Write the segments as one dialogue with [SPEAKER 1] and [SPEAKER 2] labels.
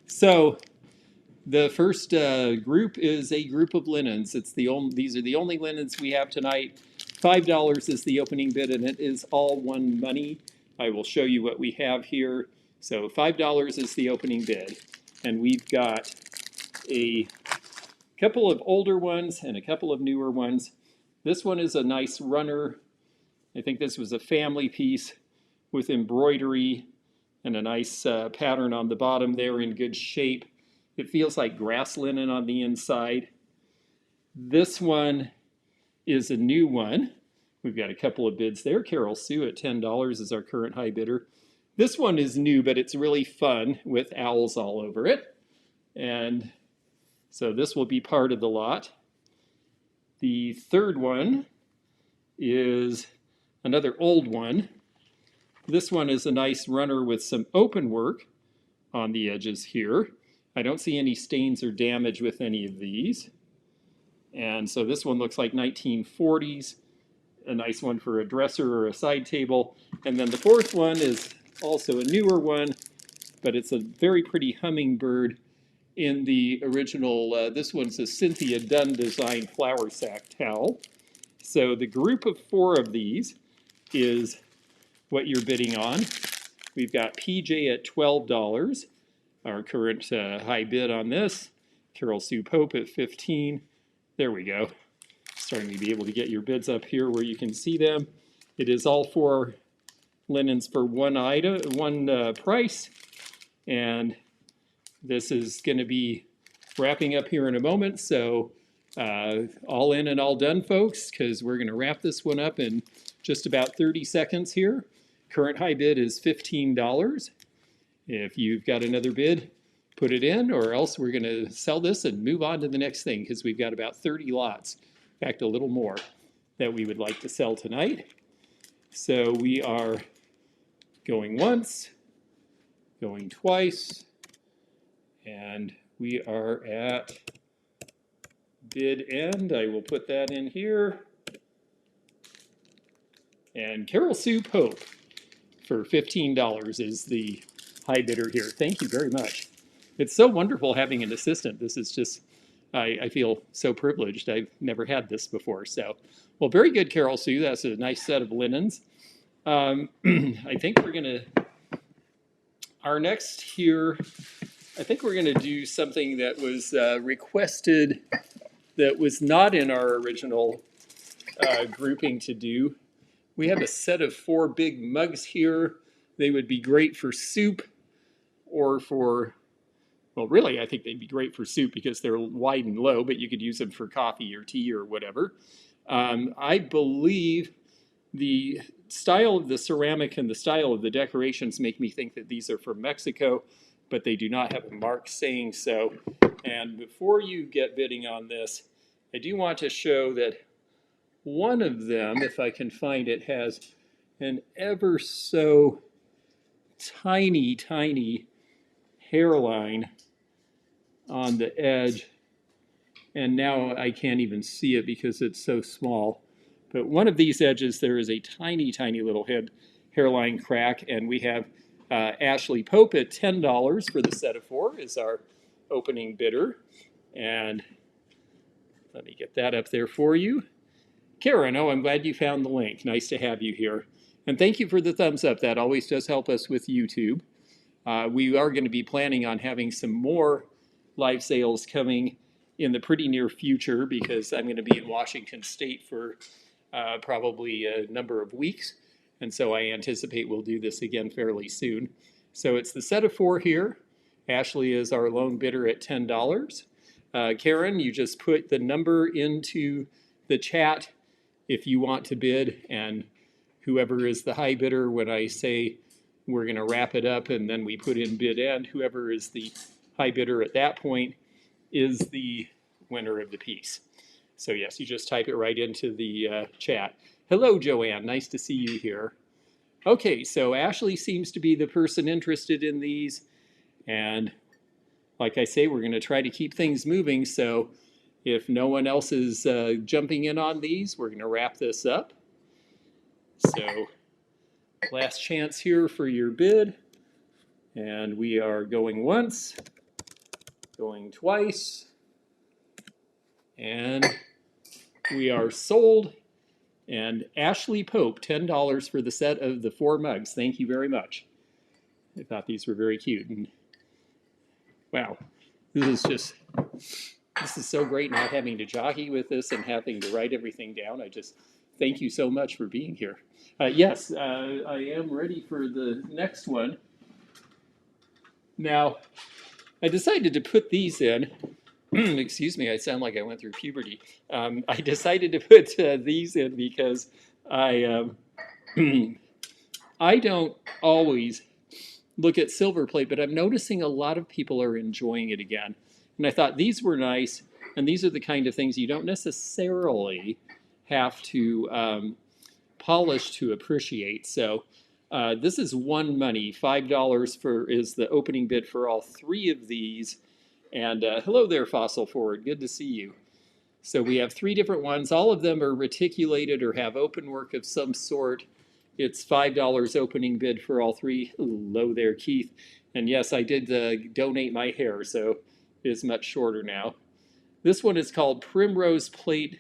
[SPEAKER 1] So the first group is a group of linens. These are the only linens we have tonight. $5 is the opening bid, and it is all one money. I will show you what we have here. So $5 is the opening bid, and we've got a couple of older ones and a couple of newer ones. This one is a nice runner. I think this was a family piece with embroidery and a nice pattern on the bottom there in good shape. It feels like grass linen on the inside. This one is a new one. We've got a couple of bids there. Carol Sue at $10 is our current high bidder. This one is new, but it's really fun with owls all over it. And so this will be part of the lot. The third one is another old one. This one is a nice runner with some open work on the edges here. I don't see any stains or damage with any of these. And so this one looks like 1940s, a nice one for a dresser or a side table. And then the fourth one is also a newer one, but it's a very pretty hummingbird in the original. This one's a Cynthia Dunn designed flour sack towel. So the group of 4 of these is what you're bidding on. We've got PJ at $12, our current high bid on this. Carol Sue Pope at $15. There we go. Starting to be able to get your bids up here where you can see them. It is all 4 linens for one item, one price. And this is going to be wrapping up here in a moment. So all in and all done, folks, because we're going to wrap this one up in just about 30 seconds here. Current high bid is $15. If you've got another bid, put it in, or else we're going to sell this and move on to the next thing, because we've got about 30 lots, in fact a little more, that we would like to sell tonight. So we are going once, going twice, and we are at bid end. I will put that in here. And Carol Sue Pope for $15 is the high bidder here. Thank you very much. It's so wonderful having an assistant. This is just, I feel so privileged. I've never had this before. So, well, very good, Carol Sue. That's a nice set of linens. I think we're going to, our next here, I think we're going to do something that was requested that was not in our original grouping to do. We have a set of 4 big mugs here. They would be great for soup or for, well, really, I think they'd be great for soup because they're wide and low, but you could use them for coffee or tea or whatever. I believe the style of the ceramic and the style of the decorations make me think that these are from Mexico, but they do not have a mark saying so. And before you get bidding on this, I do want to show that one of them, if I can find it, has an ever so tiny, tiny hairline on the edge. And now I can't even see it because it's so small. But one of these edges, there is a tiny, tiny little hairline crack. And we have Ashley Pope at $10 for the set of 4 is our opening bidder. And let me get that up there for you. Karen, oh, I'm glad you found the link. Nice to have you here. And thank you for the thumbs up. That always does help us with YouTube. We are going to be planning on having some more live sales coming in the pretty near future because I'm going to be in Washington State for probably a number of weeks. And so I anticipate we'll do this again fairly soon. So it's the set of 4 here. Ashley is our lone bidder at $10. Karen, you just put the number into the chat if you want to bid, and whoever is the high bidder, when I say we're going to wrap it up and then we put in bid end, whoever is the high bidder at that point is the winner of the piece. So yes, you just type it right into the chat. Hello, Joanne. Nice to see you here. Okay, so Ashley seems to be the person interested in these. And like I say, we're going to try to keep things moving. So if no one else is jumping in on these, we're going to wrap this up. So last chance here for your bid. And we are going once, Going twice. And we are sold. And Ashley Pope, $10 for the set of the 4 mugs. Thank you very much. I thought these were very cute. And wow, this is so great not having to jockey with this and having to write everything down. I just thank you so much for being here. Yes, I am ready for the next one. Now, I decided to put these in. Excuse me, I sound like I went through puberty. I decided to put these in because I I don't always look at silver plate, but I'm noticing a lot of people are enjoying it again. And I thought these were nice, and these are the kind of things you don't necessarily have to polish to appreciate. So this is one money. $5 is the opening bid for all 3 of these. And hello there, Fossil Forward. Good to see you. So we have 3 different ones. All of them are reticulated or have open work of some sort. It's $5 opening bid for all 3. Hello there, Keith. And yes, I did donate my hair, so it is much shorter now. This one is called Primrose Plate.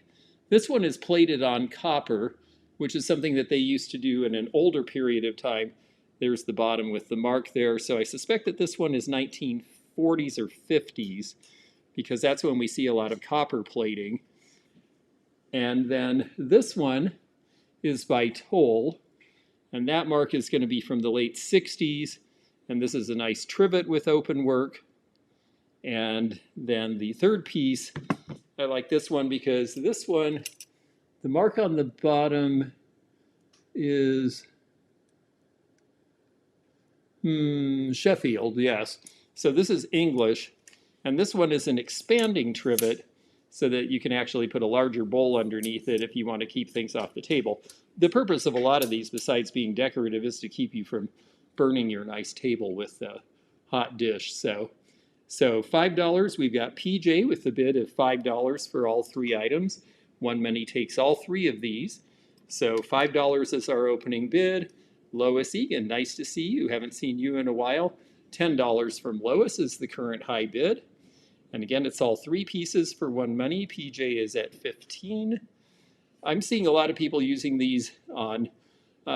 [SPEAKER 1] This one is plated on copper, which is something that they used to do in an older period of time. There's the bottom with the mark there. So I suspect that this one is 1940s or 50s, because that's when we see a lot of copper plating. And then this one is by Toll, and that mark is going to be from the late 60s. And this is a nice trivet with open work. And then the third piece, I like this one because this one, the mark on the bottom is Sheffield, yes. So this is English, and this one is an expanding trivet so that you can actually put a larger bowl underneath it if you want to keep things off the table. The purpose of a lot of these, besides being decorative, is to keep you from burning your nice table with the hot dish. So $5, we've got PJ with the bid of $5 for all 3 items. One Money takes all 3 of these. So $5 is our opening bid. Lois Egan, nice to see you. Haven't seen you in a while. $10 from Lois is the current high bid. And again, it's all 3 pieces for One Money. PJ is at 15. I'm seeing a lot of people using these on,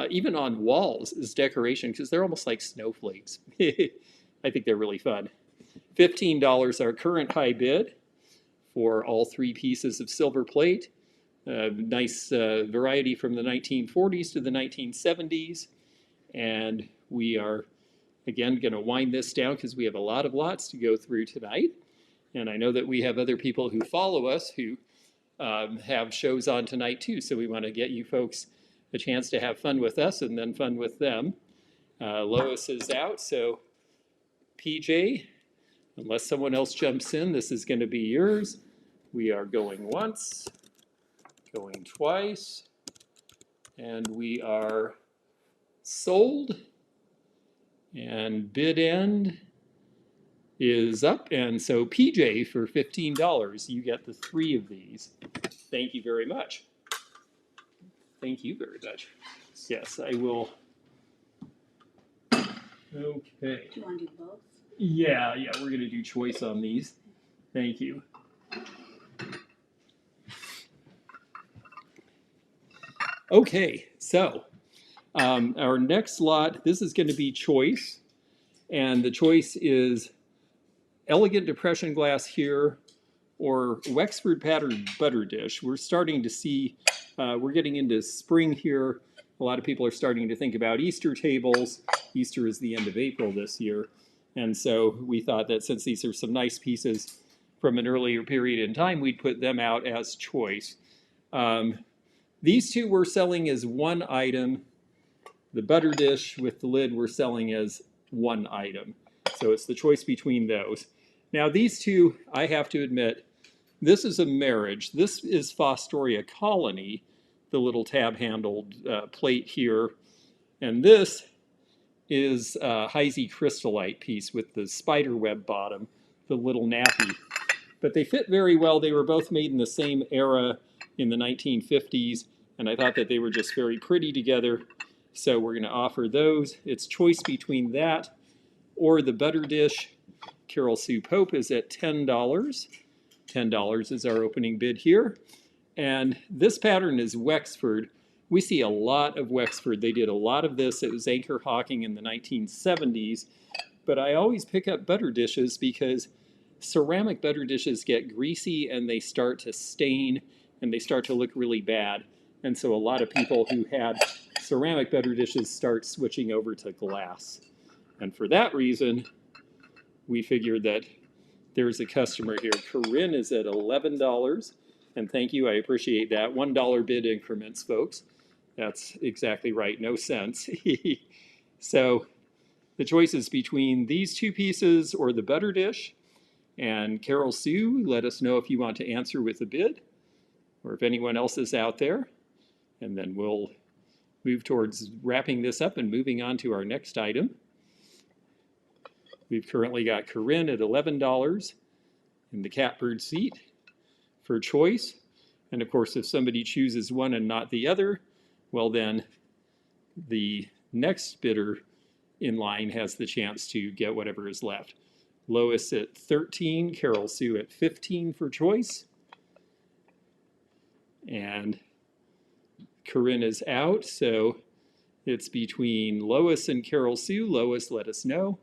[SPEAKER 1] even on walls as decoration, because they're almost like snowflakes. I think they're really fun. $15 our current high bid for all 3 pieces of silver plate. Nice variety from the 1940s to the 1970s. And we are, again, going to wind this down because we have a lot of lots to go through tonight. And I know that we have other people who follow us who have shows on tonight too. So we want to get you folks a chance to have fun with us and then fun with them. Lois is out, so PJ, unless someone else jumps in, this is going to be yours. We are going once, going twice, and we are sold. And bid end is up, and so PJ for $15, you get the 3 of these. Thank you very much. Thank you very much. Yes, I will. Okay.
[SPEAKER 2] Do you want to do both?
[SPEAKER 1] Yeah, we're going to do choice on these. Thank you. Okay, so our next lot, this is going to be choice, and the choice is elegant depression glass here or Wexford patterned butter dish. We're starting to see, we're getting into spring here. A lot of people are starting to think about Easter tables. Easter is the end of April this year. And so we thought that since these are some nice pieces from an earlier period in time, we'd put them out as choice. These 2 we're selling as 1 item. The butter dish with the lid we're selling as 1 item. So it's the choice between those. Now these 2, I have to admit, this is a marriage. This is Fostoria Colony, the little tab-handled plate here. And this is a Heisey Crystallite piece with the spider web bottom, the little nappy. But they fit very well. They were both made in the same era in the 1950s, and I thought that they were just very pretty together. So we're going to offer those. It's choice between that or the butter dish. Carol Sue Pope is at $10. $10 is our opening bid here. And this pattern is Wexford. We see a lot of Wexford. They did a lot of this. It was anchor hawking in the 1970s. But I always pick up butter dishes because ceramic butter dishes get greasy and they start to stain and they start to look really bad. And so a lot of people who had ceramic butter dishes start switching over to glass. And for that reason, we figured that there's a customer here. Corinne is at $11. And thank you, I appreciate that. $1 bid increments, folks. That's exactly right, no cents. So the choice is between these two pieces or the butter dish. And Carol Sue, let us know if you want to answer with a bid or if anyone else is out there. And then we'll move towards wrapping this up and moving on to our next item. We've currently got Corinne at $11 in the catbird seat for choice. And of course, if somebody chooses one and not the other, well then the next bidder in line has the chance to get whatever is left. Lois at 13, Carol Sue at 15 for choice. And Corinne is out, so it's between Lois and Carol Sue. Lois, let us know.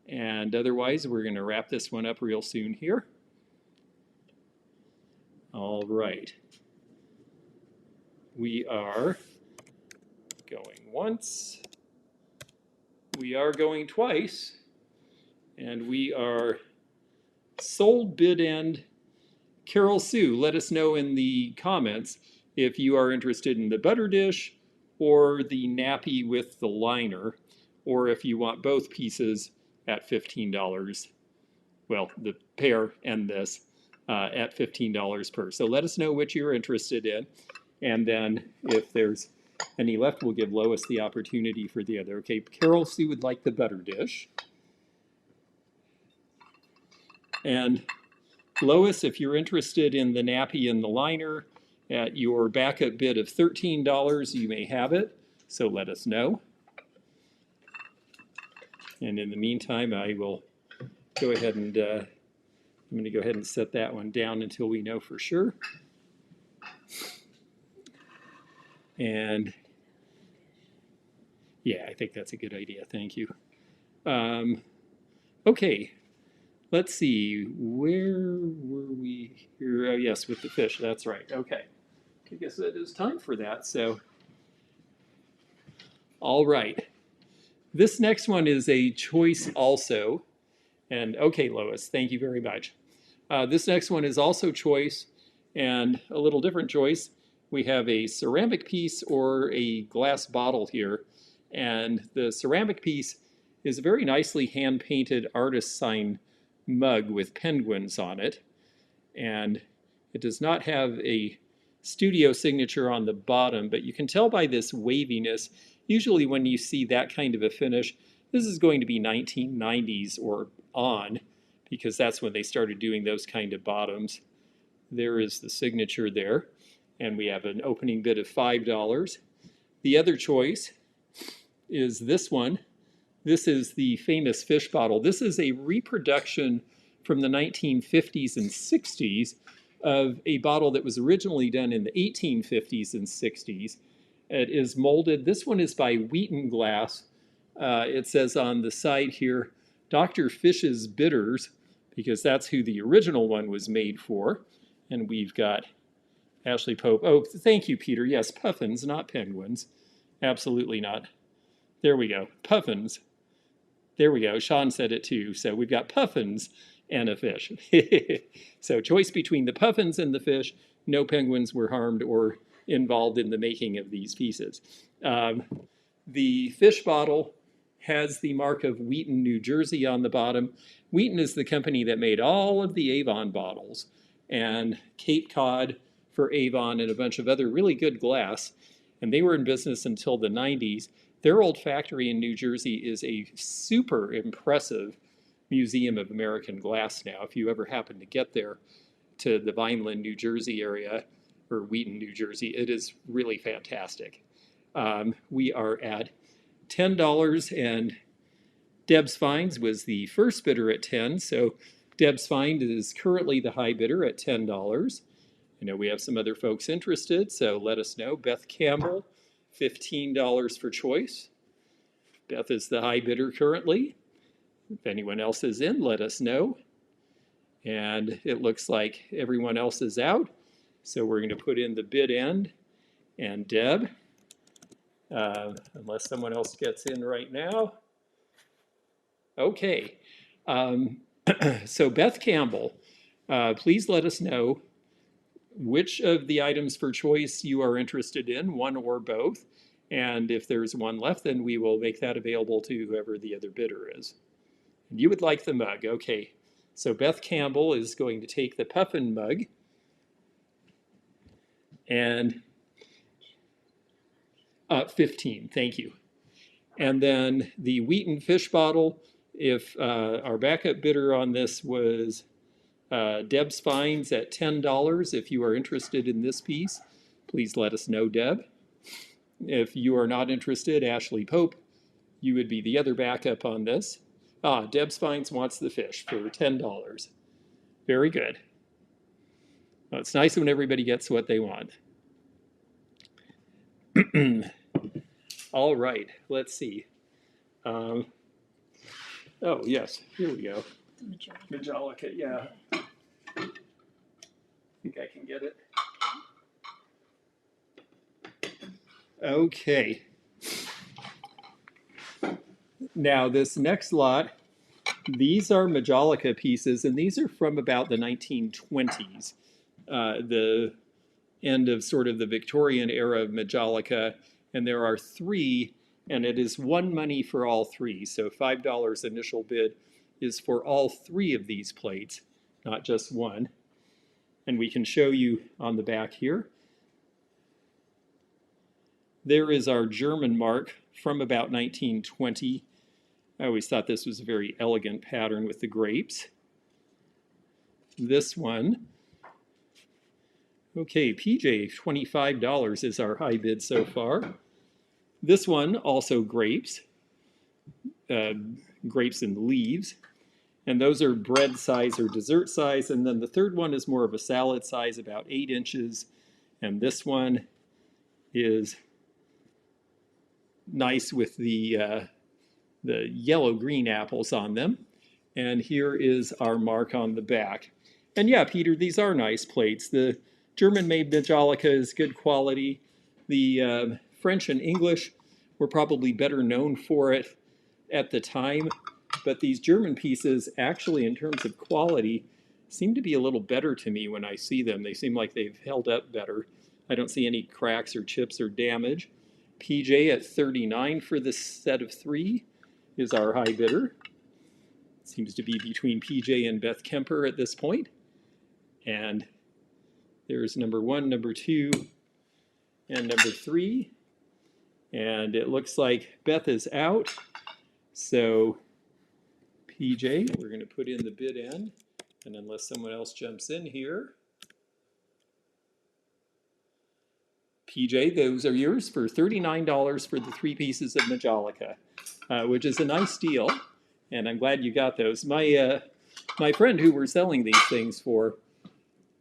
[SPEAKER 1] And otherwise, we're going to wrap this one up real soon here. All right. We are going once. We are going twice. And we are sold bid end. Carol Sue, let us know in the comments if you are interested in the butter dish or the nappy with the liner, or if you want both pieces at $15. Well, the pair and this at $15 per. So let us know which you're interested in. And then if there's any left, we'll give Lois the opportunity for the other. Okay, Carol Sue would like the butter dish. And Lois, if you're interested in the nappy and the liner at your backup bid of $13, you may have it. So let us know. And in the meantime, I will go ahead and I'm going to go ahead and set that one down until we know for sure. And yeah, I think that's a good idea. Thank you. Okay, let's see. Where were we here? Oh, yes, with the fish. That's right. Okay. I guess it is time for that. So, all right. This next one is a choice also. And okay, Lois, thank you very much. This next one is also choice and a little different choice. We have a ceramic piece or a glass bottle here. And the ceramic piece is a very nicely hand-painted artist sign mug with penguins on it. And it does not have a studio signature on the bottom, but you can tell by this waviness, usually when you see that kind of a finish, this is going to be 1990s or on, because that's when they started doing those kind of bottoms. There is the signature there, and we have an opening bid of $5. The other choice is this one. This is the famous fish bottle. This is a reproduction from the 1950s and 60s of a bottle that was originally done in the 1850s and 60s. It is molded. This one is by Wheaton Glass. It says on the side here, Dr. Fish's Bitters, because that's who the original one was made for. And we've got Ashley Pope. Oh, thank you, Peter. Yes, puffins, not penguins. Absolutely not. There we go. Puffins. There we go. Sean said it too. So we've got puffins and a fish. So choice between the puffins and the fish. No penguins were harmed or involved in the making of these pieces. The fish bottle has the mark of Wheaton, New Jersey on the bottom. Wheaton is the company that made all of the Avon bottles and Cape Cod for Avon and a bunch of other really good glass. And they were in business until the 90s. Their old factory in New Jersey is a super impressive museum of American glass now. If you ever happen to get there to the Vineland, New Jersey area, or Wheaton, New Jersey, it is really fantastic. We are at $10, and Deb's Finds was the first bidder at 10, so Deb's Find is currently the high bidder at $10. I know we have some other folks interested, so let us know. Beth Campbell, $15 for choice. Beth is the high bidder currently. If anyone else is in, let us know. And it looks like everyone else is out, so we're going to put in the bid end. And Deb, unless someone else gets in right now. Okay, so Beth Campbell, please let us know which of the items for choice you are interested in, one or both. And if there's one left, then we will make that available to whoever the other bidder is. And you would like the mug, okay. So Beth Campbell is going to take the puffin mug. And 15, thank you. And then the Wheaton fish bottle, if our backup bidder on this was Deb's Finds at $10, if you are interested in this piece, please let us know, Deb. If you are not interested, Ashley Pope, you would be the other backup on this. Deb's Finds wants the fish for $10. Very good. Well, it's nice when everybody gets what they want. All right, let's see. Oh, yes, here we go. Majolica, yeah. I think I can get it. Okay. Now, this next lot, these are Majolica pieces, and these are from about the 1920s, the end of sort of the Victorian era of Majolica, and there are 3, and it is one money for all 3. So $5 initial bid is for all 3 of these plates, not just one. And we can show you on the back here. There is our German mark from about 1920. I always thought this was a very elegant pattern with the grapes. This one, okay, PJ, $25 is our high bid so far. This one, also grapes, grapes and leaves. And those are bread size or dessert size. And then the third one is more of a salad size, about 8 inches. And this one is nice with the yellow-green apples on them. And here is our mark on the back. And yeah, Peter, these are nice plates. The German-made Majolica is good quality. The French and English were probably better known for it at the time. But these German pieces, actually, in terms of quality, seem to be a little better to me when I see them. They seem like they've held up better. I don't see any cracks or chips or damage. PJ at $39 for this set of 3 is our high bidder. Seems to be between PJ and Beth Kemper at this point. And there's number 1, number 2, and number 3. And it looks like Beth is out. So PJ, we're going to put in the bid end. And unless someone else jumps in here, PJ, those are yours for $39 for the 3 pieces of Majolica, which is a nice deal, and I'm glad you got those. My friend who we're selling these things for,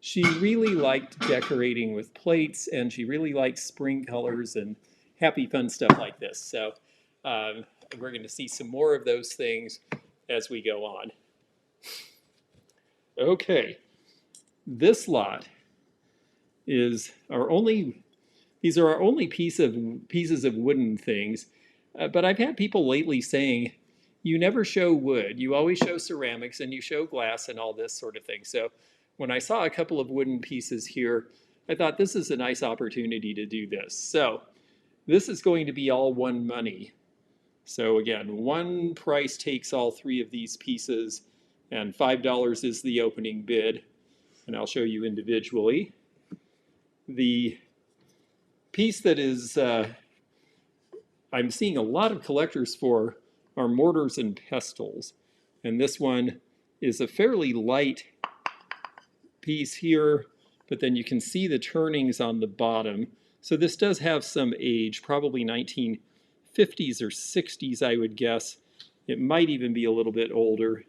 [SPEAKER 1] she really liked decorating with plates, and she really likes spring colors and happy fun stuff like this. So we're going to see some more of those things as we go on. Okay, this lot is our only. These are our only pieces of wooden things, but I've had people lately saying, you never show wood, you always show ceramics and you show glass and all this sort of thing. So when I saw a couple of wooden pieces here, I thought this is a nice opportunity to do this. So this is going to be all one money. So again, one price takes all 3 of these pieces, and $5 is the opening bid, and I'll show you individually. The piece that is I'm seeing a lot of collectors for are mortars and pestles, and this one is a fairly light piece here, but then you can see the turnings on the bottom. So this does have some age, probably 1950s or 60s, I would guess, It might even be a little bit older.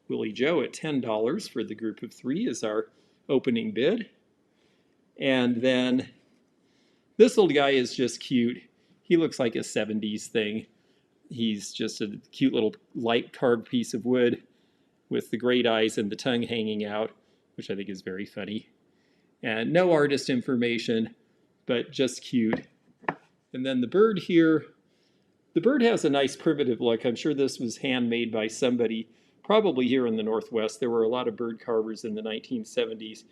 [SPEAKER 1] Willie Joe at $10 for the group of 3 is our opening bid. And then this little guy is just cute. He looks like a 70s thing. He's just a cute little light carved piece of wood with the great eyes and the tongue hanging out, which I think is very funny. And no artist information, but just cute. And then the bird here, the bird has a nice primitive look. I'm sure this was handmade by somebody, probably here in the Northwest. There were a lot of bird carvers in the 1970s.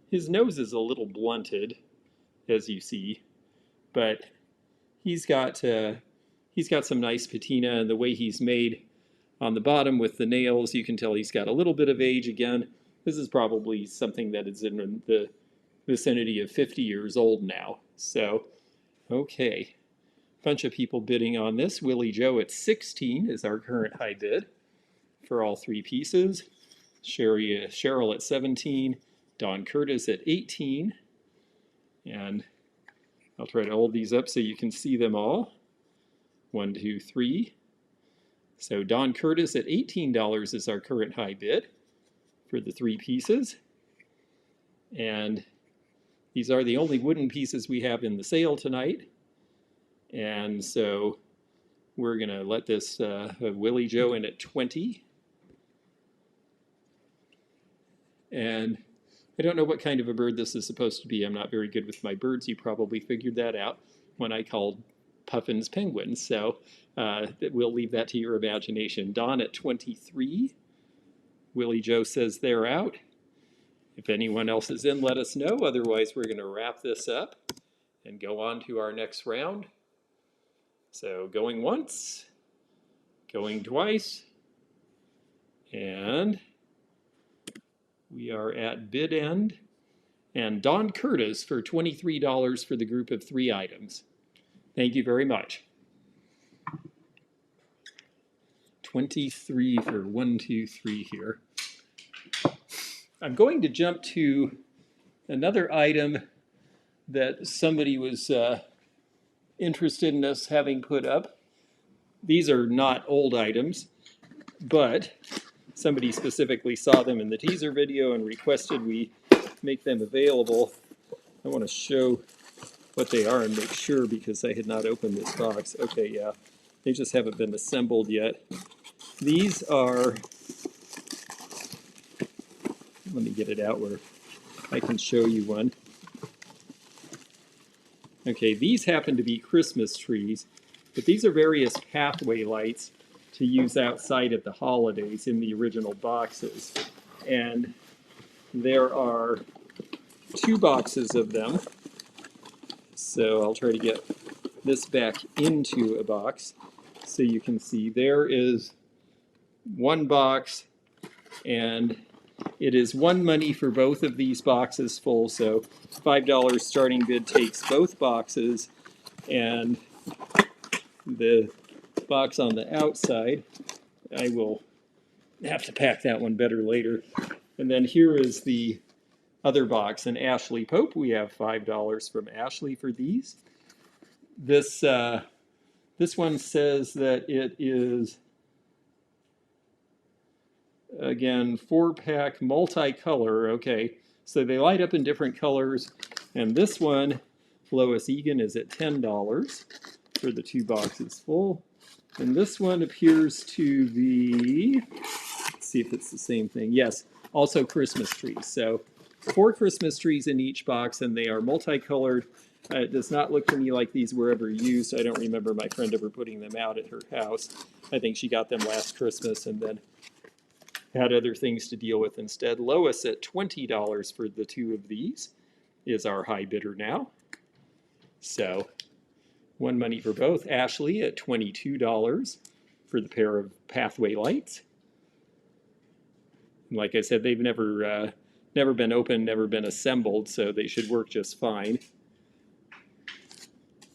[SPEAKER 1] His nose is a little blunted, as you see, but he's got some nice patina, and the way he's made on the bottom with the nails, you can tell he's got a little bit of age again. This is probably something that is in the vicinity of 50 years old now. So, okay. Bunch of people bidding on this. Willie Joe at 16 is our current high bid for all 3 pieces. Cheryl at 17. Don Curtis at 18. And I'll try to hold these up so you can see them all. 1, 2, 3. So Don Curtis at $18 is our current high bid for the 3 pieces. And these are the only wooden pieces we have in the sale tonight. And so we're going to let this Willie Joe in at 20. And I don't know what kind of a bird this is supposed to be. I'm not very good with my birds. You probably figured that out when I called puffins penguins. So we'll leave that to your imagination. Don at 23. Willie Joe says they're out. If anyone else is in, let us know. Otherwise, we're going to wrap this up and go on to our next round. So going once, going twice, and we are at bid end. And Don Curtis for $23 for the group of 3 items. Thank you very much. 23 for 1, 2, 3 here. I'm going to jump to another item that somebody was interested in us having put up. These are not old items, but somebody specifically saw them in the teaser video and requested we make them available. I want to show what they are and make sure, because I had not opened this box. Okay, yeah, they just haven't been assembled yet. These are, let me get it out where I can show you one. Okay, these happen to be Christmas trees, but these are various pathway lights to use outside at the holidays in the original boxes. And there are 2 boxes of them. So I'll try to get this back into a box so you can see. There is 1 box, and it is 1 money for both of these boxes full. So $5 starting bid takes both boxes, and the box on the outside, I will have to pack that one better later. And then here is the other box, an Ashley Pope. We have $5 from Ashley for these. This one says that it is, again, 4-pack multicolor. Okay, so they light up in different colors. And this one, Lois Egan, is at $10 for the 2 boxes full. And this one appears to be, let's see if it's the same thing. Yes, also Christmas trees. So 4 Christmas trees in each box, and they are multicolored. It does not look to me like these were ever used. I don't remember my friend ever putting them out at her house. I think she got them last Christmas and then had other things to deal with instead. Lois at $20 for the 2 of these is our high bidder now. So 1 money for both. Ashley at $22 for the pair of pathway lights. And like I said, they've never been opened, never been assembled, so they should work just fine.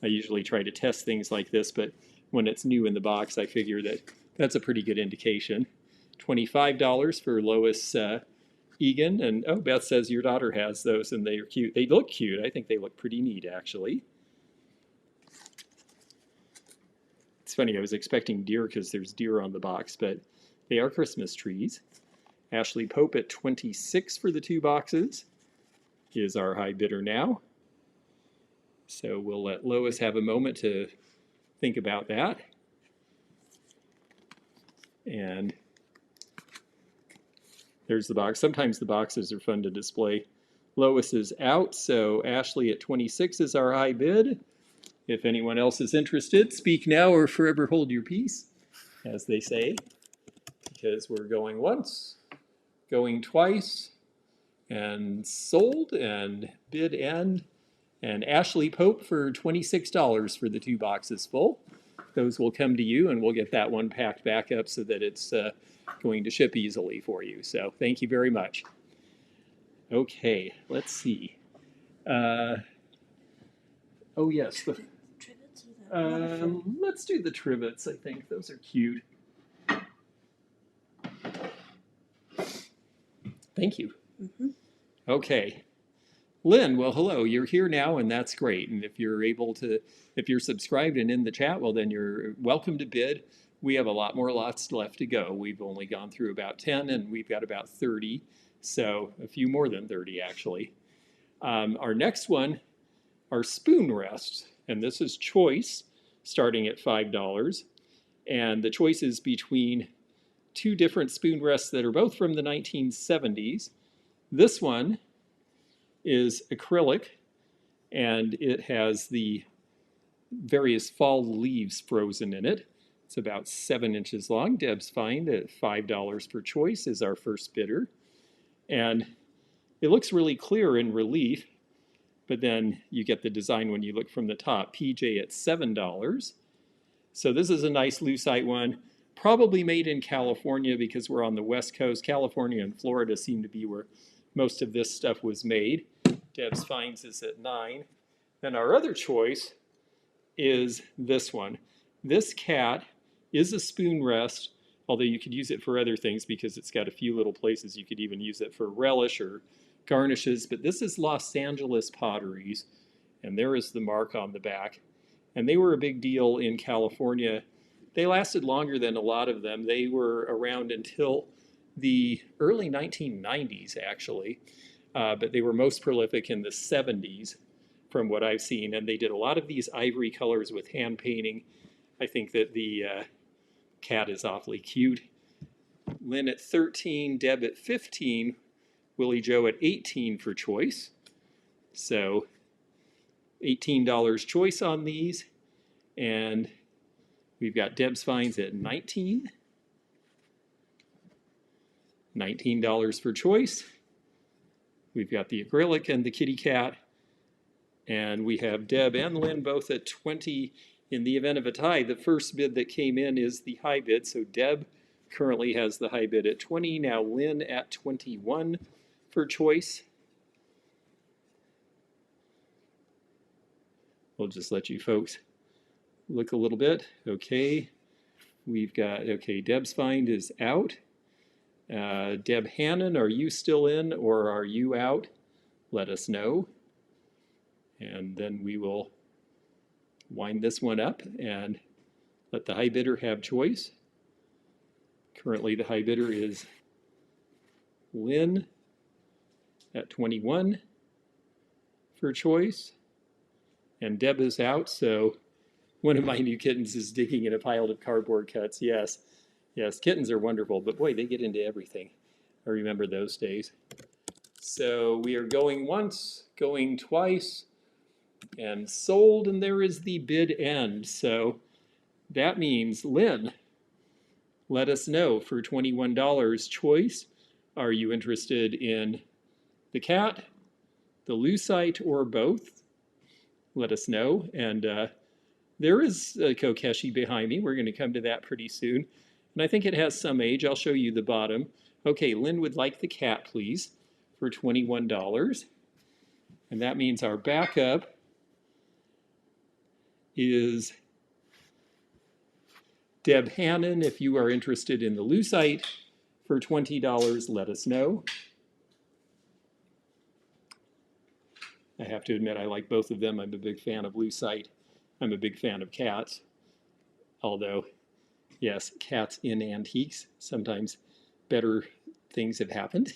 [SPEAKER 1] I usually try to test things like this, but when it's new in the box, I figure that that's a pretty good indication. $25 for Lois Egan. And oh, Beth says your daughter has those, and they're cute. They look cute. I think they look pretty neat, actually. It's funny, I was expecting deer because there's deer on the box, but they are Christmas trees. Ashley Pope at 26 for the 2 boxes is our high bidder now. So we'll let Lois have a moment to think about that. And there's the box. Sometimes the boxes are fun to display. Lois is out, so Ashley at 26 is our high bid. If anyone else is interested, speak now or forever hold your peace, as they say, because we're going once, going twice, and sold, and bid end, and Ashley Pope for $26 for the 2 boxes full. Those will come to you, and we'll get that one packed back up so that it's going to ship easily for you. So thank you very much. Okay, let's see. Oh yes, let's do the trivets. I think those are cute. Thank you. Okay. Lynn, well, hello. You're here now, and that's great. And if you're subscribed and in the chat, well, then you're welcome to bid. We have a lot more lots left to go. We've only gone through about 10, and we've got about 30. So a few more than 30, actually. Our next one are spoon rests, and this is choice, starting at $5. And the choice is between 2 different spoon rests that are both from the 1970s. This one is acrylic, and it has the various fall leaves frozen in it. It's about 7 inches long. Deb's Find at $5 per choice is our first bidder. And it looks really clear in relief, but then you get the design when you look from the top. PJ at $7. So this is a nice lucite one, probably made in California because we're on the West Coast. California and Florida seem to be where most of this stuff was made. Deb's Finds is at $9. Then our other choice is this one. This cat is a spoon rest, although you could use it for other things because it's got a few little places you could even use it for relish or garnishes. But this is Los Angeles Potteries, and there is the mark on the back. And they were a big deal in California. They lasted longer than a lot of them. They were around until the early 1990s, actually. But they were most prolific in the 70s, from what I've seen. And they did a lot of these ivory colors with hand painting. I think that the cat is awfully cute. Lynn at 13, Deb at 15, Willie Joe at 18 for choice. So $18 choice on these. And we've got Deb's Finds at 19. $19 for choice. We've got the acrylic and the kitty cat. And we have Deb and Lynn both at 20. In the event of a tie, the first bid that came in is the high bid. So Deb currently has the high bid at 20. Now Lynn at 21 for choice. We'll just let you folks look a little bit. Okay, we've got, okay, Deb's Find is out. Deb Hannon, are you still in or are you out? Let us know. And then we will wind this one up and let the high bidder have choice. Currently the high bidder is Lynn at 21 for choice. And Deb is out, so one of my new kittens is digging in a pile of cardboard cuts. Yes, yes, kittens are wonderful, but boy, they get into everything. I remember those days. So we are going once, going twice, and sold, and there is the bid end. So that means, Lynn, let us know for $21 choice. Are you interested in the cat, the lucite, or both? Let us know. And there is a Kokeshi behind me. We're going to come to that pretty soon. And I think it has some age. I'll show you the bottom. Okay, Lynn would like the cat, please, for $21. And that means our backup is Deb Hannon. If you are interested in the lucite for $20, let us know. I have to admit I like both of them. I'm a big fan of lucite. I'm a big fan of cats. Although, yes, cats in antiques, sometimes better things have happened.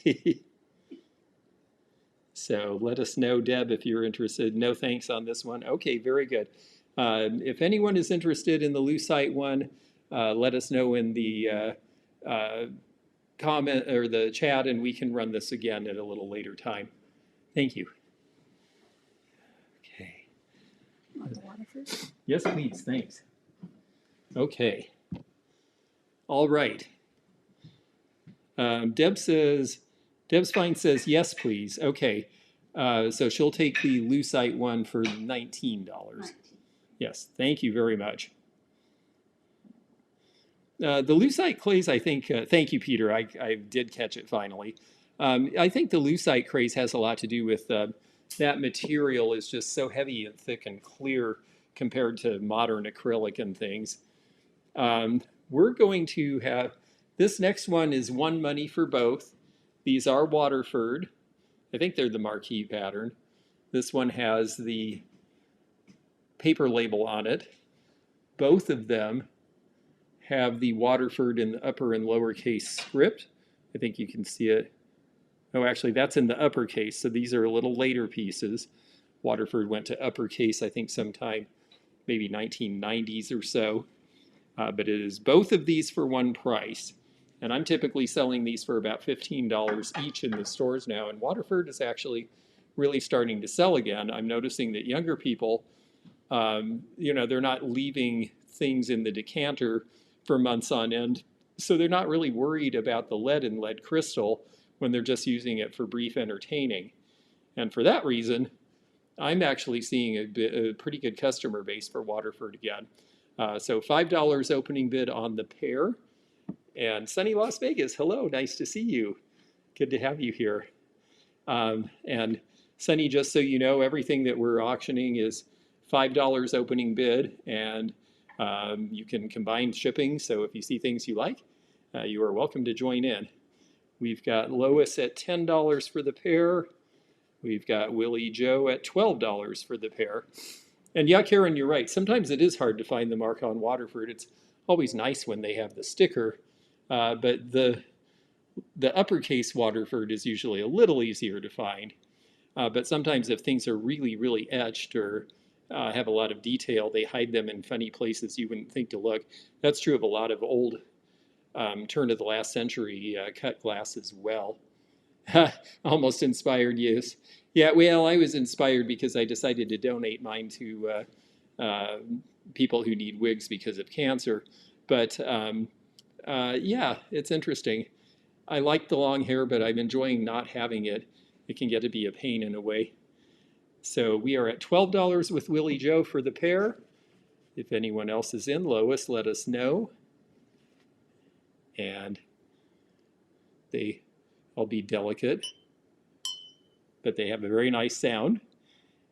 [SPEAKER 1] So let us know, Deb, if you're interested. No thanks on this one. Okay, very good. If anyone is interested in the lucite one, let us know in the comment or the chat, and we can run this again at a little later time. Thank you. Okay. Yes, please. Thanks. Okay. All right. Deb's Fine says yes, please. Okay. So she'll take the lucite one for $19. Yes. Thank you very much. The lucite clays, I think, thank you, Peter. I did catch it finally. I think the lucite craze has a lot to do with that material is just so heavy and thick and clear compared to modern acrylic and things. We're going to have, this next one is one money for both. These are Waterford. I think they're the marquee pattern. This one has the paper label on it. Both of them have the Waterford in the upper and lowercase script. I think you can see it. Oh, actually, that's in the uppercase, so these are a little later pieces. Waterford went to uppercase, I think, sometime maybe 1990s or so. But it is both of these for one price. And I'm typically selling these for about $15 each in the stores now. And Waterford is actually really starting to sell again. I'm noticing that younger people, they're not leaving things in the decanter for months on end. So they're not really worried about the lead and lead crystal when they're just using it for brief entertaining. And for that reason, I'm actually seeing a pretty good customer base for Waterford again. So $5 opening bid on the pair. And sunny Las Vegas, hello, nice to see you. Good to have you here. And Sunny, just so you know, everything that we're auctioning is $5 opening bid, and you can combine shipping. So if you see things you like, you are welcome to join in. We've got Lois at $10 for the pair. We've got Willie Joe at $12 for the pair. And yeah, Karen, you're right. Sometimes it is hard to find the mark on Waterford. It's always nice when they have the sticker. But the uppercase Waterford is usually a little easier to find. But sometimes if things are really, really etched or have a lot of detail, they hide them in funny places you wouldn't think to look. That's true of a lot of old turn of the last century cut glass as well. Almost inspired use. Yeah, well, I was inspired because I decided to donate mine to people who need wigs because of cancer. But yeah, it's interesting. I like the long hair, but I'm enjoying not having it. It can get to be a pain in a way. So we are at $12 with Willie Joe for the pair. If anyone else is in, Lois, let us know. And I'll be delicate, but they have a very nice sound.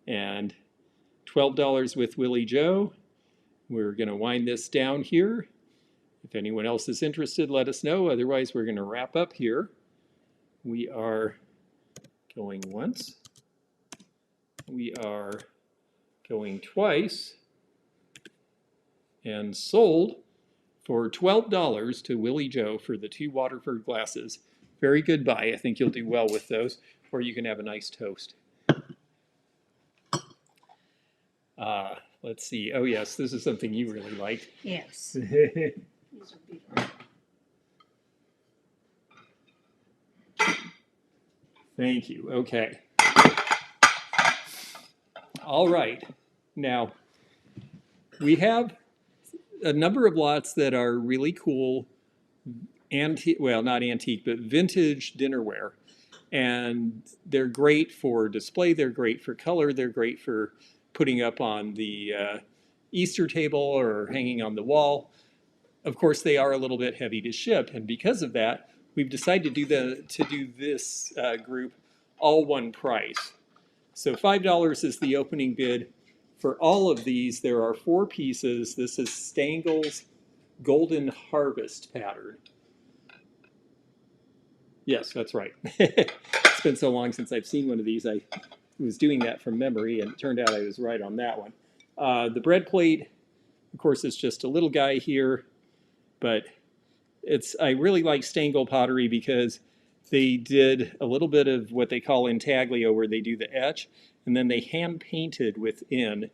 [SPEAKER 1] And $12 with Willie Joe. We're going to wind this down here. If anyone else is interested, let us know. Otherwise, we're going to wrap up here. We are going once. We are going twice. And sold for $12 to Willie Joe for the 2 Waterford glasses. Very good buy. I think you'll do well with those, or you can have a nice toast. Let's see. Oh, yes, this is something you really liked.
[SPEAKER 2] Yes.
[SPEAKER 1] Thank you. Okay. All right. Now, we have a number of lots that are really cool, antique, well, not antique, but vintage dinnerware. And they're great for display, they're great for color, they're great for putting up on the Easter table or hanging on the wall. Of course, they are a little bit heavy to ship, and because of that, we've decided to do this group all one price. So $5 is the opening bid. For all of these, there are 4 pieces. This is Stangel's Golden Harvest pattern. Yes, that's right. It's been so long since I've seen one of these. I was doing that from memory, and it turned out I was right on that one. The bread plate Of course, it's just a little guy here, but I really like Stangle pottery because they did a little bit of what they call intaglio, where they do the etch, and then they hand painted within.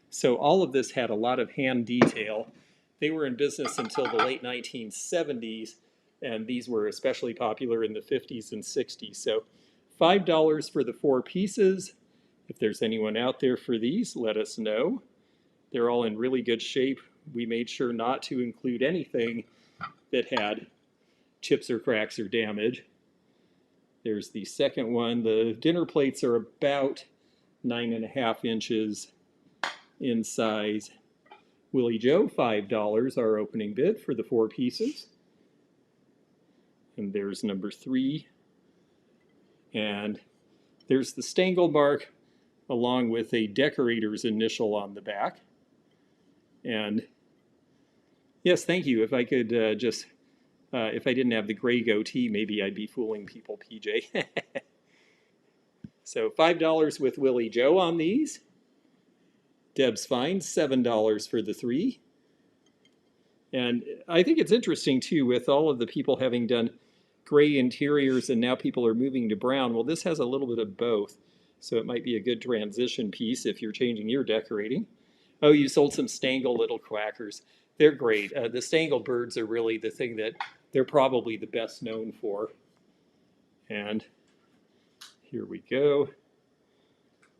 [SPEAKER 1] So all of this had a lot of hand detail. They were in business until the late 1970s, and these were especially popular in the 50s and 60s. So $5 for the 4 pieces. If there's anyone out there for these, let us know. They're all in really good shape. We made sure not to include anything that had chips or cracks or damage. There's the second one. The dinner plates are about 9.5 inches in size. Willie Joe, $5, our opening bid for the 4 pieces. And there's number 3. And there's the Stangl mark along with a decorator's initial on the back. And yes, thank you. If I could if I didn't have the gray goatee, maybe I'd be fooling people, PJ. So $5 with Willie Joe on these. Deb's Fine, $7 for the 3. And I think it's interesting too, with all of the people having done gray interiors and now people are moving to brown. Well, this has a little bit of both. So it might be a good transition piece if you're changing your decorating. Oh, you sold some Stangl little quackers. They're great. The Stangl birds are really the thing that they're probably the best known for. And here we go.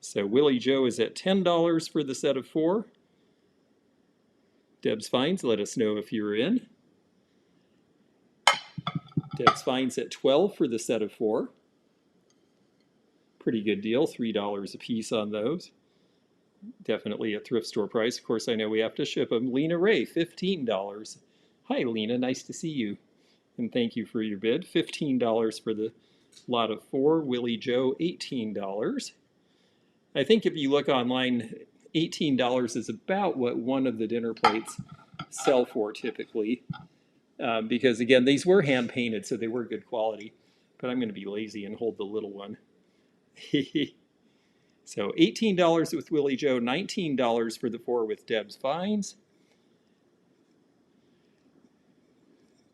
[SPEAKER 1] So Willie Joe is at $10 for the set of 4. Deb's Finds, let us know if you're in. Deb's Finds at $12 for the set of 4. Pretty good deal, $3 a piece on those. Definitely a thrift store price. Of course, I know we have to ship them. Lena Ray, $15. Hi, Lena, nice to see you. And thank you for your bid. $15 for the lot of 4. Willie Joe, $18. I think if you look online, $18 is about what one of the dinner plates sell for typically. Because again, these were hand painted, so they were good quality. But I'm going to be lazy and hold the little one. So $18 with Willie Joe, $19 for the 4 with Deb's Finds.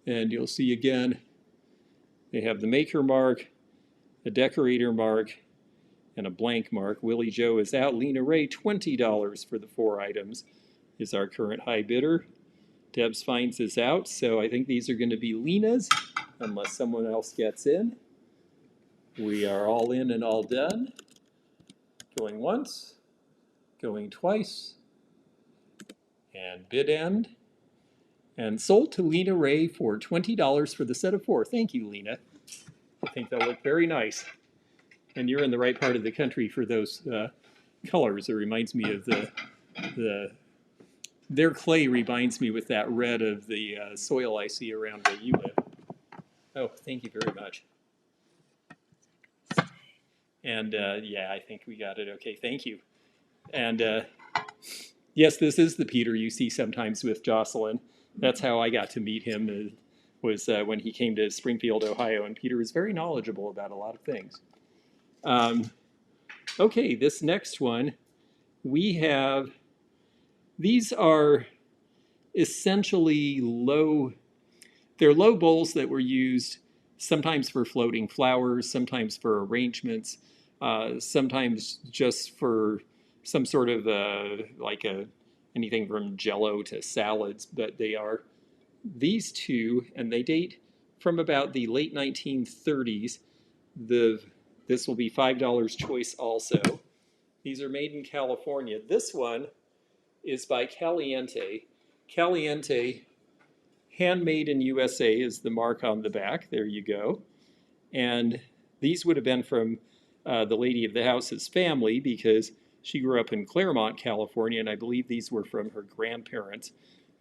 [SPEAKER 1] And you'll see again, they have the maker mark, a decorator mark, and a blank mark. Willie Joe is out. Lena Ray, $20 for the 4 items is our current high bidder. Deb's Finds is out, so I think these are going to be Lena's, unless someone else gets in. We are all in and all done. Going once, going twice, and bid end. And sold to Lena Ray for $20 for the set of 4. Thank you, Lena. I think they'll look very nice. And you're in the right part of the country for those colors. It reminds me of their clay reminds me with that red of the soil I see around where you live. Oh, thank you very much. And yeah, I think we got it okay. Thank you. And yes, this is the Peter you see sometimes with Jocelyn. That's how I got to meet him, was when he came to Springfield, Ohio. And Peter is very knowledgeable about a lot of things. Okay, this next one, we have, these are essentially they're low bowls that were used sometimes for floating flowers, sometimes for arrangements, sometimes just for some sort of anything from jello to salads, but they are these two, and they date from about the late 1930s. This will be $5 choice also. These are made in California. This one is by Caliente. Caliente, handmade in USA is the mark on the back. There you go. And these would have been from the lady of the house's family because she grew up in Claremont, California, and I believe these were from her grandparents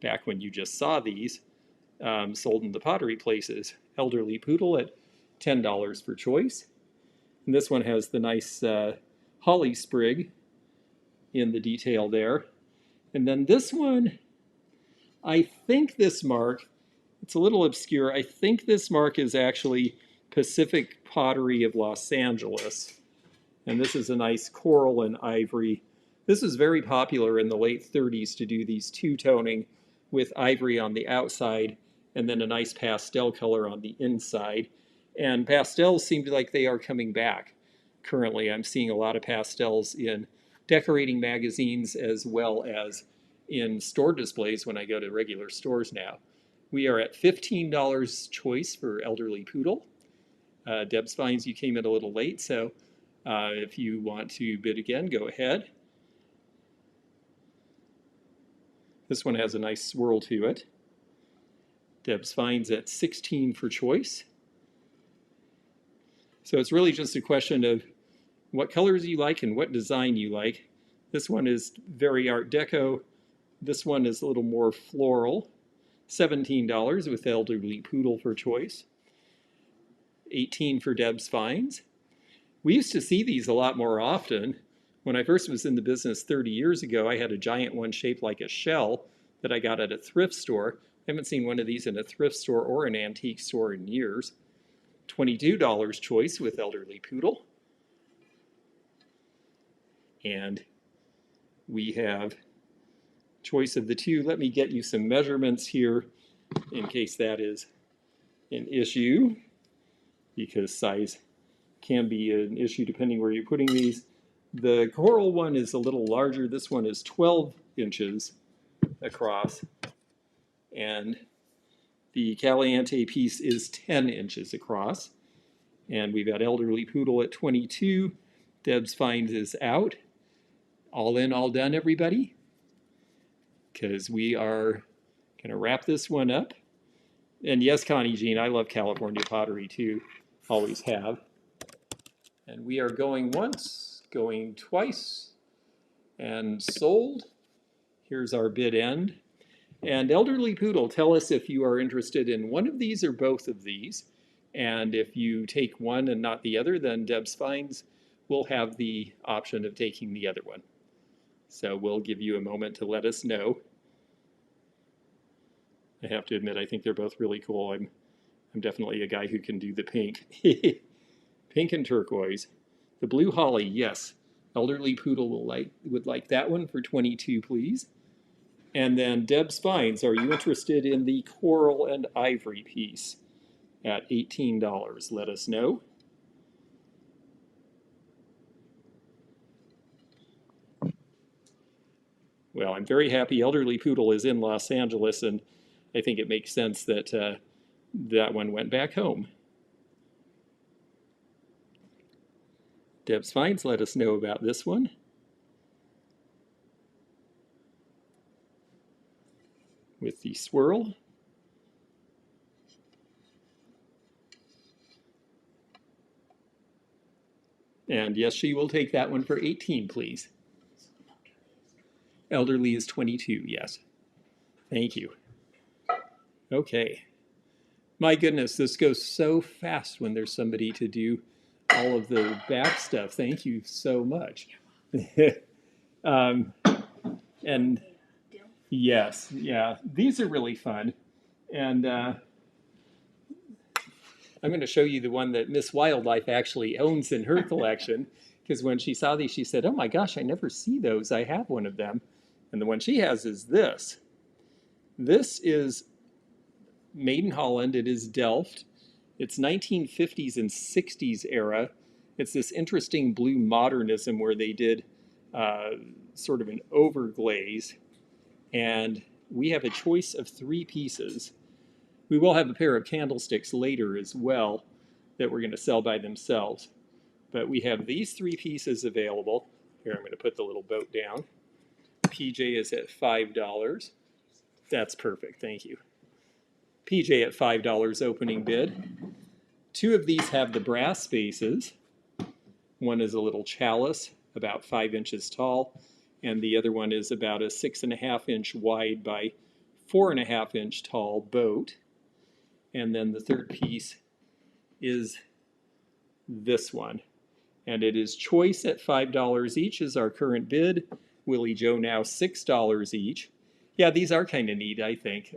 [SPEAKER 1] back when you just saw these, sold in the pottery places. Elderly poodle at $10 for choice. And this one has the nice holly sprig in the detail there. And then this one, I think this mark, it's a little obscure. I think this mark is actually Pacific Pottery of Los Angeles. And this is a nice coral and ivory This was very popular in the late 30s to do these two-toning with ivory on the outside and then a nice pastel color on the inside. And pastels seem like they are coming back. Currently, I'm seeing a lot of pastels in decorating magazines as well as in store displays when I go to regular stores now. We are at $15 choice for elderly poodle. Deb's finds you came in a little late, so if you want to bid again, go ahead. This one has a nice swirl to it. Deb's finds at 16 for choice. So it's really just a question of what colors you like and what design you like. This one is very Art Deco. This one is a little more floral. $17 with elderly poodle for choice. 18 for Deb's finds. We used to see these a lot more often. When I first was in the business 30 years ago, I had a giant one shaped like a shell that I got at a thrift store. I haven't seen one of these in a thrift store or an antique store in years. $22 choice with elderly poodle. And we have choice of the two. Let me get you some measurements here in case that is an issue, because size can be an issue depending where you're putting these. The coral one is a little larger. This one is 12 inches across, and the Caliente piece is 10 inches across. And we've got elderly poodle at 22. Deb's finds is out. All in, all done, everybody? Because we are going to wrap this one up. And yes, Connie Jean, I love California pottery too. Always have. And we are going once, going twice, and sold. Here's our bid end. And elderly poodle, tell us if you are interested in one of these or both of these. And if you take one and not the other, then Deb's finds will have the option of taking the other one. So we'll give you a moment to let us know. I have to admit, I think they're both really cool. I'm definitely a guy who can do the pink. Pink and turquoise. The blue holly, yes. Elderly poodle would like that one for 22, please. And then Deb's finds, are you interested in the coral and ivory piece at $18? Let us know. Well, I'm very happy elderly poodle is in Los Angeles, and I think it makes sense that that one went back home. Deb's finds, let us know about this one. With the swirl. And yes, she will take that one for 18, please. Elderly is 22, yes. Thank you. Okay. My goodness, this goes so fast when there's somebody to do all of the back stuff. Thank you so much. And yes, yeah, these are really fun. And I'm going to show you the one that Miss Wildlife actually owns in her collection, because when she saw these, she said, oh my gosh, I never see those. I have one of them. And the one she has is this. This is made in Holland. It is Delft. It's 1950s and 60s era. It's this interesting blue modernism where they did sort of an overglaze. And we have a choice of 3 pieces. We will have a pair of candlesticks later as well that we're going to sell by themselves. But we have these 3 pieces available. Here, I'm going to put the little boat down. PJ is at $5. That's perfect, thank you. PJ at $5 opening bid. 2 of these have the brass vases. One is a little chalice, about 5 inches tall, and the other one is about a 6.5 inch wide by 4.5 inch tall boat. And then the third piece is this one. And it is choice at $5 each is our current bid. Willie Joe now $6 each. Yeah, these are kind of neat, I think.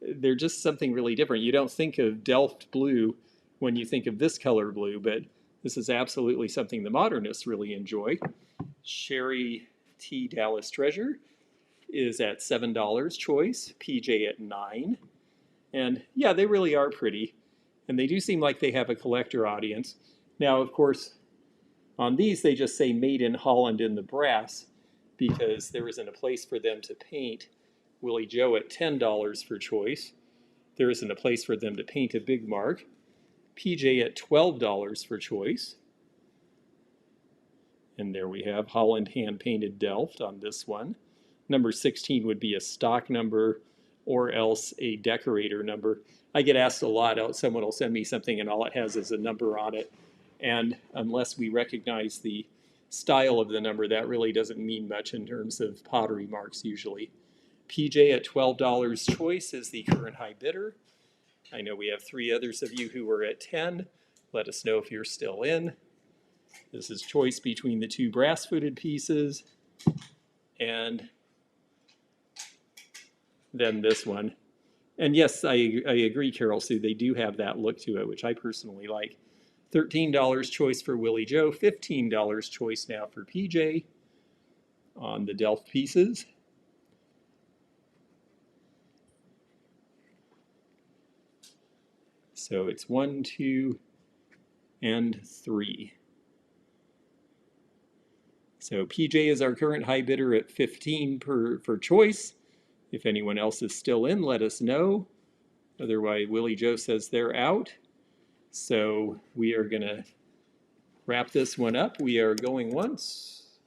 [SPEAKER 1] They're just something really different. You don't think of Delft blue when you think of this color blue, but this is absolutely something the modernists really enjoy. Sherry T Dallas Treasure is at $7 choice, PJ at $9. And yeah, they really are pretty. And they do seem like they have a collector audience. Now, of course, on these, they just say made in Holland in the brass because there isn't a place for them to paint Willie Joe at $10 for choice. There isn't a place for them to paint a big mark. PJ at $12 for choice. And there we have Holland hand-painted Delft on this one. Number 16 would be a stock number or else a decorator number. I get asked a lot, someone will send me something and all it has is a number on it. And unless we recognize the style of the number, that really doesn't mean much in terms of pottery marks usually. PJ at $12 choice is the current high bidder. I know we have 3 others of you who are at 10. Let us know if you're still in. This is choice between the 2 brass-footed pieces and then this one. And yes, I agree, Carol Sue, they do have that look to it, which I personally like. $13 choice for Willie Joe, $15 choice now for PJ on the Delft pieces. So it's 1, 2, and 3. So PJ is our current high bidder at $15 for choice. If anyone else is still in, let us know. Otherwise, Willie Joe says they're out. So we are going to wrap this one up. We are going once.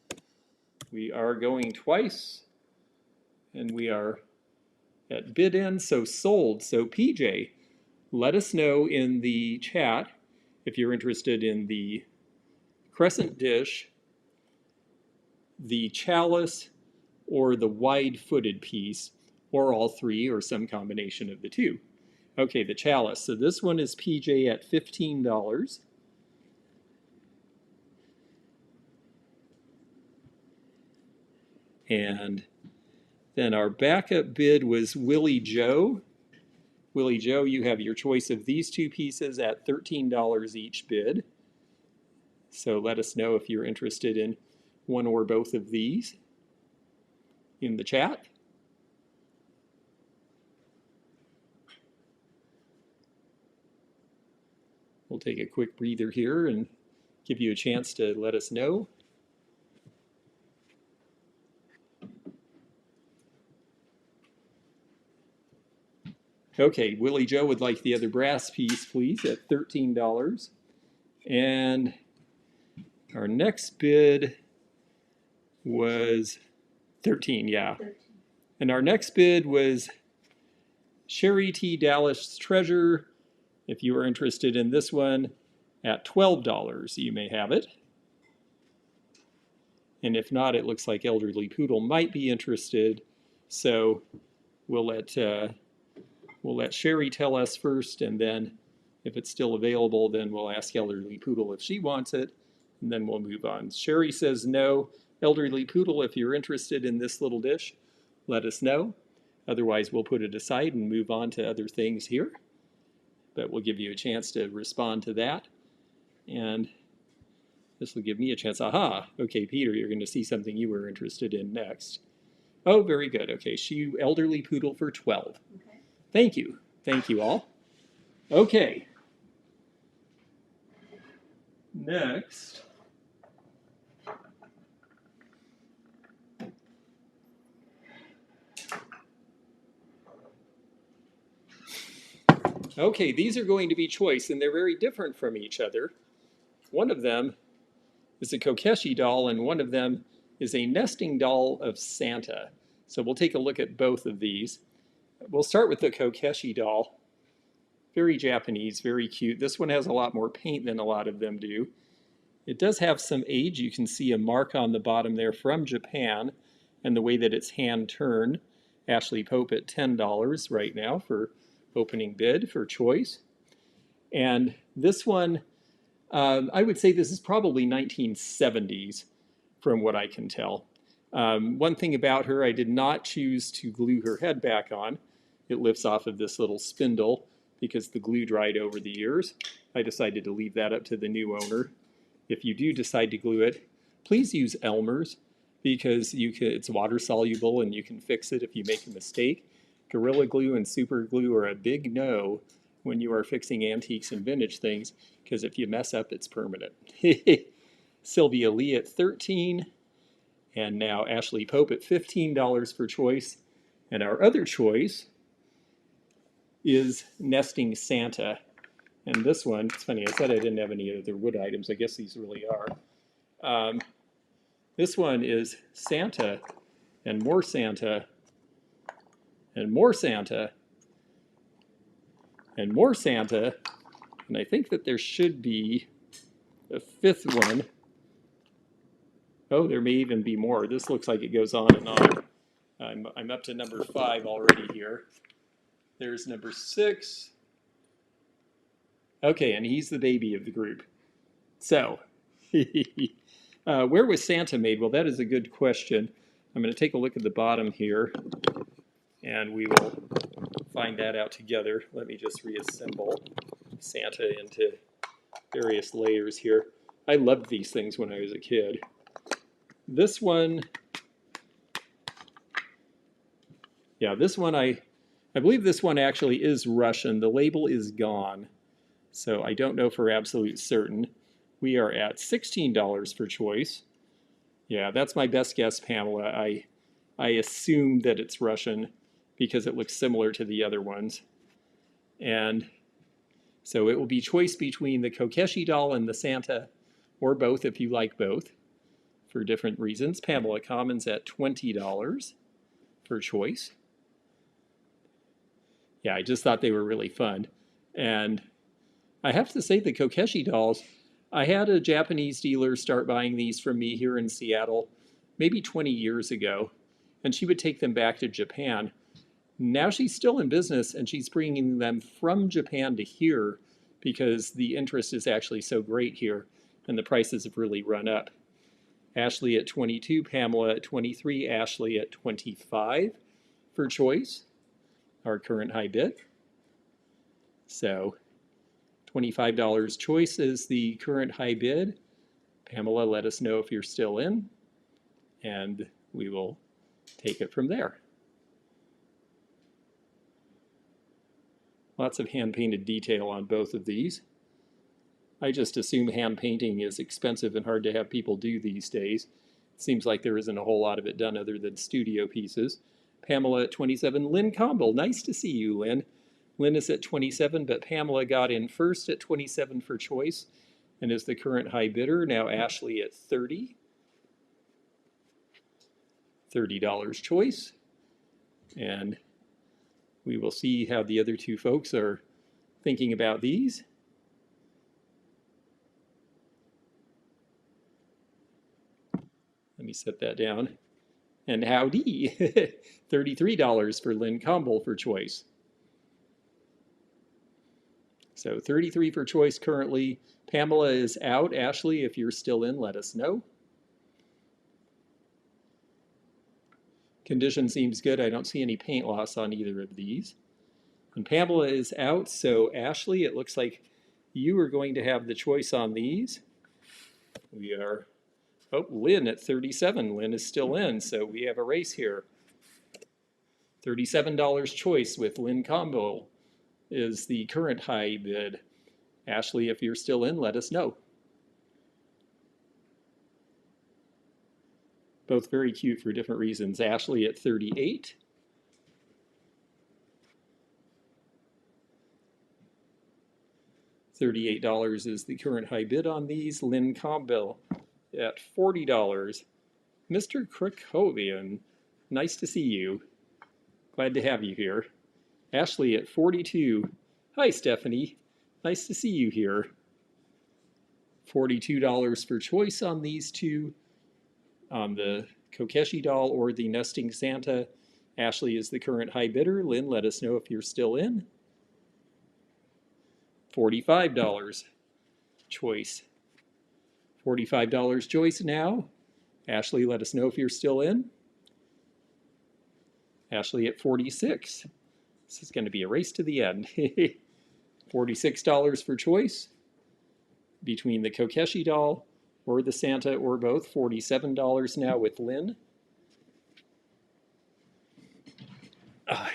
[SPEAKER 1] We are going twice. And we are at bid end, so sold. So PJ, let us know in the chat if you're interested in the crescent dish, the chalice, or the wide-footed piece, or all 3, or some combination of the 2. Okay, the chalice. So this one is PJ at $15. And then our backup bid was Willie Joe. Willie Joe, you have your choice of these 2 pieces at $13 each bid. So let us know if you're interested in one or both of these in the chat. We'll take a quick breather here and give you a chance to let us know. Okay, Willie Joe would like the other brass piece, please, at $13. And our next bid was 13, yeah. 13. And our next bid was Sherry T. Dallas Treasure. If you are interested in this one, at $12, you may have it. And if not, it looks like Elderly Poodle might be interested. So we'll let Sherry tell us first, and then if it's still available, then we'll ask Elderly Poodle if she wants it, and then we'll move on. Sherry says no. Elderly Poodle, if you're interested in this little dish, let us know. Otherwise, we'll put it aside and move on to other things here. But we'll give you a chance to respond to that. And this will give me a chance. Aha! Okay, Peter, you're going to see something you were interested in next. Oh, very good. Okay, Elderly Poodle for 12. Okay. Thank you. Thank you all. Okay. Next. Okay, these are going to be choice, and they're very different from each other. One of them is a Kokeshi doll, and one of them is a nesting doll of Santa. So we'll take a look at both of these. We'll start with the Kokeshi doll. Very Japanese, very cute. This one has a lot more paint than a lot of them do. It does have some age. You can see a mark on the bottom there from Japan, and the way that it's hand turned. Ashley Pope at $10 right now for opening bid for choice. And this one, I would say this is probably 1970s from what I can tell. One thing about her, I did not choose to glue her head back on. It lifts off of this little spindle because the glue dried over the years. I decided to leave that up to the new owner. If you do decide to glue it, please use Elmer's. because it's water soluble and you can fix it if you make a mistake. Gorilla Glue and Super Glue are a big no when you are fixing antiques and vintage things, because if you mess up, it's permanent. Sylvia Lee at 13, and now Ashley Pope at $15 for choice. And our other choice is Nesting Santa. And this one, it's funny, I said I didn't have any other wood items. I guess these really are. This one is Santa, and more Santa, and more Santa, and more Santa. And I think that there should be a fifth one. Oh, there may even be more. This looks like it goes on and on. I'm up to number 5 already here. There's number 6. Okay, and he's the baby of the group. So, where was Santa made? Well, that is a good question. I'm going to take a look at the bottom here, and we will find that out together. Let me just reassemble Santa into various layers here. I loved these things when I was a kid. This one, yeah, this one, I believe this one actually is Russian. The label is gone, so I don't know for absolute certain. We are at $16 for choice. Yeah, that's my best guess, Pamela. I assume that it's Russian because it looks similar to the other ones. And so it will be choice between the Kokeshi doll and the Santa, or both if you like both, for different reasons. Pamela Commons at $20 for choice. Yeah, I just thought they were really fun. And I have to say the Kokeshi dolls, I had a Japanese dealer start buying these from me here in Seattle maybe 20 years ago, and she would take them back to Japan. Now she's still in business, and she's bringing them from Japan to here because the interest is actually so great here, and the prices have really run up. Ashley at 22, Pamela at 23, Ashley at 25 for choice, our current high bid. So $25 choice is the current high bid. Pamela, let us know if you're still in, and we will take it from there. Lots of hand-painted detail on both of these. I just assume hand painting is expensive and hard to have people do these days. It seems like there isn't a whole lot of it done other than studio pieces. Pamela at 27, Lynn Comble, nice to see you, Lynn. Lynn is at 27, but Pamela got in first at 27 for choice and is the current high bidder. Now Ashley at 30. $30 choice. And we will see how the other two folks are thinking about these. Let me set that down. And howdy, $33 for Lynn Comble for choice. So 33 for choice currently. Pamela is out. Ashley, if you're still in, let us know. Condition seems good. I don't see any paint loss on either of these. And Pamela is out, so Ashley, it looks like you are going to have the choice on these. We are, oh, Lynn at 37. Lynn is still in, so we have a race here. $37 choice with Lynn Combo is the current high bid. Ashley, if you're still in, let us know. Both very cute for different reasons. Ashley at 38. $38 is the current high bid on these. Lynn Combo at $40. Mr. Krakowian, nice to see you. Glad to have you here. Ashley at 42. Hi, Stephanie. Nice to see you here. $42 for choice on these two. On the Kokeshi doll or the Nesting Santa, Ashley is the current high bidder. Lynn, let us know if you're still in. $45 choice. $45 choice now. Ashley, let us know if you're still in. Ashley at 46. This is going to be a race to the end. $46 for choice between the Kokeshi doll or the Santa or both, $47 now with Lynn.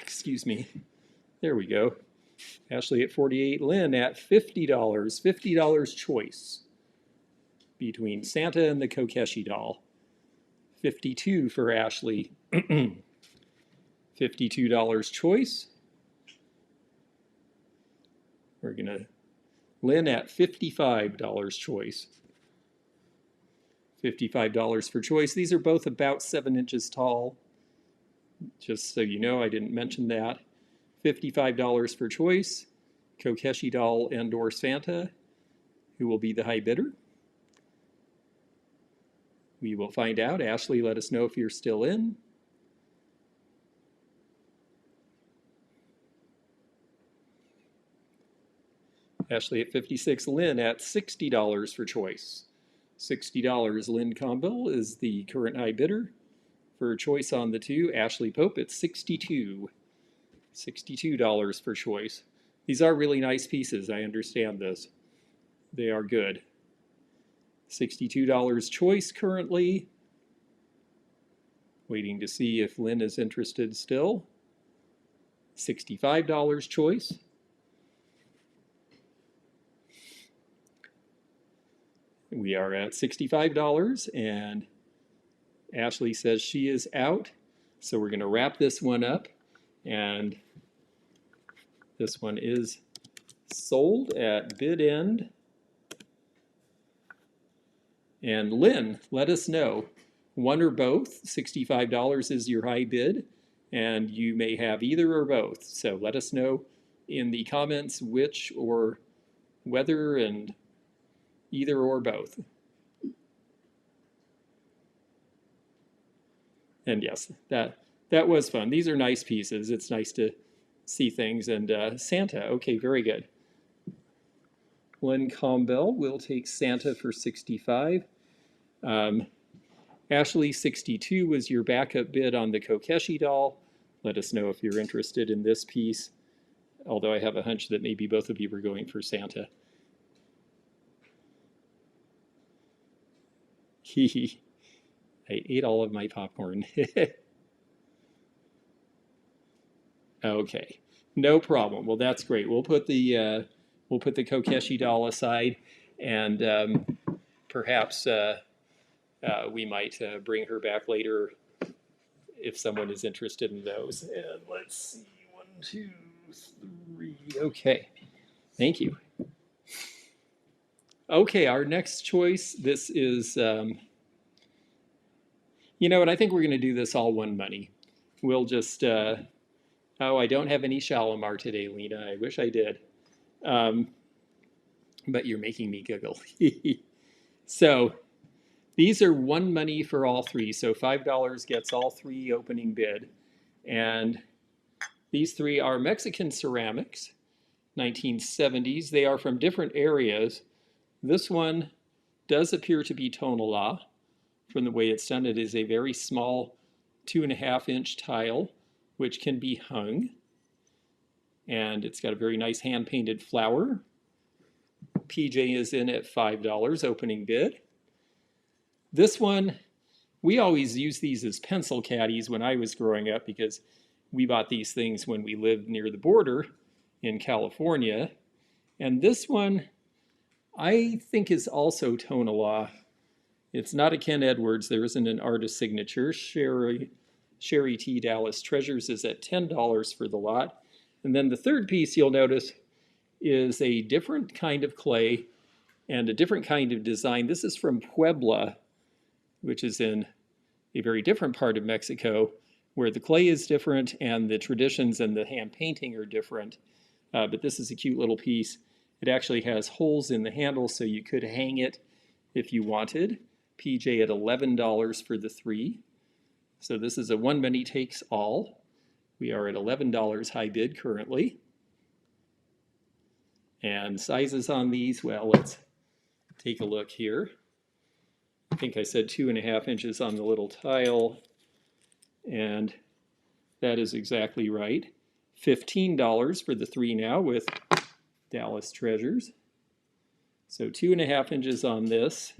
[SPEAKER 1] Excuse me. There we go. Ashley at 48, Lynn at $50. $50 choice between Santa and the Kokeshi doll. 52 for Ashley. $52 choice. We're gonna Lynn at $55 choice. $55 for choice. These are both about 7 inches tall. Just so you know, I didn't mention that. $55 for choice. Kokeshi doll and or Santa. Who will be the high bidder? We will find out. Ashley, let us know if you're still in. Ashley at 56, Lynn at $60 for choice. $60, Lynn Combill is the current high bidder. For choice on the two, Ashley Pope at $62. $62 for choice. These are really nice pieces, I understand this. They are good. $62 choice currently. Waiting to see if Lynn is interested still. $65 choice. We are at $65 and Ashley says she is out. So we're going to wrap this one up and this one is sold at bid end. And Lynn, let us know. One or both, $65 is your high bid, and you may have either or both. So let us know in the comments which or whether and either or both. And yes, that was fun. These are nice pieces. It's nice to see things. And Santa, okay, very good. Lynn Combell will take Santa for $65. Ashley, $62 was your backup bid on the Kokeshi doll. Let us know if you're interested in this piece, although I have a hunch that maybe both of you were going for Santa. Hee I ate all of my popcorn. Okay, no problem. Well, that's great. We'll put the Kokeshi doll aside, and perhaps we might bring her back later if someone is interested in those. And let's see, 1, 2, 3. Okay, thank you. Okay, our next choice. This is, you know what? I think we're going to do this all one money. We'll just. Oh, I don't have any Shalimar today, Lena. I wish I did. But you're making me giggle. So these are one money for all three. So $5 gets all three opening bid. And these three are Mexican ceramics, 1970s. They are from different areas. This one does appear to be tonala. From the way it's done, it is a very small 2.5-inch tile, which can be hung. And it's got a very nice hand-painted flower. PJ is in at $5 opening bid. This one, we always used these as pencil caddies when I was growing up because we bought these things when we lived near the border in California. And this one, I think, is also tonala. It's not a Ken Edwards. There isn't an artist signature. Sherry T. Dallas Treasures is at $10 for the lot. And then the third piece you'll notice is a different kind of clay and a different kind of design. This is from Puebla, which is in a very different part of Mexico, where the clay is different and the traditions and the hand painting are different. But this is a cute little piece. It actually has holes in the handle, so you could hang it if you wanted. PJ at $11 for the three. So this is a one money takes all. We are at $11 high bid currently. And sizes on these, well, let's take a look here. I think I said 2.5 inches on the little tile, and that is exactly right. $15 for the three now with Dallas Treasures. So 2.5 inches on this.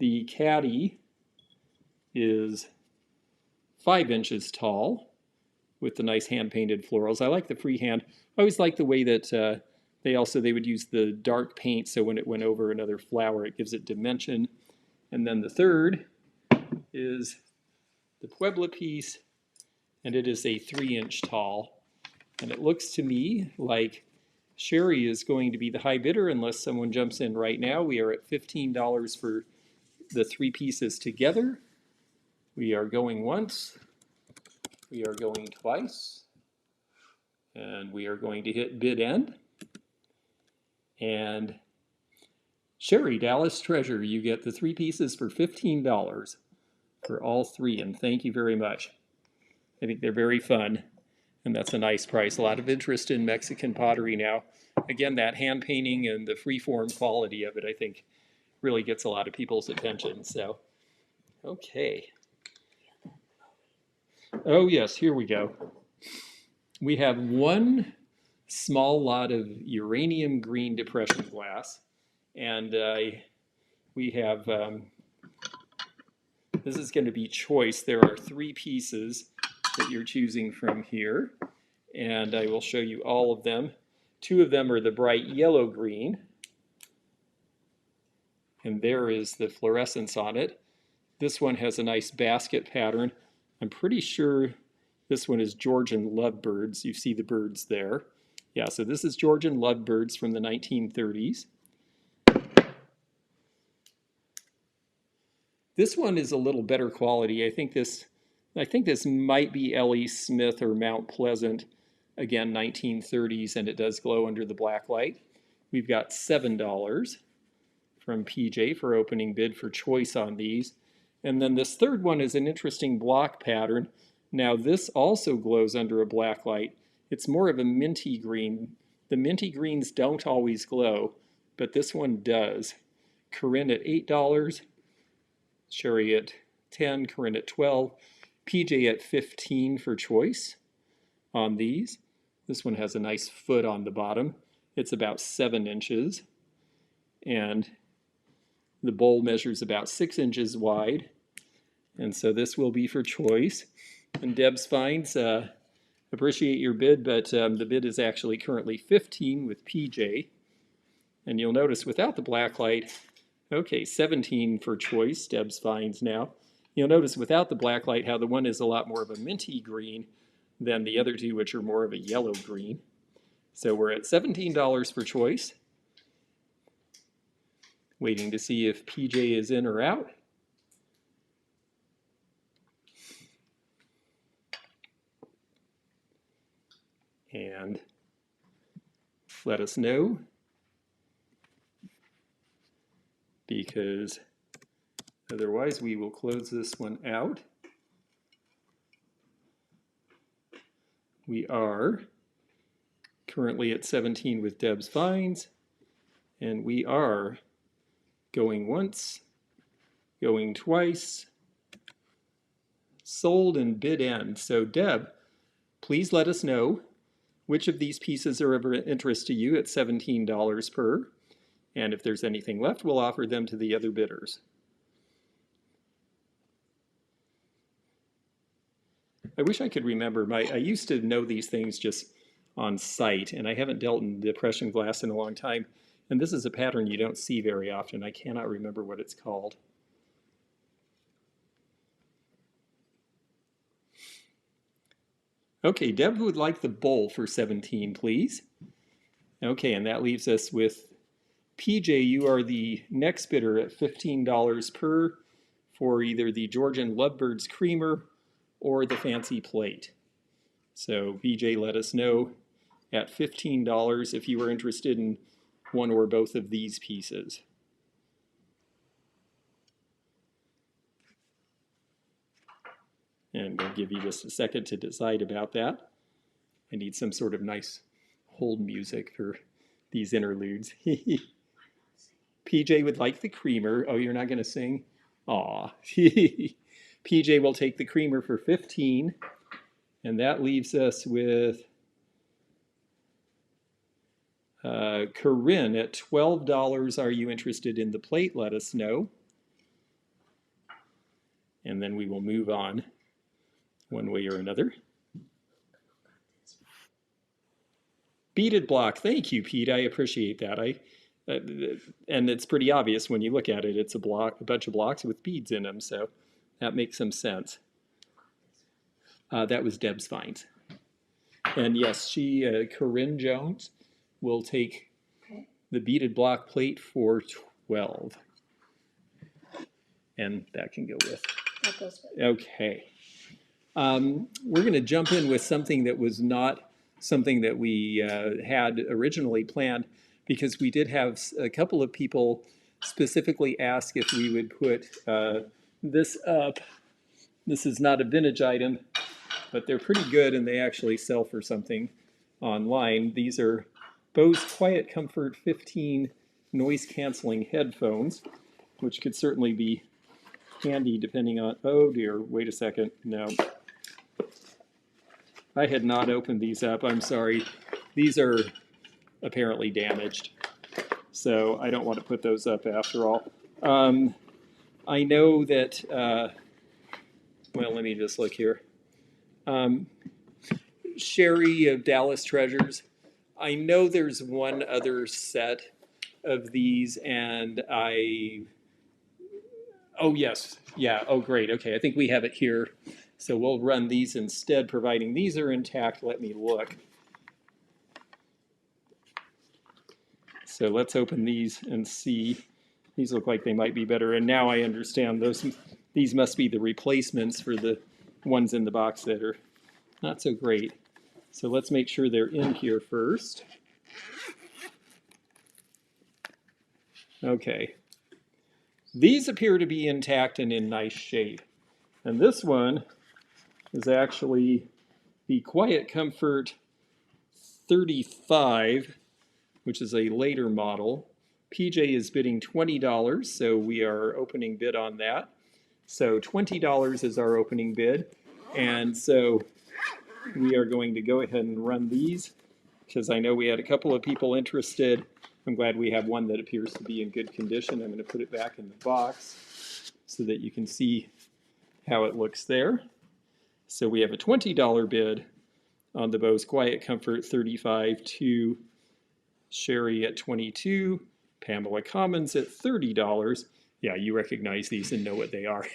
[SPEAKER 1] The caddy is 5 inches tall with the nice hand-painted florals. I like the freehand. I always like the way that they would use the dark paint, so when it went over another flower, it gives it dimension. And then the third is the Puebla piece, and it is a 3-inch tall. And it looks to me like Sherry is going to be the high bidder unless someone jumps in right now. We are at $15 for the 3 pieces together. We are going once, we are going twice, and we are going to hit bid end. And Sherry, Dallas Treasure, you get the 3 pieces for $15 for all 3, and thank you very much. I think they're very fun, and that's a nice price. A lot of interest in Mexican pottery now. Again, that hand painting and the freeform quality of it, I think, really gets a lot of people's attention. So, okay. Oh yes, here we go. We have one small lot of uranium green depression glass, and we have, this is going to be choice. There are 3 pieces that you're choosing from here, and I will show you all of them. 2 of them are the bright yellow green, and there is the fluorescence on it. This one has a nice basket pattern. I'm pretty sure this one is Georgian lovebirds. You see the birds there. Yeah, so this is Georgian lovebirds from the 1930s. This one is a little better quality. I think this might be L.E. Smith or Mount Pleasant, again 1930s, and it does glow under the black light. We've got $7 from PJ for opening bid for choice on these. And then this third one is an interesting block pattern. Now this also glows under a black light. It's more of a minty green. The minty greens don't always glow, but this one does. Corinne at $8, Sherry at 10, Corinne at 12, PJ at 15 for choice on these. This one has a nice foot on the bottom. It's about 7 inches, and the bowl measures about 6 inches wide, and so this will be for choice. And Deb's Finds, appreciate your bid, but the bid is actually currently 15 with PJ. And you'll notice without the black light, okay, 17 for choice, Deb's Finds now. You'll notice without the black light how the one is a lot more of a minty green than the other 2, which are more of a yellow green. So we're at $17 for choice. Waiting to see if PJ is in or out. And let us know, because otherwise we will close this one out. We are currently at 17 with Deb's Finds, and we are going once, going twice, sold and bid end. So Deb, please let us know which of these pieces are of interest to you at $17 per, and if there's anything left, we'll offer them to the other bidders. I wish I could remember. I used to know these things just on sight, and I haven't dealt in depression glass in a long time. And this is a pattern you don't see very often. I cannot remember what it's called. Okay, Deb would like the bowl for 17, please. Okay, and that leaves us with PJ. You are the next bidder at $15 per for either the Georgian Lovebirds creamer or the fancy plate. So PJ, let us know at $15 if you were interested in one or both of these pieces. And I'll give you just a second to decide about that. I need some sort of nice hold music for these interludes. PJ would like the creamer. Oh, you're not going to sing? Aw. PJ will take the creamer for 15, and that leaves us with Corinne at $12. Are you interested in the plate? Let us know. and then we will move on one way or another. Beaded block. Thank you, Pete. I appreciate that. And it's pretty obvious when you look at it. It's a bunch of blocks with beads in them, so that makes some sense. That was Deb's finds. And yes, Corinne Jones, will take the beaded block plate for 12. And that can go with.
[SPEAKER 2] That goes with.
[SPEAKER 1] Okay. We're going to jump in with something that was not something that we had originally planned, because we did have a couple of people specifically ask if we would put this up. This is not a vintage item, but they're pretty good and they actually sell for something online. These are Bose Quiet Comfort 15 noise canceling headphones, which could certainly be handy depending on, oh dear, wait a second, no. I had not opened these up, I'm sorry. These are apparently damaged, so I don't want to put those up after all. I know that, well, let me just look here. Sherry of Dallas Treasures, I know there's one other set of these, and oh yes, yeah, oh great, okay, I think we have it here. So we'll run these instead, providing these are intact. Let me look. So let's open these and see. These look like they might be better, and now I understand these must be the replacements for the ones in the box that are not so great. So let's make sure they're in here first. Okay. These appear to be intact and in nice shape. And this one is actually the Quiet Comfort 35, which is a later model. PJ is bidding $20, so we are opening bid on that. So $20 is our opening bid. And so we are going to go ahead and run these, because I know we had a couple of people interested. I'm glad we have one that appears to be in good condition. I'm going to put it back in the box so that you can see how it looks there. So we have a $20 bid on the Bose Quiet Comfort 35 to Sherry at $22, Pamela Commons at $30. Yeah, you recognize these and know what they are.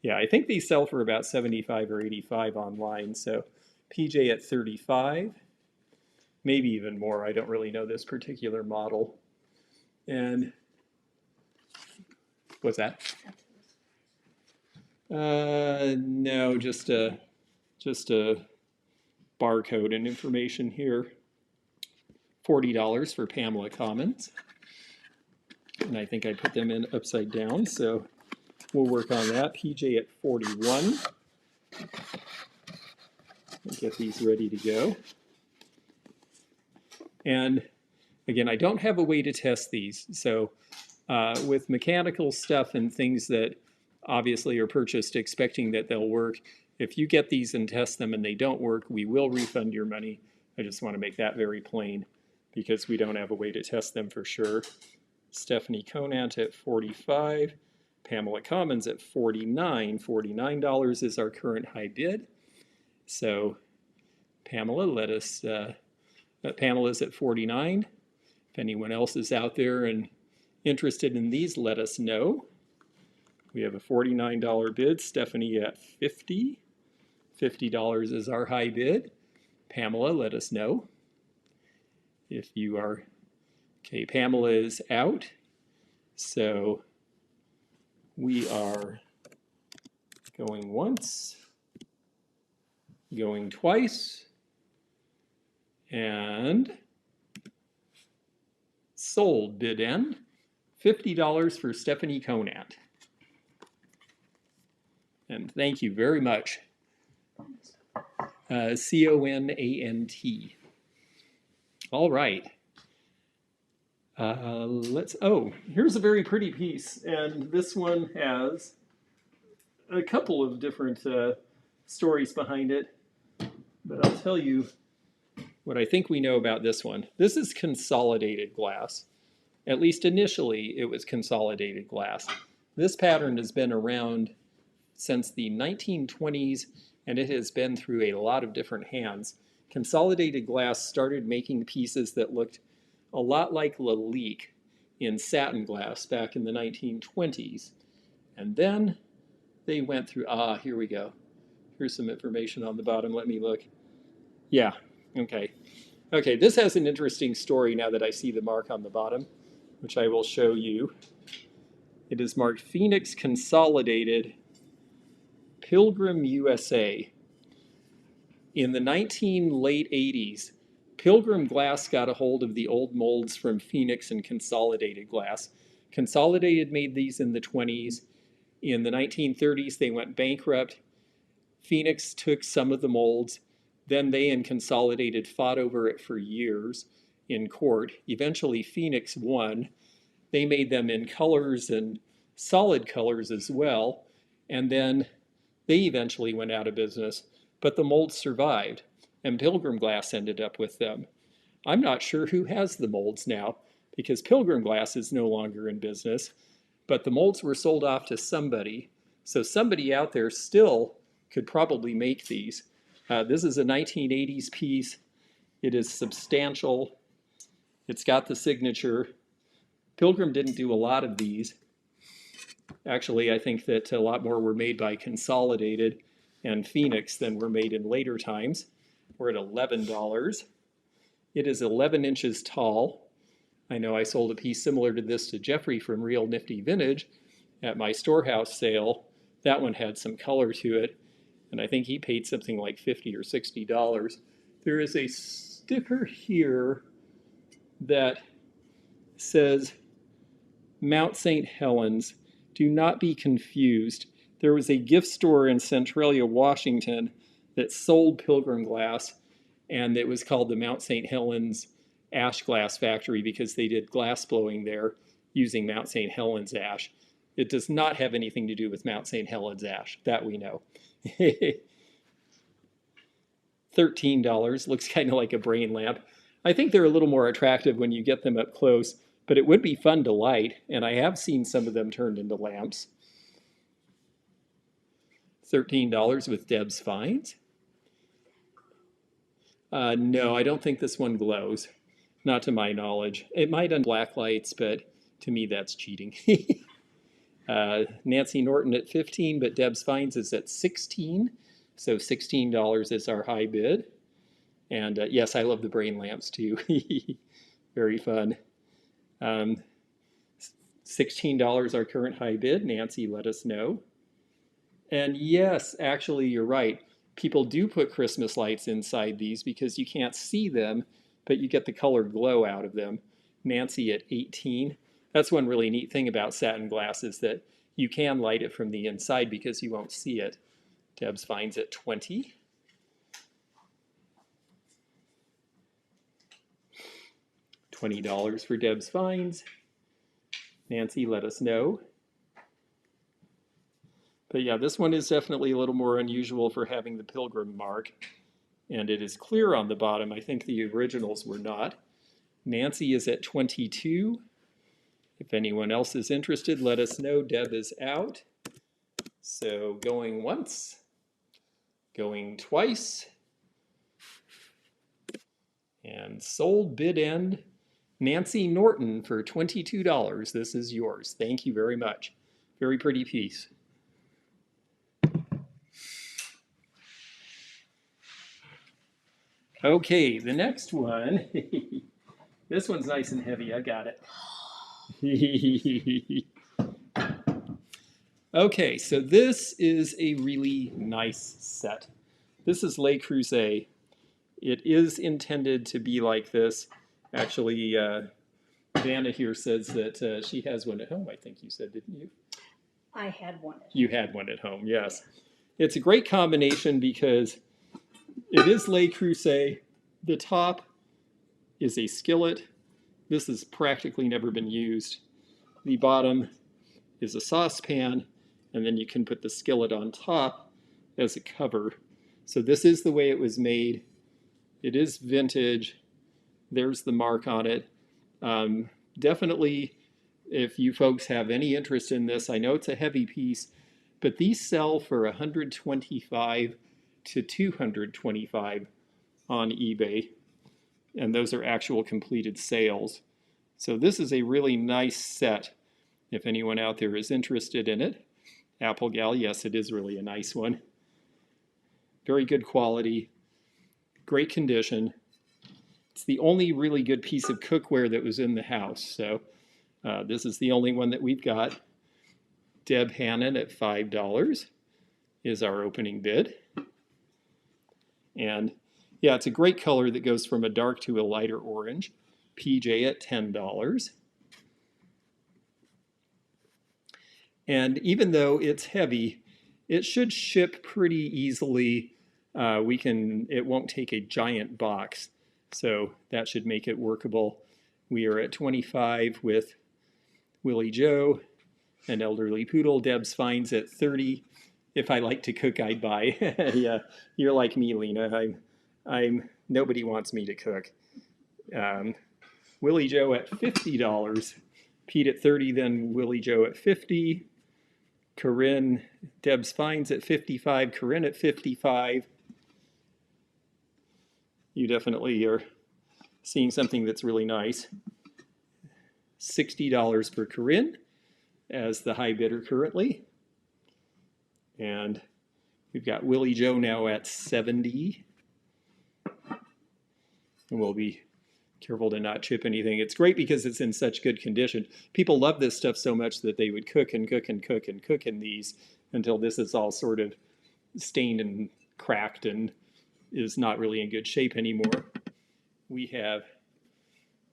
[SPEAKER 1] Yeah, I think these sell for about $75 or $85 online. So PJ at $35, maybe even more. I don't really know this particular model. And what's that? No, just a barcode and information here. $40 for Pamela Commons. And I think I put them in upside down, so we'll work on that. PJ at 41. We'll get these ready to go. And again, I don't have a way to test these. So with mechanical stuff and things that obviously are purchased expecting that they'll work, if you get these and test them and they don't work, we will refund your money. I just want to make that very plain because we don't have a way to test them for sure. Stephanie Conant at 45, Pamela Commons at 49. $49 is our current high bid. So Pamela, Pamela's at 49. If anyone else is out there and interested in these, let us know. We have a $49 bid. Stephanie at 50. $50 is our high bid. Pamela, let us know if you are. Okay, Pamela is out. So we are going once, going twice, and sold. Bid end. $50 for Stephanie Conant. And thank you very much. Conant. All right. Here's a very pretty piece. And this one has a couple of different stories behind it. But I'll tell you what I think we know about this one. This is consolidated glass. At least initially, it was consolidated glass. This pattern has been around since the 1920s, and it has been through a lot of different hands. Consolidated Glass started making pieces that looked a lot like Lalique in satin glass back in the 1920s. And then they went through, here we go. Here's some information on the bottom. Let me look. Yeah, okay. Okay, this has an interesting story now that I see the mark on the bottom, which I will show you. It is marked Phoenix Consolidated, Pilgrim, USA. In the late 80s, Pilgrim Glass got a hold of the old molds from Phoenix and Consolidated Glass. Consolidated made these in the 20s. In the 1930s, they went bankrupt. Phoenix took some of the molds. Then they and Consolidated fought over it for years in court. Eventually, Phoenix won. They made them in colors and solid colors as well. And then they eventually went out of business. But the molds survived, and Pilgrim Glass ended up with them. I'm not sure who has the molds now, because Pilgrim Glass is no longer in business, but the molds were sold off to somebody. So somebody out there still could probably make these. This is a 1980s piece. It is substantial. It's got the signature. Pilgrim didn't do a lot of these. Actually, I think that a lot more were made by Consolidated and Phoenix than were made in later times. We're at $11. It is 11 inches tall. I know I sold a piece similar to this to Jeffrey from Real Nifty Vintage at my storehouse sale. That one had some color to it, and I think he paid something like $50 or $60. There is a sticker here that says Mount St. Helens. Do not be confused. There was a gift store in Centralia, Washington that sold Pilgrim Glass, and it was called the Mount St. Helens Ash Glass Factory because they did glass blowing there using Mount St. Helens ash. It does not have anything to do with Mount St. Helens ash, that we know. $13, looks kind of like a brain lamp. I think they're a little more attractive when you get them up close, but it would be fun to light, and I have seen some of them turned into lamps. $13 with Deb's Finds. No, I don't think this one glows. Not to my knowledge. It might on black lights, but to me that's cheating. Nancy Norton at 15, but Deb's Finds is at 16. So $16 is our high bid. And yes, I love the brain lamps too. Very fun. $16 our current high bid. Nancy, let us know. And yes, actually, you're right. People do put Christmas lights inside these because you can't see them, but you get the colored glow out of them. Nancy at 18. That's one really neat thing about satin glass is that you can light it from the inside because you won't see it. Deb's Finds at 20. $20 for Deb's Finds. Nancy, let us know. But yeah, this one is definitely a little more unusual for having the Pilgrim mark. And it is clear on the bottom. I think the originals were not. Nancy is at 22. If anyone else is interested, let us know. Deb is out. So going once, going twice, and sold bid end. Nancy Norton for $22. This is yours. Thank you very much. Very pretty piece. Okay, the next one. This one's nice and heavy. I got it. Okay, so this is a really nice set. This is Le Creuset. It is intended to be like this. Actually, Vanna here says that she has one at home, I think you said, didn't you?
[SPEAKER 2] I had one at home.
[SPEAKER 1] You had one at home, yes. It's a great combination because it is Le Creuset. The top is a skillet. This has practically never been used. The bottom is a saucepan, and then you can put the skillet on top as a cover. So this is the way it was made. It is vintage. There's the mark on it. Definitely, if you folks have any interest in this, I know it's a heavy piece, but these sell for $125 to $225 on eBay, and those are actual completed sales. So this is a really nice set if anyone out there is interested in it. Apple Gal, yes, it is really a nice one. Very good quality, great condition. It's the only really good piece of cookware that was in the house, so this is the only one that we've got. Deb Hannon at $5 is our opening bid. And yeah, it's a great color that goes from a dark to a lighter orange. PJ at $10. And even though it's heavy, it should ship pretty easily. It won't take a giant box, so that should make it workable. We are at 25 with Willie Joe, an elderly poodle. Deb's Finds at 30. If I like to cook, I'd buy. Yeah, you're like me, Lena. Nobody wants me to cook. Willie Joe at $50. Pete at 30, then Willie Joe at 50. Corinne, Deb's Finds at 55. Corinne at 55. You definitely are seeing something that's really nice. $60 for Corinne as the high bidder currently. And we've got Willie Joe now at 70. And we'll be careful to not chip anything. It's great because it's in such good condition. People love this stuff so much that they would cook and cook and cook and cook in these until this is all sort of stained and cracked and is not really in good shape anymore. We have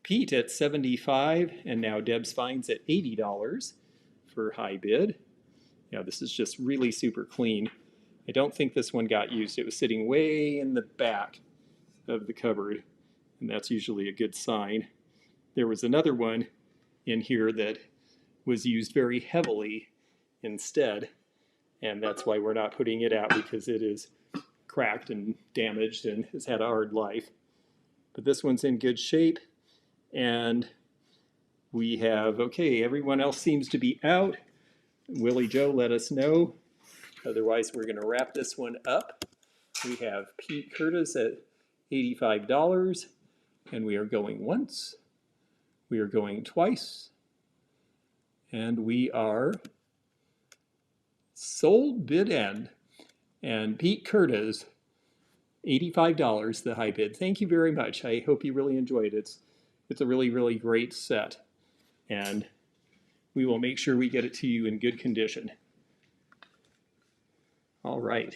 [SPEAKER 1] Pete at 75, and now Deb's Finds at $80 for high bid. Yeah, this is just really super clean. I don't think this one got used. It was sitting way in the back of the cupboard, and that's usually a good sign. There was another one in here that was used very heavily instead, and that's why we're not putting it out, because it is cracked and damaged and has had a hard life. But this one's in good shape, and we have, okay, everyone else seems to be out. Willie Joe, let us know. Otherwise, we're going to wrap this one up. We have Pete Curtis at $85, and we are going once. We are going twice. And we are sold bid end. And Pete Curtis, $85, the high bid. Thank you very much. I hope you really enjoyed it. It's a really, really great set. And we will make sure we get it to you in good condition. All right.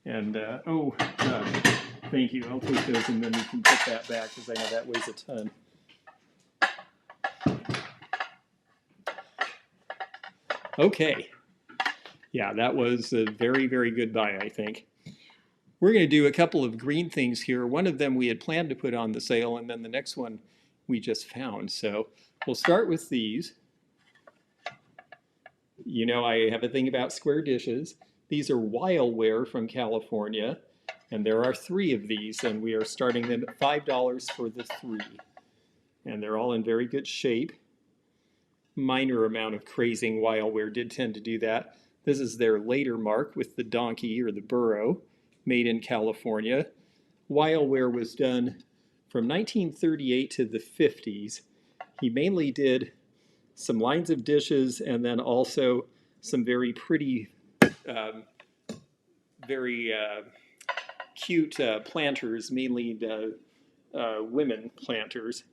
[SPEAKER 1] And, thank you. I'll take those and then you can put that back because I know that weighs a ton. Okay. Yeah, that was a very, very good buy, I think. We're going to do a couple of green things here. One of them we had planned to put on the sale, and then the next one we just found. So we'll start with these. You know, I have a thing about square dishes. These are Wildware from California, and there are 3 of these, and we are starting them at $5 for the 3. And they're all in very good shape. Minor amount of crazing. Wildware did tend to do that. This is their later mark with the donkey or the burro, made in California. Wildware was done from 1938 to the 50s. He mainly did some lines of dishes and then also some very pretty, very cute planters, mainly women planters.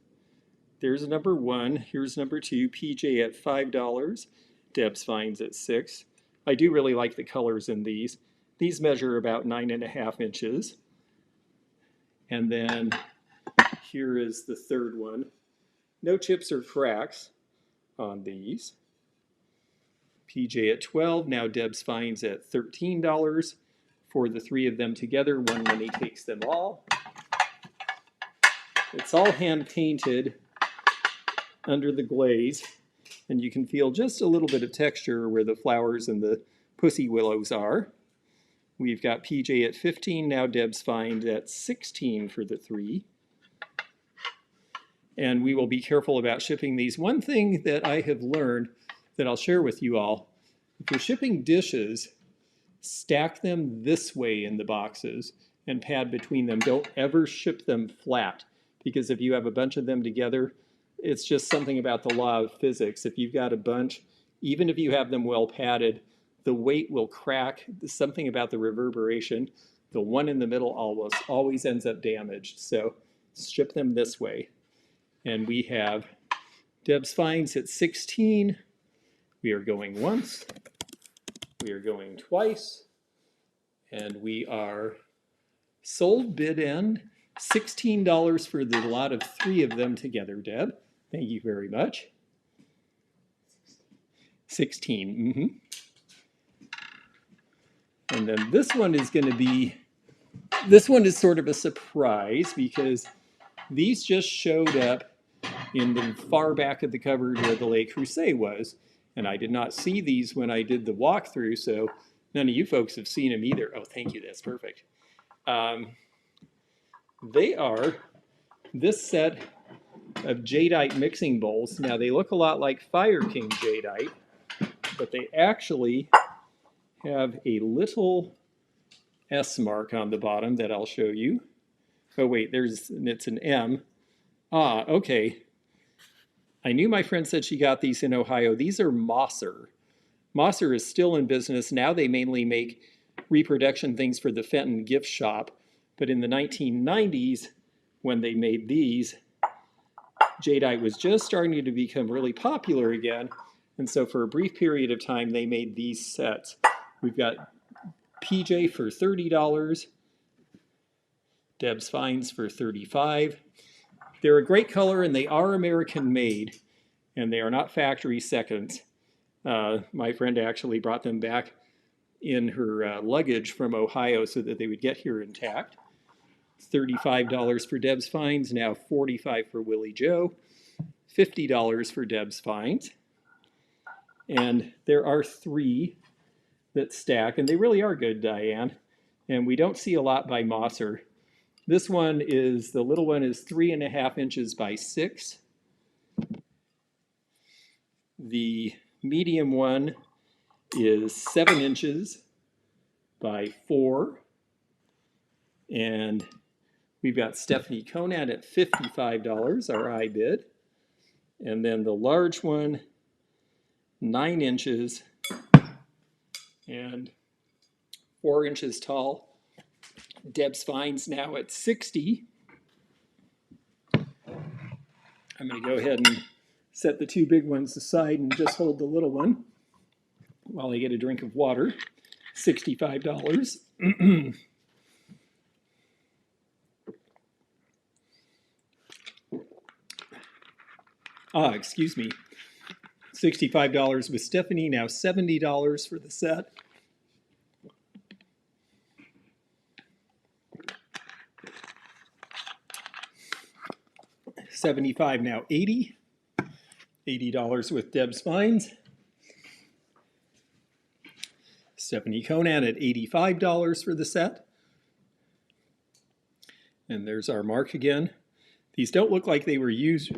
[SPEAKER 1] There's number 1. Here's number 2. PJ at $5. Deb's Finds at $6. I do really like the colors in these. These measure about 9.5 inches. And then here is the third one. No chips or cracks on these. PJ at $12. Now Deb's Finds at $13 for the 3 of them together. One money takes them all. It's all hand painted under the glaze, and you can feel just a little bit of texture where the flowers and the pussy willows are. We've got PJ at $15, now Deb's Find at $16 for the 3. And we will be careful about shipping these. One thing that I have learned that I'll share with you all, If you're shipping dishes, stack them this way in the boxes and pad between them. Don't ever ship them flat, because if you have a bunch of them together, it's just something about the law of physics. If you've got a bunch, even if you have them well padded, the weight will crack. Something about the reverberation. The one in the middle always ends up damaged. So ship them this way. And we have Deb's Finds at 16. We are going once. We are going twice. And we are sold bid end. $16 for the lot of 3 of them together, Deb. Thank you very much. 16. And then this one is going to be, this one is sort of a surprise because these just showed up in the far back of the cupboard where the Le Creuset was. And I did not see these when I did the walkthrough, so none of you folks have seen them either. Oh, thank you, that's perfect. They are this set of jadeite mixing bowls. Now they look a lot like Fire King jadeite, but they actually have a little S mark on the bottom that I'll show you. Oh wait, it's an M. Ah, okay. I knew my friend said she got these in Ohio. These are Mosser. Mosser is still in business. Now they mainly make reproduction things for the Fenton gift shop. But in the 1990s, when they made these, jadeite was just starting to become really popular again. And so for a brief period of time, they made these sets. We've got PJ for $30, Deb's Finds for $35. They're a great color and they are American made, and they are not factory seconds. My friend actually brought them back in her luggage from Ohio so that they would get here intact. $35 for Deb's Finds, now $45 for Willie Joe, $50 for Deb's Finds. And there are 3 that stack, and they really are good, Diane. And we don't see a lot by Mosser. This one is, the little one is 3.5 inches by 6. The medium one is 7 inches by 4. And we've got Stephanie Conant at $55, our high bid. And then the large one, 9 inches and 4 inches tall. Deb's Finds now at $60. I'm going to go ahead and set the 2 big ones aside and just hold the little one while I get a drink of water. $65. Excuse me. $65 with Stephanie, now $70 for the set. $75 now $80. $80 with Deb's Finds. Stephanie Conant at $85 for the set. And there's our mark again. These don't look like they were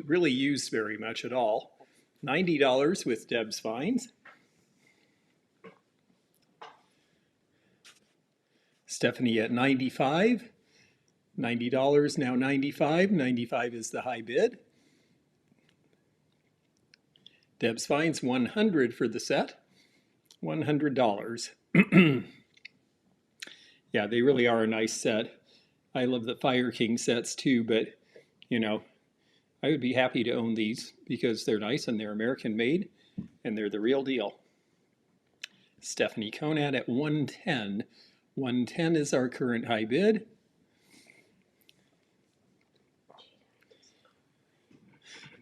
[SPEAKER 1] really used very much at all. $90 with Deb's Finds. Stephanie at $95. $90 now $95. $95 is the high bid. Deb's Finds $100 for the set. $100. Yeah, they really are a nice set. I love the Fire King sets too, but you know, I would be happy to own these because they're nice and they're American made and they're the real deal. Stephanie Conant at $110. $110 is our current high bid.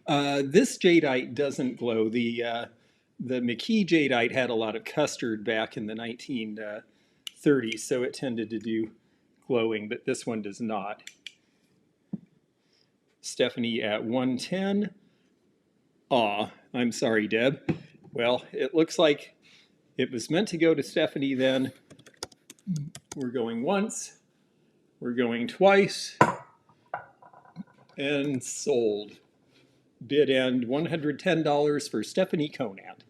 [SPEAKER 1] This jadeite doesn't glow. The McKee jadeite had a lot of custard back in the 1930s, so it tended to do glowing, but this one does not. Stephanie at $110. I'm sorry, Deb. Well, it looks like it was meant to go to Stephanie then. We're going once, we're going twice, and sold. Bid end $110 for Stephanie Conant.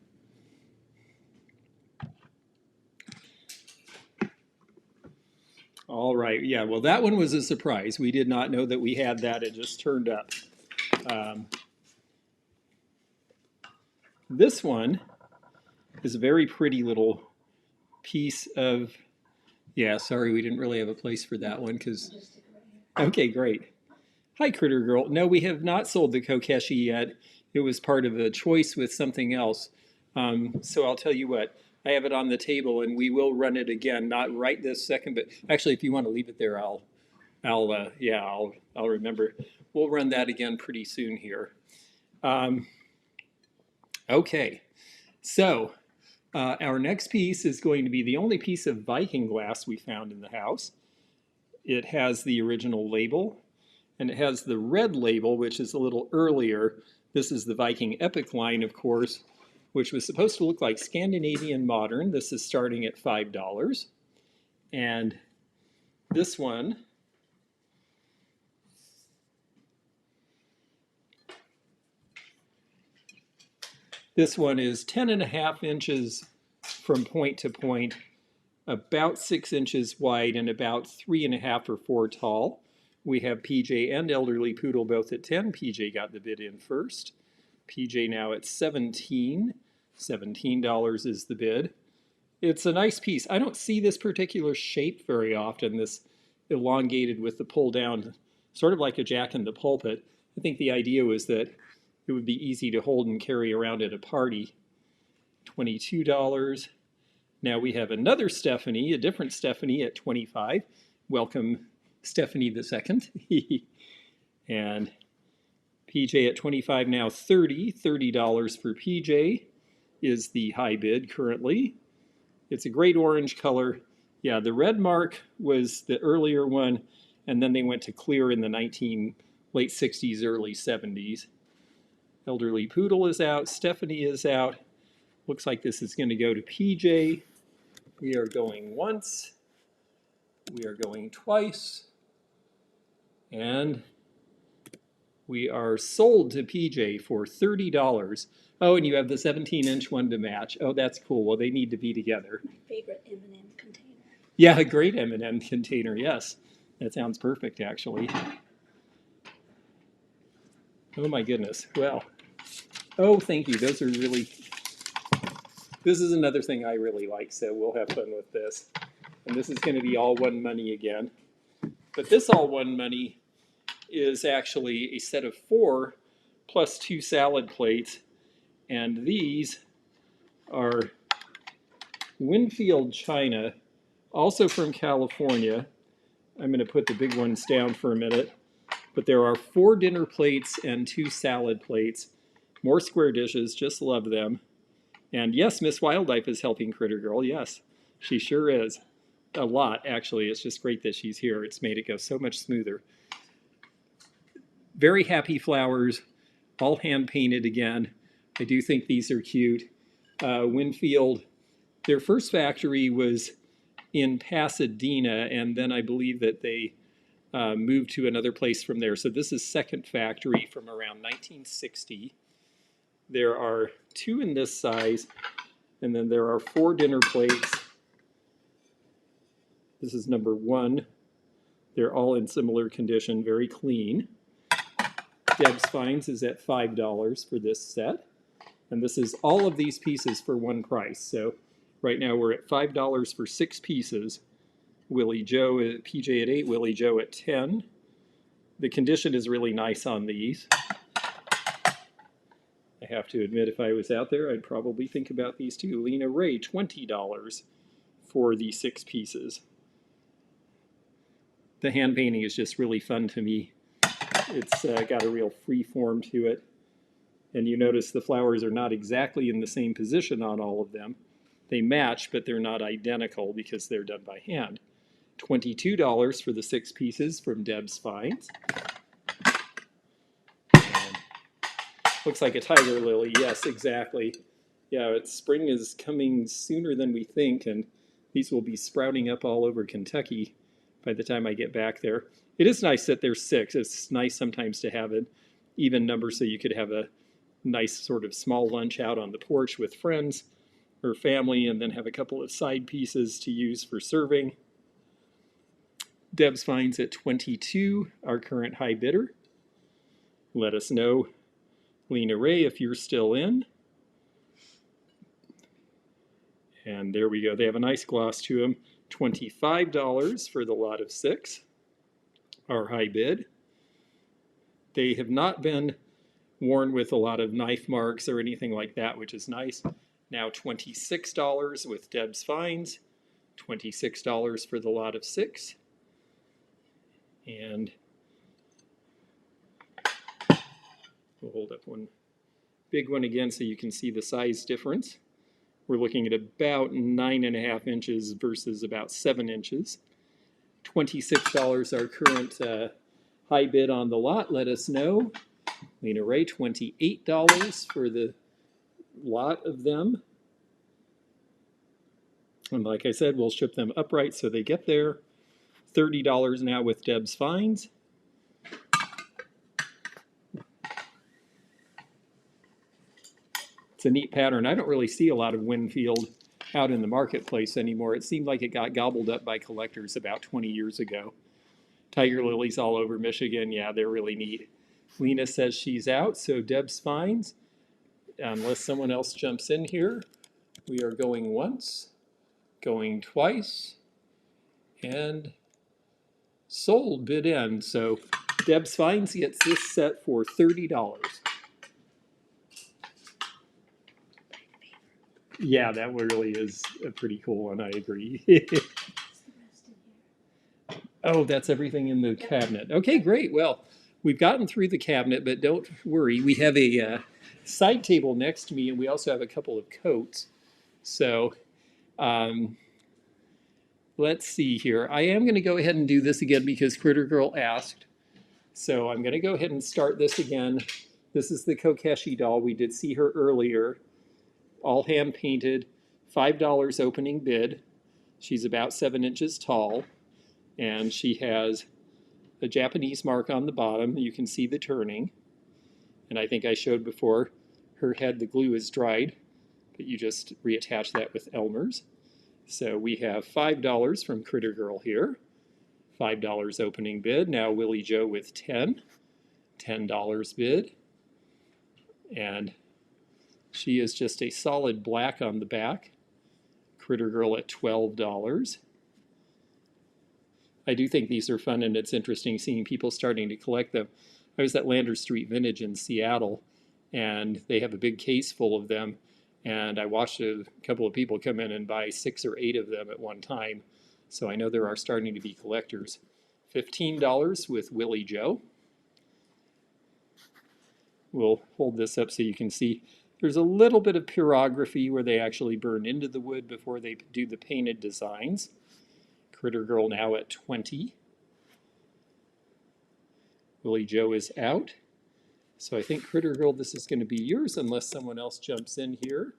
[SPEAKER 1] All right. Yeah, well, that one was a surprise. We did not know that we had that. It just turned up. Um, this one is a very pretty little piece of, yeah, sorry, we didn't really have a place for that one because, okay, great. Hi, Critter Girl. No, we have not sold the Kokeshi yet. It was part of a choice with something else. So I'll tell you what, I have it on the table and we will run it again, not right this second, but actually if you want to leave it there, I'll remember. We'll run that again pretty soon here. Okay, so our next piece is going to be the only piece of Viking glass we found in the house. It has the original label, and it has the red label, which is a little earlier. This is the Viking Epic line, of course, which was supposed to look like Scandinavian modern. This is starting at $5. And this one is 10.5 inches from point to point, about 6 inches wide, and about 3.5 or 4 tall. We have PJ and Elderly Poodle both at 10. PJ got the bid in first. PJ now at 17. $17 is the bid. It's a nice piece. I don't see this particular shape very often, this elongated with the pull down, sort of like a Jack in the Pulpit. I think the idea was that it would be easy to hold and carry around at a party. $22. Now we have another Stephanie, a different Stephanie at 25. Welcome, Stephanie the second. And PJ at 25 now 30. $30 for PJ is the high bid currently. It's a great orange color. Yeah, the red mark was the earlier one, and then they went to clear in the late 60s, early 70s. Elderly Poodle is out. Stephanie is out. Looks like this is going to go to PJ. We are going once. We are going twice. And we are sold to PJ for $30. Oh, and you have the 17-inch one to match. Oh, that's cool. Well, they need to be together.
[SPEAKER 2] My favorite M&M container.
[SPEAKER 1] Yeah, a great M&M container, yes. That sounds perfect, actually. Oh, my goodness. Well, oh, thank you. Those are really... This is another thing I really like, so we'll have fun with this. And this is going to be all one money again. But this all one money is actually a set of 4 plus 2 salad plates. And these are Windfield China, also from California. I'm going to put the big ones down for a minute. But there are 4 dinner plates and 2 salad plates. More square dishes, just love them. And yes, Miss Wildlife is helping Critter Girl. Yes, she sure is. A lot, actually. It's just great that she's here. It's made it go so much smoother. Very happy flowers, all hand painted again. I do think these are cute. Windfield, their first factory was in Pasadena, and then I believe that they moved to another place from there. So this is second factory from around 1960. There are 2 in this size, and then there are 4 dinner plates. This is number 1. They're all in similar condition, very clean. Deb's Finds is at $5 for this set. And this is all of these pieces for one price. So right now we're at $5 for 6 pieces. Willie Joe, PJ at 8, Willie Joe at 10. The condition is really nice on these. I have to admit, if I was out there, I'd probably think about these too. Lena Ray, $20 for the 6 pieces. The hand painting is just really fun to me. It's got a real free form to it. And you notice the flowers are not exactly in the same position on all of them. They match, but they're not identical because they're done by hand. $22 for the 6 pieces from Deb's Finds. And looks like a tiger lily. Yes, exactly. Yeah, spring is coming sooner than we think, and these will be sprouting up all over Kentucky by the time I get back there. It is nice that there's 6. It's nice sometimes to have an even number so you could have a nice sort of small lunch out on the porch with friends or family, and then have a couple of side pieces to use for serving. Deb's Finds at 22, our current high bidder. Let us know, Lena Ray, if you're still in. And there we go. They have a nice gloss to them. $25 for the lot of 6, our high bid. They have not been worn with a lot of knife marks or anything like that, which is nice. Now $26 with Deb's Finds. $26 for the lot of 6. And we'll hold up one big one again so you can see the size difference. We're looking at about 9.5 inches versus about 7 inches. $26 our current high bid on the lot. Let us know. Lena Ray, $28 for the lot of them. And like I said, we'll ship them upright so they get there. $30 now with Deb's Finds. It's a neat pattern. I don't really see a lot of Windfield out in the marketplace anymore. It seemed like it got gobbled up by collectors about 20 years ago. Tiger lilies all over Michigan. Yeah, they're really neat. Lena says she's out, so Deb's Finds. Unless someone else jumps in here, we are going once, going twice, and sold, bid in. So Deb's Finds gets this set for $30. Yeah, that really is a pretty cool one, I agree. Oh, that's everything in the cabinet. Okay, great. Well, we've gotten through the cabinet, but don't worry. We have a side table next to me, and we also have a couple of coats. So let's see here. I am going to go ahead and do this again because Critter Girl asked. So I'm going to go ahead and start this again. This is the Kokeshi doll. We did see her earlier. All hand painted, $5 opening bid. She's about 7 inches tall, and she has a Japanese mark on the bottom. You can see the turning, and I think I showed before her head, the glue is dried, but you just reattach that with Elmer's. So we have $5 from Critter Girl here, $5 opening bid. Now Willie Joe with $10 bid, and she is just a solid black on the back. Critter Girl at $12. I do think these are fun, and it's interesting seeing people starting to collect them. I was at Lander Street Vintage in Seattle, and they have a big case full of them, and I watched a couple of people come in and buy 6 or 8 of them at one time. So I know there are starting to be collectors. $15 with Willie Joe. We'll hold this up so you can see. There's a little bit of pyrography where they actually burn into the wood before they do the painted designs. Critter Girl now at 20. Willie Joe is out. So I think Critter Girl, this is going to be yours unless someone else jumps in here.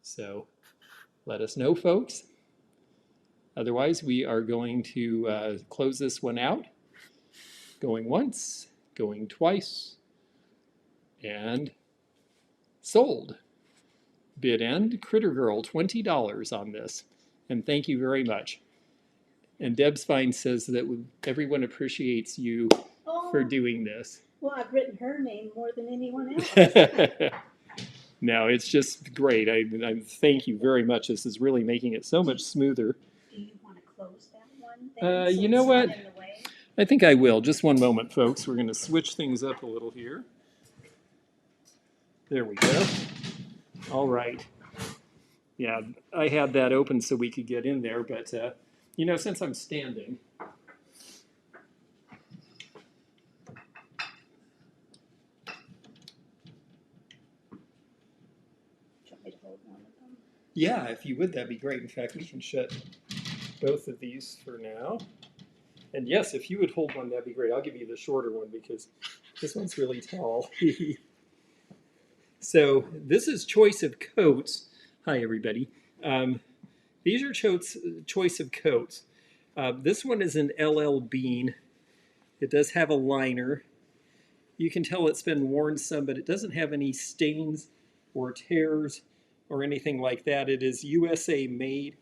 [SPEAKER 1] So let us know, folks. Otherwise, we are going to close this one out. Going once, going twice, and sold. Bid end, Critter Girl, $20 on this. And thank you very much. And Deb's Fine says that everyone appreciates you for doing this.
[SPEAKER 2] Well, I've written her name more than anyone else.
[SPEAKER 1] No, it's just great. I thank you very much. This is really making it so much smoother.
[SPEAKER 2] Do you want to close that one then?
[SPEAKER 1] You know what? I think I will. Just one moment, folks. We're going to switch things up a little here. There we go. All right. Yeah, I had that open so we could get in there, but, you know, since I'm standing. Yeah, if you would, that'd be great. In fact, we can shut both of these for now. And yes, if you would hold one, that'd be great. I'll give you the shorter one because this one's really tall. So this is choice of coats. Hi, everybody. These are choice of coats. This one is an LL Bean. It does have a liner. You can tell it's been worn some, but it doesn't have any stains or tears or anything like that. It is USA made.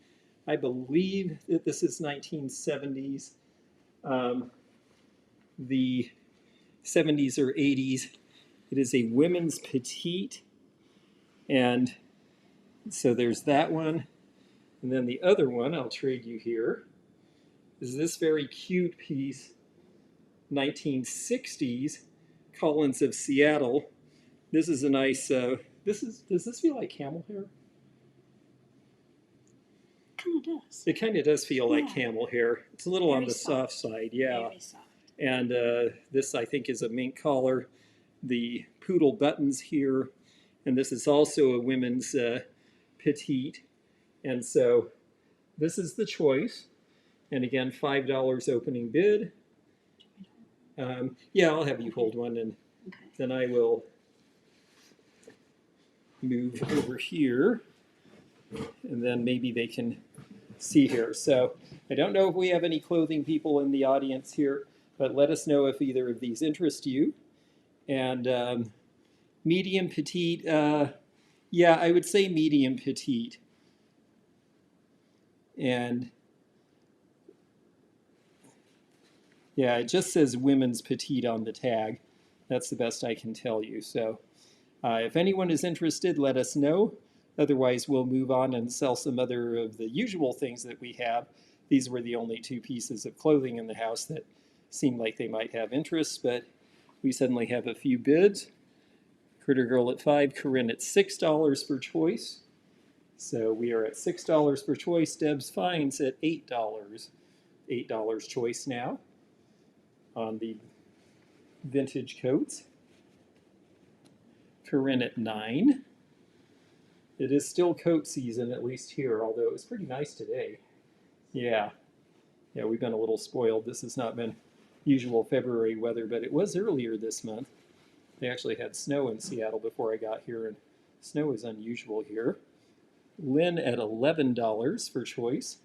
[SPEAKER 1] I believe that this is 1970s. the 70s or 80s. It is a women's petite. And so there's that one. And then the other one, I'll trade you here, is this very cute piece, 1960s, Collins of Seattle. This is a nice, does this feel like camel hair?
[SPEAKER 2] Kind of does.
[SPEAKER 1] It kind of does feel like
[SPEAKER 2] Yeah.
[SPEAKER 1] camel hair. It's a little on
[SPEAKER 2] Very
[SPEAKER 1] the soft
[SPEAKER 2] soft.
[SPEAKER 1] side, yeah.
[SPEAKER 2] Very soft.
[SPEAKER 1] And this, I think, is a mink collar. The poodle buttons here. And this is also a women's petite. And so this is the choice. And again, $5 opening bid. Yeah, I'll have you hold one, and
[SPEAKER 2] Okay.
[SPEAKER 1] then I will move over here. And then maybe they can see here. So I don't know if we have any clothing people in the audience here, but let us know if either of these interest you. And medium petite, yeah, I would say medium petite. And yeah, it just says women's petite on the tag. That's the best I can tell you. So if anyone is interested, let us know. Otherwise, we'll move on and sell some other of the usual things that we have. These were the only two pieces of clothing in the house that seemed like they might have interest, but we suddenly have a few bids. Critter Girl at $5, Corinne at $6 for choice. So we are at $6 for choice. Deb's Finds at $8. $8 choice now on the vintage coats. Corinne at $9. It is still coat season, at least here, although it was pretty nice today. Yeah, we've been a little spoiled. This has not been usual February weather, but it was earlier this month. They actually had snow in Seattle before I got here, and snow is unusual here. Lynn at $11 for choice,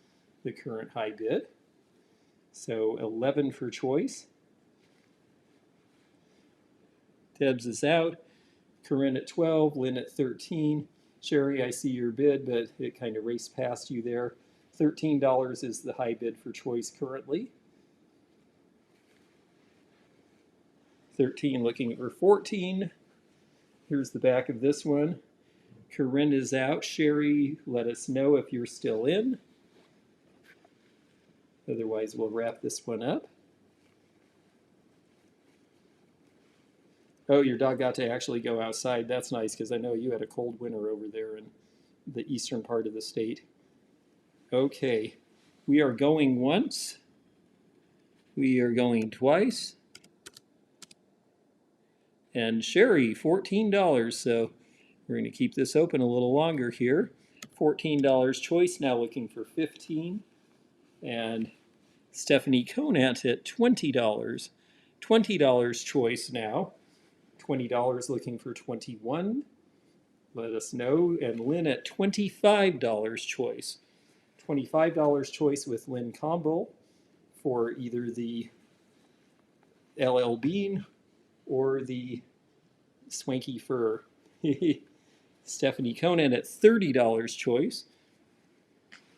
[SPEAKER 1] the current high bid. So 11 for choice. Debs is out. Corinne at 12, Lynn at 13. Sherry, I see your bid, but it kind of raced past you there. $13 is the high bid for choice currently. 13 looking for 14. Here's the back of this one. Corinne is out. Sherry, let us know if you're still in. Otherwise, we'll wrap this one up. Oh, your dog got to actually go outside. That's nice, because I know you had a cold winter over there in the eastern part of the state. Okay, we are going once. We are going twice. And Sherry, $14. So we're going to keep this open a little longer here. $14 choice, now looking for 15. And Stephanie Conant at $20. $20 choice now. $20 looking for 21. Let us know. And Lynn at $25 choice. $25 choice with Lynn Combo for either the LL Bean or the Swanky Fur. Stephanie Conant at $30 choice.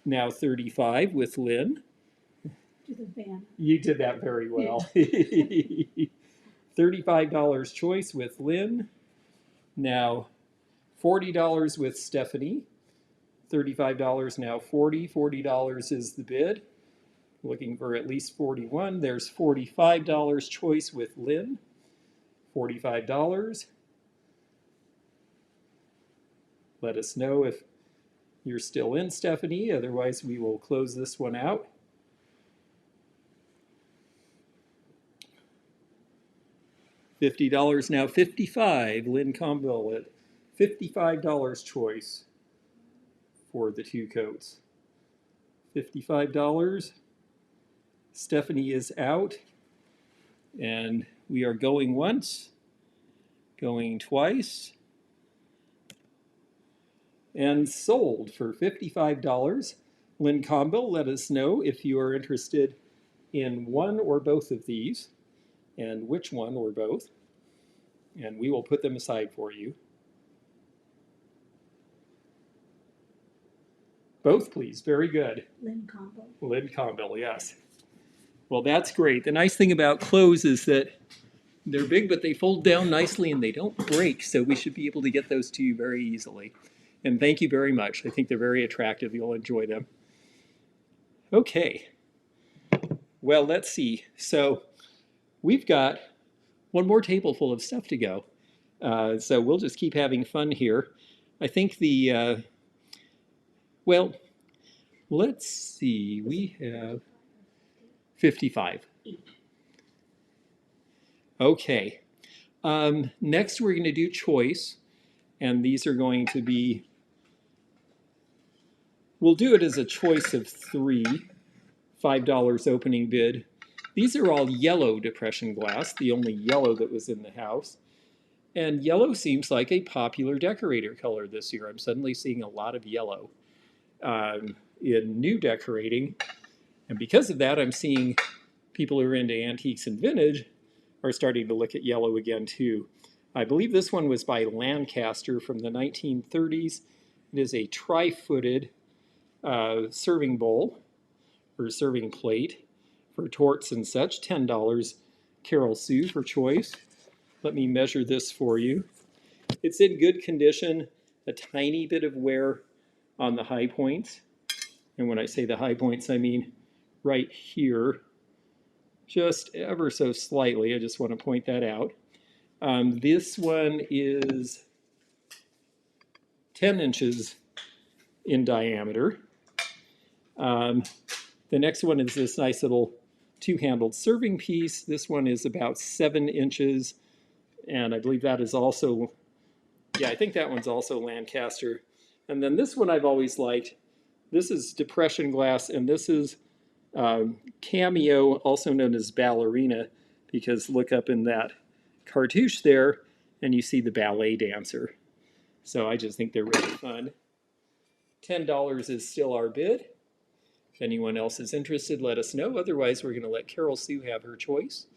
[SPEAKER 1] Now 35 with Lynn.
[SPEAKER 2] Do the van.
[SPEAKER 1] You did that very well. $35 choice with Lynn. Now $40 with Stephanie. $35 now 40. $40 is the bid. Looking for at least 41. There's $45 choice with Lynn. $45. Let us know if you're still in, Stephanie. Otherwise, we will close this one out. $50 now 55. Lynn Combo at $55 choice for the two coats. $55. Stephanie is out. And we are going once, going twice, and sold for $55. Lynn Combo, let us know if you are interested in one or both of these, and which one or both, and we will put them aside for you. Both, please. Very good.
[SPEAKER 2] Lynn Combo.
[SPEAKER 1] Lynn Combo, yes. Well, that's great. The nice thing about clothes is that they're big, but they fold down nicely and they don't break. So we should be able to get those to you very easily. And thank you very much. I think they're very attractive. You'll enjoy them. Okay. Well, let's see. So we've got one more table full of stuff to go. So we'll just keep having fun here. I think well, let's see. We have 55. Okay. Next, we're going to do choice. And these are going to be, we'll do it as a choice of 3, $5 opening bid. These are all yellow depression glass, the only yellow that was in the house. And yellow seems like a popular decorator color this year. I'm suddenly seeing a lot of yellow in new decorating. And because of that, I'm seeing people who are into antiques and vintage are starting to look at yellow again too. I believe this one was by Lancaster from the 1930s. It is a tri-footed serving bowl or serving plate for torts and such. $10. Carol Sue for choice. Let me measure this for you. It's in good condition, a tiny bit of wear on the high points. And when I say the high points, I mean right here, just ever so slightly. I just want to point that out. This one is 10 inches in diameter. The next one is this nice little two-handled serving piece. This one is about 7 inches. And I believe that is also, yeah, I think that one's also Lancaster. And then this one I've always liked. This is depression glass, and this is Cameo, also known as ballerina, because look up in that cartouche there, and you see the ballet dancer. So I just think they're really fun. $10 is still our bid. If anyone else is interested, let us know. Otherwise, we're going to let Carol Sue have her choice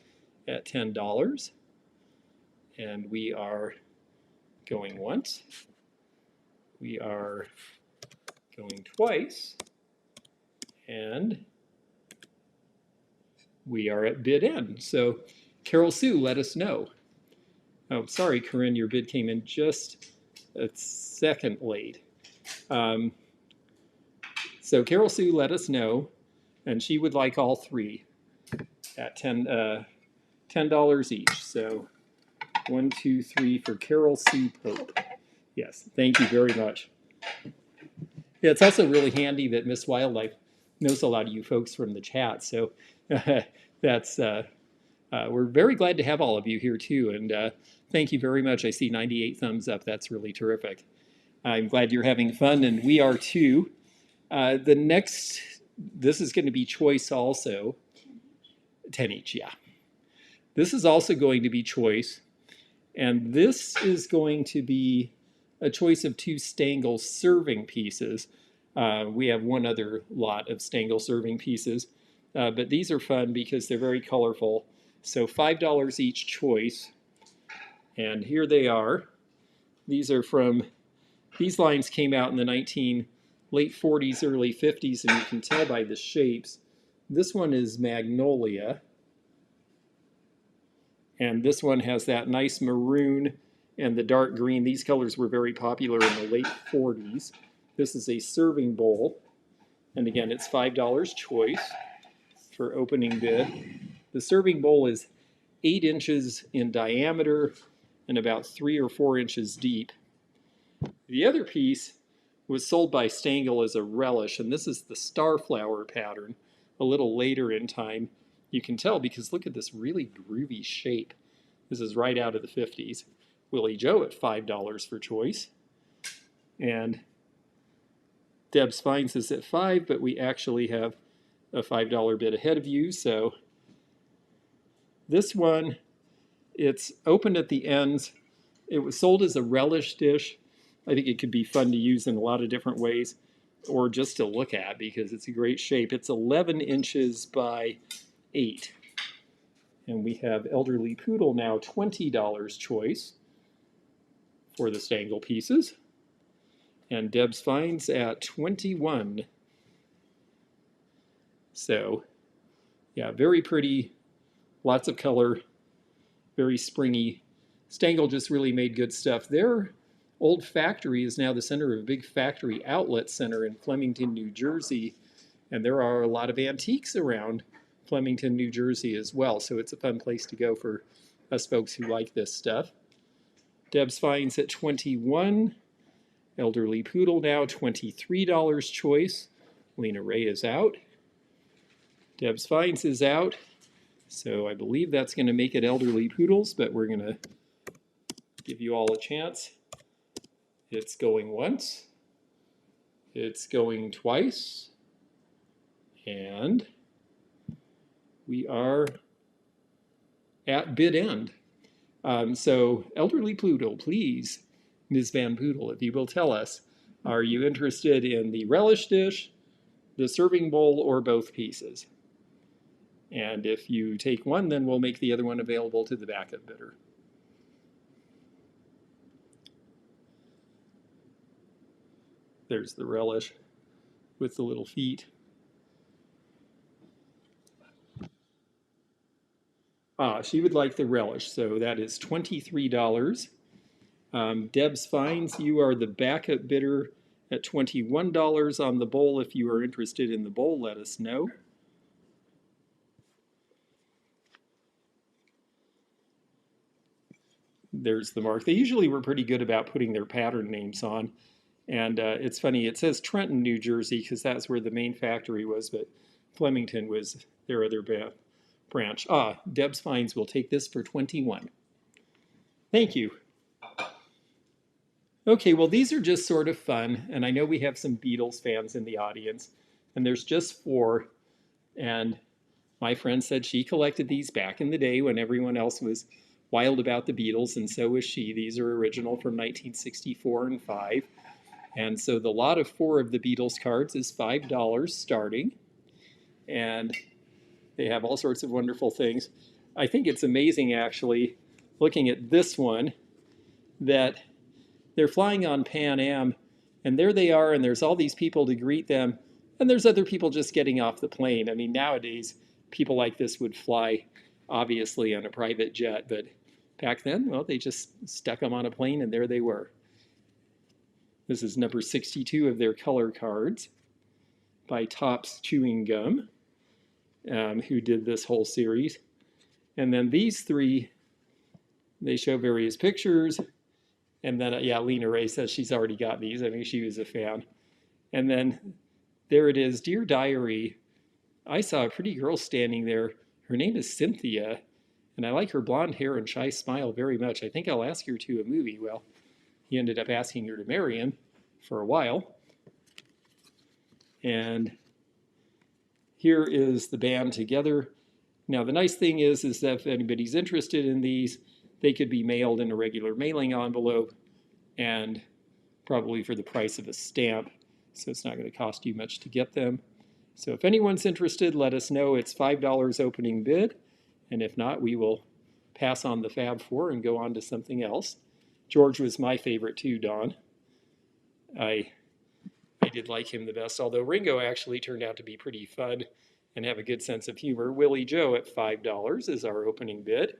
[SPEAKER 1] at $10. And we are going once. We are going twice. And we are at bid end. So Carol Sue, let us know. Oh, sorry, Corinne, your bid came in just a second late. So Carol Sue let us know, and she would like all 3 at $10 each. So 1, 2, 3 for Carol Sue Pope. Yes, thank you very much. Yeah, it's also really handy that Miss Wildlife knows a lot of you folks from the chat. So that's we're very glad to have all of you here too. And thank you very much. I see 98 thumbs up. That's really terrific. I'm glad you're having fun, and we are too. The next, this is going to be choice also. 10 each, yeah. This is also going to be choice. And this is going to be a choice of 2 Stangl serving pieces. We have one other lot of Stangl serving pieces. But these are fun because they're very colorful. So $5 each choice. And here they are. These are from, these lines came out in the late 40s, early 50s, and you can tell by the shapes. This one is Magnolia. And this one has that nice maroon and the dark green. These colors were very popular in the late 40s. This is a serving bowl. And again, it's $5 choice for opening bid. The serving bowl is 8 inches in diameter and about 3 or 4 inches deep. The other piece was sold by Stangl as a relish, and this is the starflower pattern, a little later in time. You can tell because look at this really groovy shape. This is right out of the 50s. Willie Joe at $5 for choice. And Deb's Finds is at $5, but we actually have a $5 bid ahead of you. So this one, it's open at the ends. It was sold as a relish dish. I think it could be fun to use in a lot of different ways, or just to look at because it's a great shape. It's 11 inches by 8. And we have Elderly Poodle now $20 choice for the Stangl pieces. And Deb's Finds at 21. So Yeah, very pretty, lots of color, very springy. Stangl just really made good stuff. Their old factory is now the center of a big factory outlet center in Flemington, New Jersey. And there are a lot of antiques around Flemington, New Jersey as well. So it's a fun place to go for us folks who like this stuff. Deb's Finds at $21. Elderly Poodle now $23 choice. Lena Ray is out. Deb's Finds is out. So I believe that's going to make it Elderly Poodles, but we're going to give you all a chance. It's going once. It's going twice. And we are at bid end. So Elderly Poodle, please, Ms. Van Poodle, if you will tell us, are you interested in the relish dish, the serving bowl, or both pieces? And if you take one, then we'll make the other one available to the backup bidder. There's the relish with the little feet. She would like the relish, so that is $23. Deb's Finds, you are the backup bidder at $21 on the bowl. If you are interested in the bowl, let us know. There's the mark. They usually were pretty good about putting their pattern names on. And it's funny, it says Trenton, New Jersey, because that's where the main factory was, but Flemington was their other branch. Deb's Finds will take this for $21. Thank you. Okay, well, these are just sort of fun, and I know we have some Beatles fans in the audience, and there's just 4, and my friend said she collected these back in the day when everyone else was wild about the Beatles, and so was she. These are original from 1964 and 5, and so the lot of 4 of the Beatles cards is $5 starting, and they have all sorts of wonderful things. I think it's amazing, actually, looking at this one, that they're flying on Pan Am, and there they are, and there's all these people to greet them, and there's other people just getting off the plane. I mean, nowadays, people like this would fly, obviously, on a private jet, but back then, well, they just stuck them on a plane, and there they were. This is number 62 of their color cards by Topps Chewing Gum, who did this whole series. And then these 3, they show various pictures. And then, yeah, Lena Ray says she's already got these. I mean, she was a fan. And then there it is, Dear Diary. I saw a pretty girl standing there. Her name is Cynthia, and I like her blonde hair and shy smile very much. I think I'll ask her to a movie. Well, he ended up asking her to marry him for a while. And here is the band together. Now, the nice thing is that if anybody's interested in these, they could be mailed in a regular mailing envelope and probably for the price of a stamp, so it's not going to cost you much to get them. So if anyone's interested, let us know. It's $5 opening bid, and if not, we will pass on the Fab Four and go on to something else. George was my favorite too, Don. I did like him the best, although Ringo actually turned out to be pretty fun and have a good sense of humor. Willie Joe at $5 is our opening bid.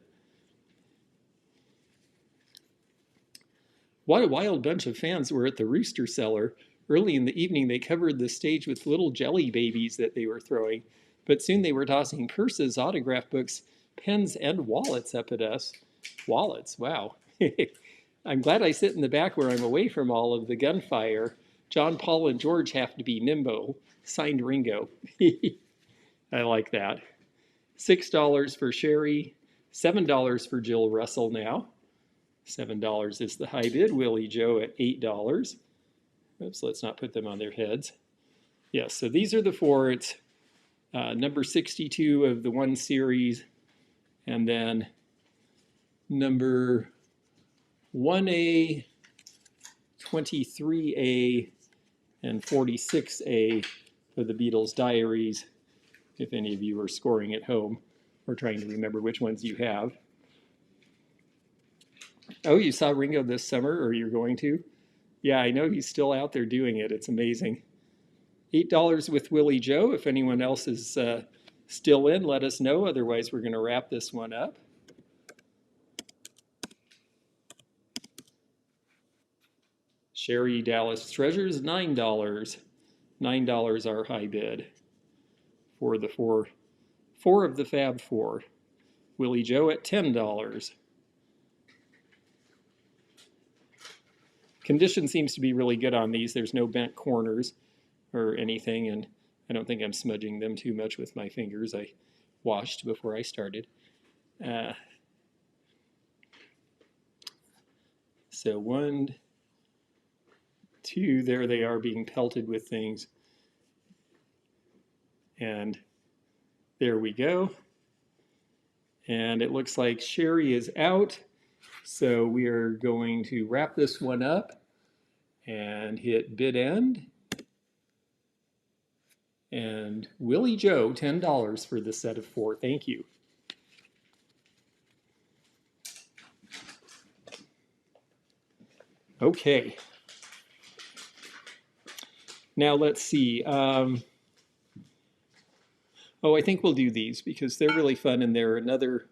[SPEAKER 1] What a wild bunch of fans were at the Rooster Cellar. Early in the evening, they covered the stage with little jelly babies that they were throwing, but soon they were tossing purses, autograph books, pens, and wallets up at us. Wallets, wow. I'm glad I sit in the back where I'm away from all of the gunfire. John, Paul, and George have to be nimbo. Signed, Ringo. I like that. $6 for Sherry. $7 for Jill Russell now. $7 is the high bid. Willie Joe at $8. Oops, let's not put them on their heads. Yes, so these are the 4. It's number 62 of the 1 series, and then number 1A, 23A, and 46A for the Beatles Diaries, if any of you are scoring at home or trying to remember which ones you have. Oh, you saw Ringo this summer, or you're going to? Yeah, I know he's still out there doing it. It's amazing. $8 with Willie Joe, if anyone else is still in, let us know. Otherwise, we're going to wrap this one up. Sherry Dallas Treasures, $9. $9 our high bid for the four of the Fab Four. Willie Joe at $10. Condition seems to be really good on these. There's no bent corners or anything, and I don't think I'm smudging them too much with my fingers. I washed before I started. So 1, 2, there they are being pelted with things. And there we go. And it looks like Sherry is out. So we are going to wrap this one up and hit bid end. And Willie Joe, $10 for the set of 4. Thank you. Okay. Now let's see. Oh, I think we'll do these because they're really fun and they're another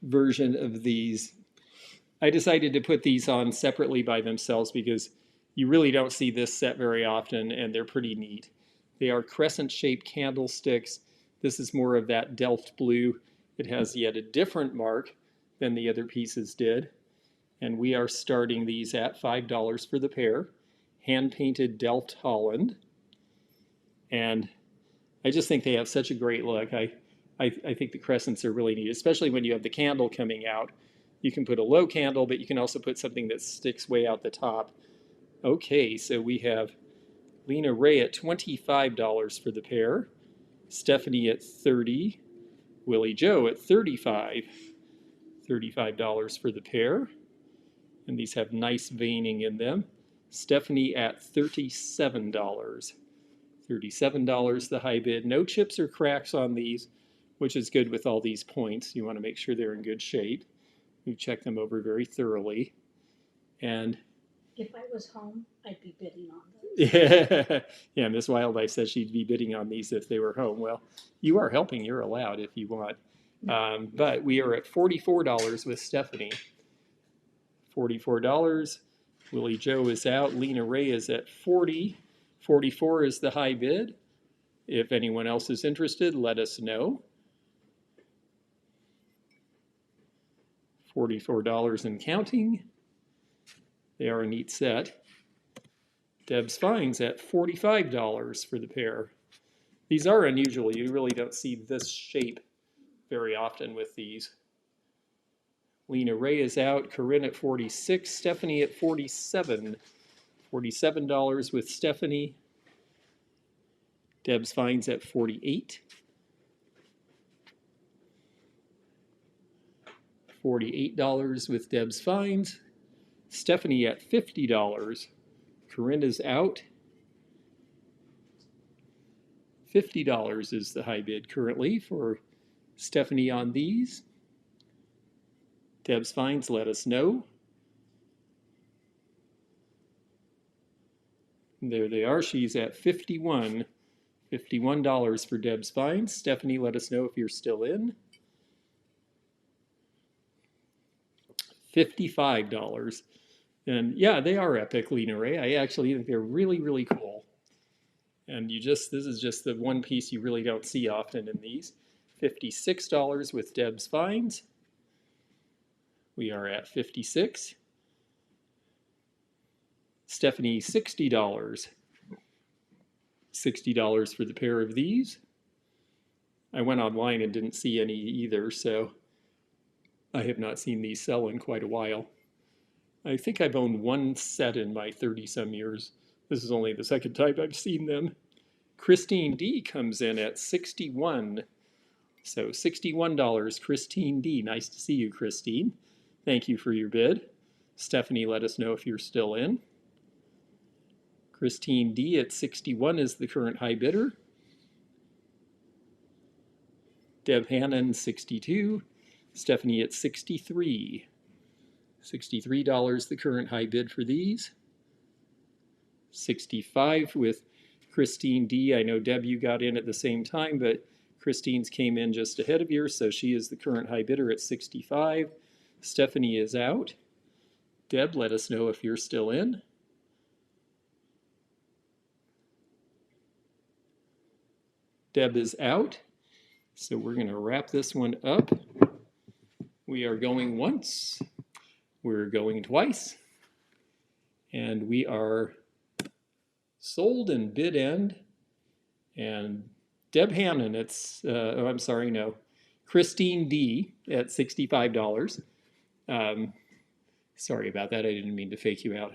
[SPEAKER 1] version of these. I decided to put these on separately by themselves because you really don't see this set very often and they're pretty neat. They are crescent-shaped candlesticks. This is more of that Delft blue. It has yet a different mark than the other pieces did. And we are starting these at $5 for the pair. Hand-painted Delft Holland. And I just think they have such a great look. I think the crescents are really neat, especially when you have the candle coming out. You can put a low candle, but you can also put something that sticks way out the top. Okay, so we have Lena Ray at $25 for the pair. Stephanie at $30. Willie Joe at $35. $35 for the pair. And these have nice veining in them. Stephanie at $37. $37 the high bid. No chips or cracks on these, which is good with all these points. You want to make sure they're in good shape. We've checked them over very thoroughly. And
[SPEAKER 2] if I was home, I'd be bidding on those.
[SPEAKER 1] Yeah, Miss Wildlife says she'd be bidding on these if they were home. Well, you are helping. You're allowed if you want. But we are at $44 with Stephanie. $44. Willie Joe is out. Lena Ray is at $40. $44 is the high bid. If anyone else is interested, let us know. $44 and counting. They are a neat set. Deb's Finds at $45 for the pair. These are unusual. You really don't see this shape very often with these. Lena Ray is out. Corinne at $46. Stephanie at $47. $47 with Stephanie. Deb's Finds at $48. $48 with Deb's Finds. Stephanie at $50. Corinne is out. $50 is the high bid currently for Stephanie on these. Deb's Finds, let us know. There they are. She's at $51. $51 for Deb's Finds. Stephanie, let us know if you're still in. $55. And yeah, they are epic, Lena Ray. I actually think they're really, really cool. And this is just the one piece you really don't see often in these. $56 with Deb's Finds. We are at $56. Stephanie, $60. $60 for the pair of these. I went online and didn't see any either, so I have not seen these sell in quite a while. I think I've owned one set in my 30-some years. This is only the second time I've seen them. Christine D comes in at $61. So $61, Christine D. Nice to see you, Christine. Thank you for your bid. Stephanie, let us know if you're still in. Christine D at $61 is the current high bidder. Deb Hannon, $62. Stephanie at $63. $63 the current high bid for these. $65 with Christine D. I know Deb, you got in at the same time, but Christine's came in just ahead of yours, so she is the current high bidder at 65. Stephanie is out. Deb, let us know if you're still in. Deb is out, so we're going to wrap this one up. We are going once, we're going twice, and we are sold and bid end. And Deb Hannon, oh, I'm sorry, no, Christine D at $65. Sorry about that, I didn't mean to fake you out.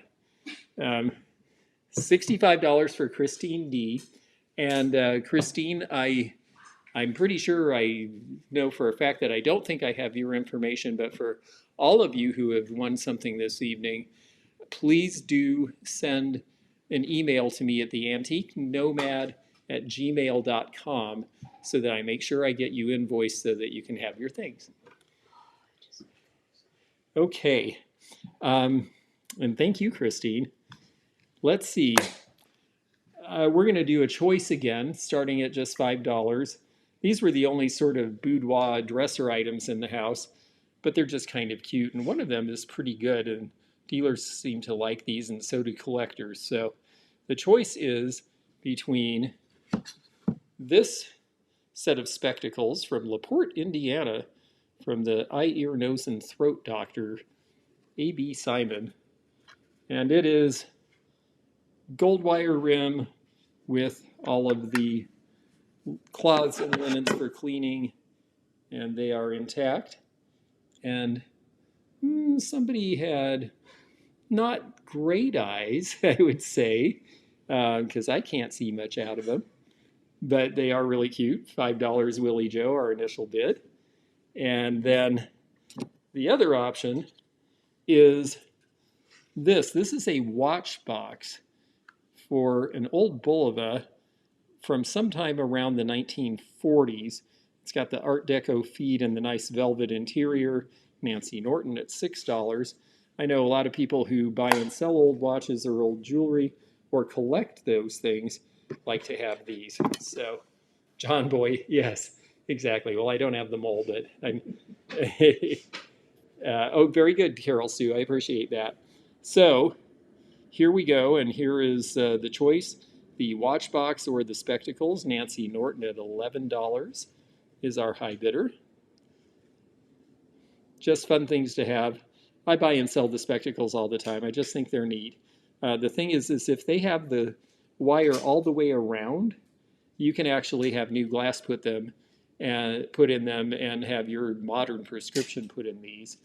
[SPEAKER 1] $65 for Christine D. And Christine, I'm pretty sure I know for a fact that I don't think I have your information, but for all of you who have won something this evening, please do send an email to me at theantiquenomad@gmail.com so that I make sure I get you invoiced so that you can have your things. Okay, and thank you, Christine. Let's see. We're going to do a choice again, starting at just $5. These were the only sort of boudoir dresser items in the house, but they're just kind of cute. And one of them is pretty good, and dealers seem to like these, and so do collectors. So the choice is between this set of spectacles from LaPorte, Indiana, from the eye, ear, nose, and throat doctor, A.B. Simon. And it is gold wire rim with all of the cloths and linens for cleaning, and they are intact. And somebody had not great eyes, I would say, because I can't see much out of them, but they are really cute. $5 Willie Joe, our initial bid. And then the other option is this. This is a watch box for an old Bulova from sometime around the 1940s. It's got the Art Deco feet and the nice velvet interior. Nancy Norton at $6. I know a lot of people who buy and sell old watches or old jewelry or collect those things like to have these. So, John Boy, yes, exactly. Well, I don't have them all, but I'm... oh, very good, Carol Sue. I appreciate that. So, here we go, and here is the choice. The watch box or the spectacles. Nancy Norton at $11 is our high bidder. Just fun things to have. I buy and sell the spectacles all the time. I just think they're neat. The thing is if they have the wire all the way around, you can actually have new glass put in them and have your modern prescription put in these.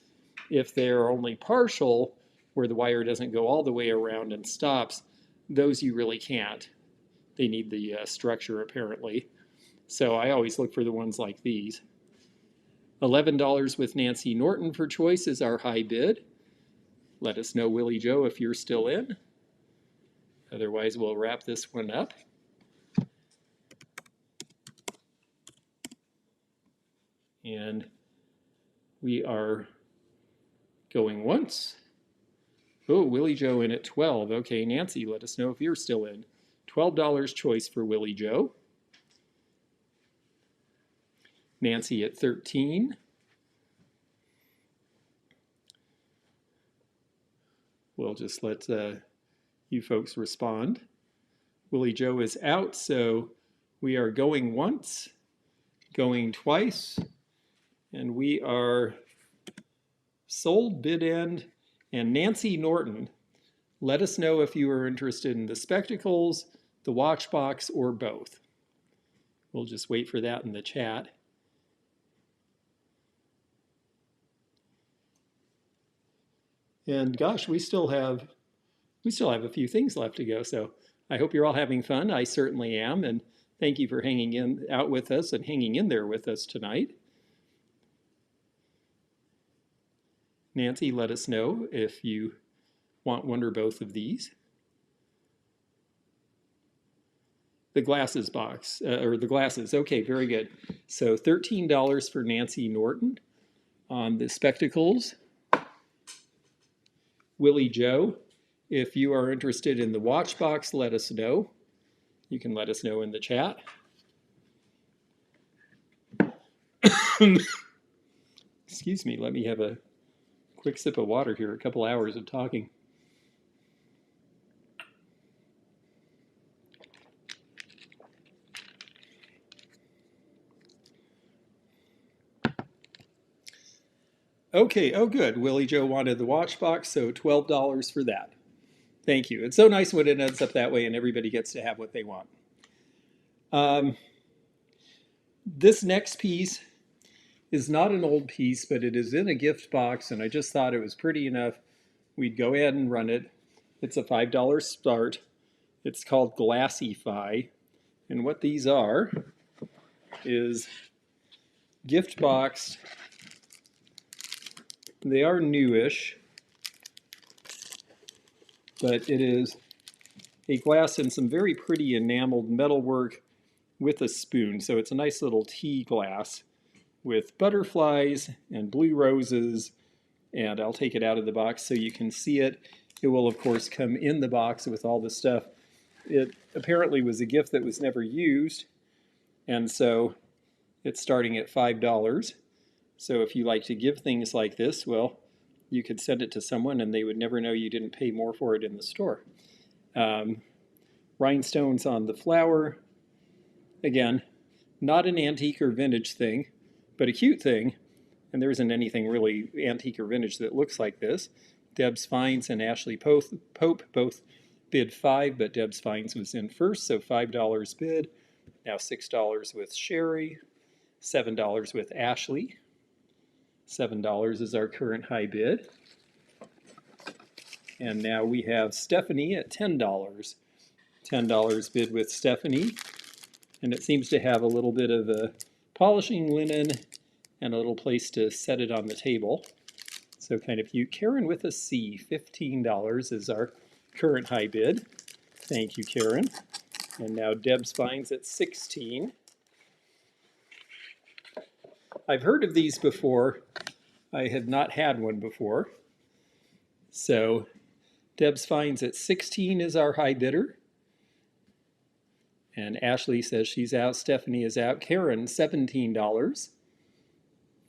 [SPEAKER 1] If they're only partial, where the wire doesn't go all the way around and stops, those you really can't. They need the structure apparently. So I always look for the ones like these. $11 with Nancy Norton for choice is our high bid. Let us know, Willie Joe, if you're still in. Otherwise, we'll wrap this one up. And we are going once. Oh, Willie Joe in at 12. Okay, Nancy, let us know if you're still in. $12 choice for Willie Joe. Nancy at 13. We'll just let you folks respond. Willie Joe is out, so we are going once, going twice, and we are sold, bid end, and Nancy Norton. Let us know if you are interested in the spectacles, the watch box, or both. We'll just wait for that in the chat. And gosh, we still have a few things left to go, so I hope you're all having fun. I certainly am, and thank you for hanging out with us and hanging in there with us tonight. Nancy, let us know if you want one or both of these. The glasses box, or the glasses, okay, very good. So $13 for Nancy Norton on the spectacles. Willie Joe, if you are interested in the watch box, let us know. You can let us know in the chat. Excuse me, let me have a quick sip of water here, a couple hours of talking. Okay, oh good. Willie Joe wanted the watch box, so $12 for that. Thank you. It's so nice when it ends up that way and everybody gets to have what they want. This next piece is not an old piece, but it is in a gift box, and I just thought it was pretty enough. We'd go ahead and run it. It's a $5 start. It's called Glassify. And what these are is gift boxed. They are newish, but it is a glass and some very pretty enameled metalwork with a spoon. So it's a nice little tea glass with butterflies and blue roses. And I'll take it out of the box so you can see it. It will, of course, come in the box with all the stuff. It apparently was a gift that was never used, and so it's starting at $5. So if you like to give things like this, well, you could send it to someone and they would never know you didn't pay more for it in the store. Rhinestones on the flower. Again, not an antique or vintage thing, but a cute thing. And there isn't anything really antique or vintage that looks like this. Deb's Finds and Ashley Pope both bid $5, but Deb's Finds was in first, so $5 bid. Now $6 with Sherry, $7 with Ashley. $7 is our current high bid. And now we have Stephanie at $10. $10 bid with Stephanie. And it seems to have a little bit of a polishing linen and a little place to set it on the table. So kind of cute. Karen with a C, $15 is our current high bid. Thank you, Karen. And now Deb's Finds at $16. I've heard of these before. I had not had one before. So Deb's Finds at $16 is our high bidder. And Ashley says she's out. Stephanie is out. Karen, $17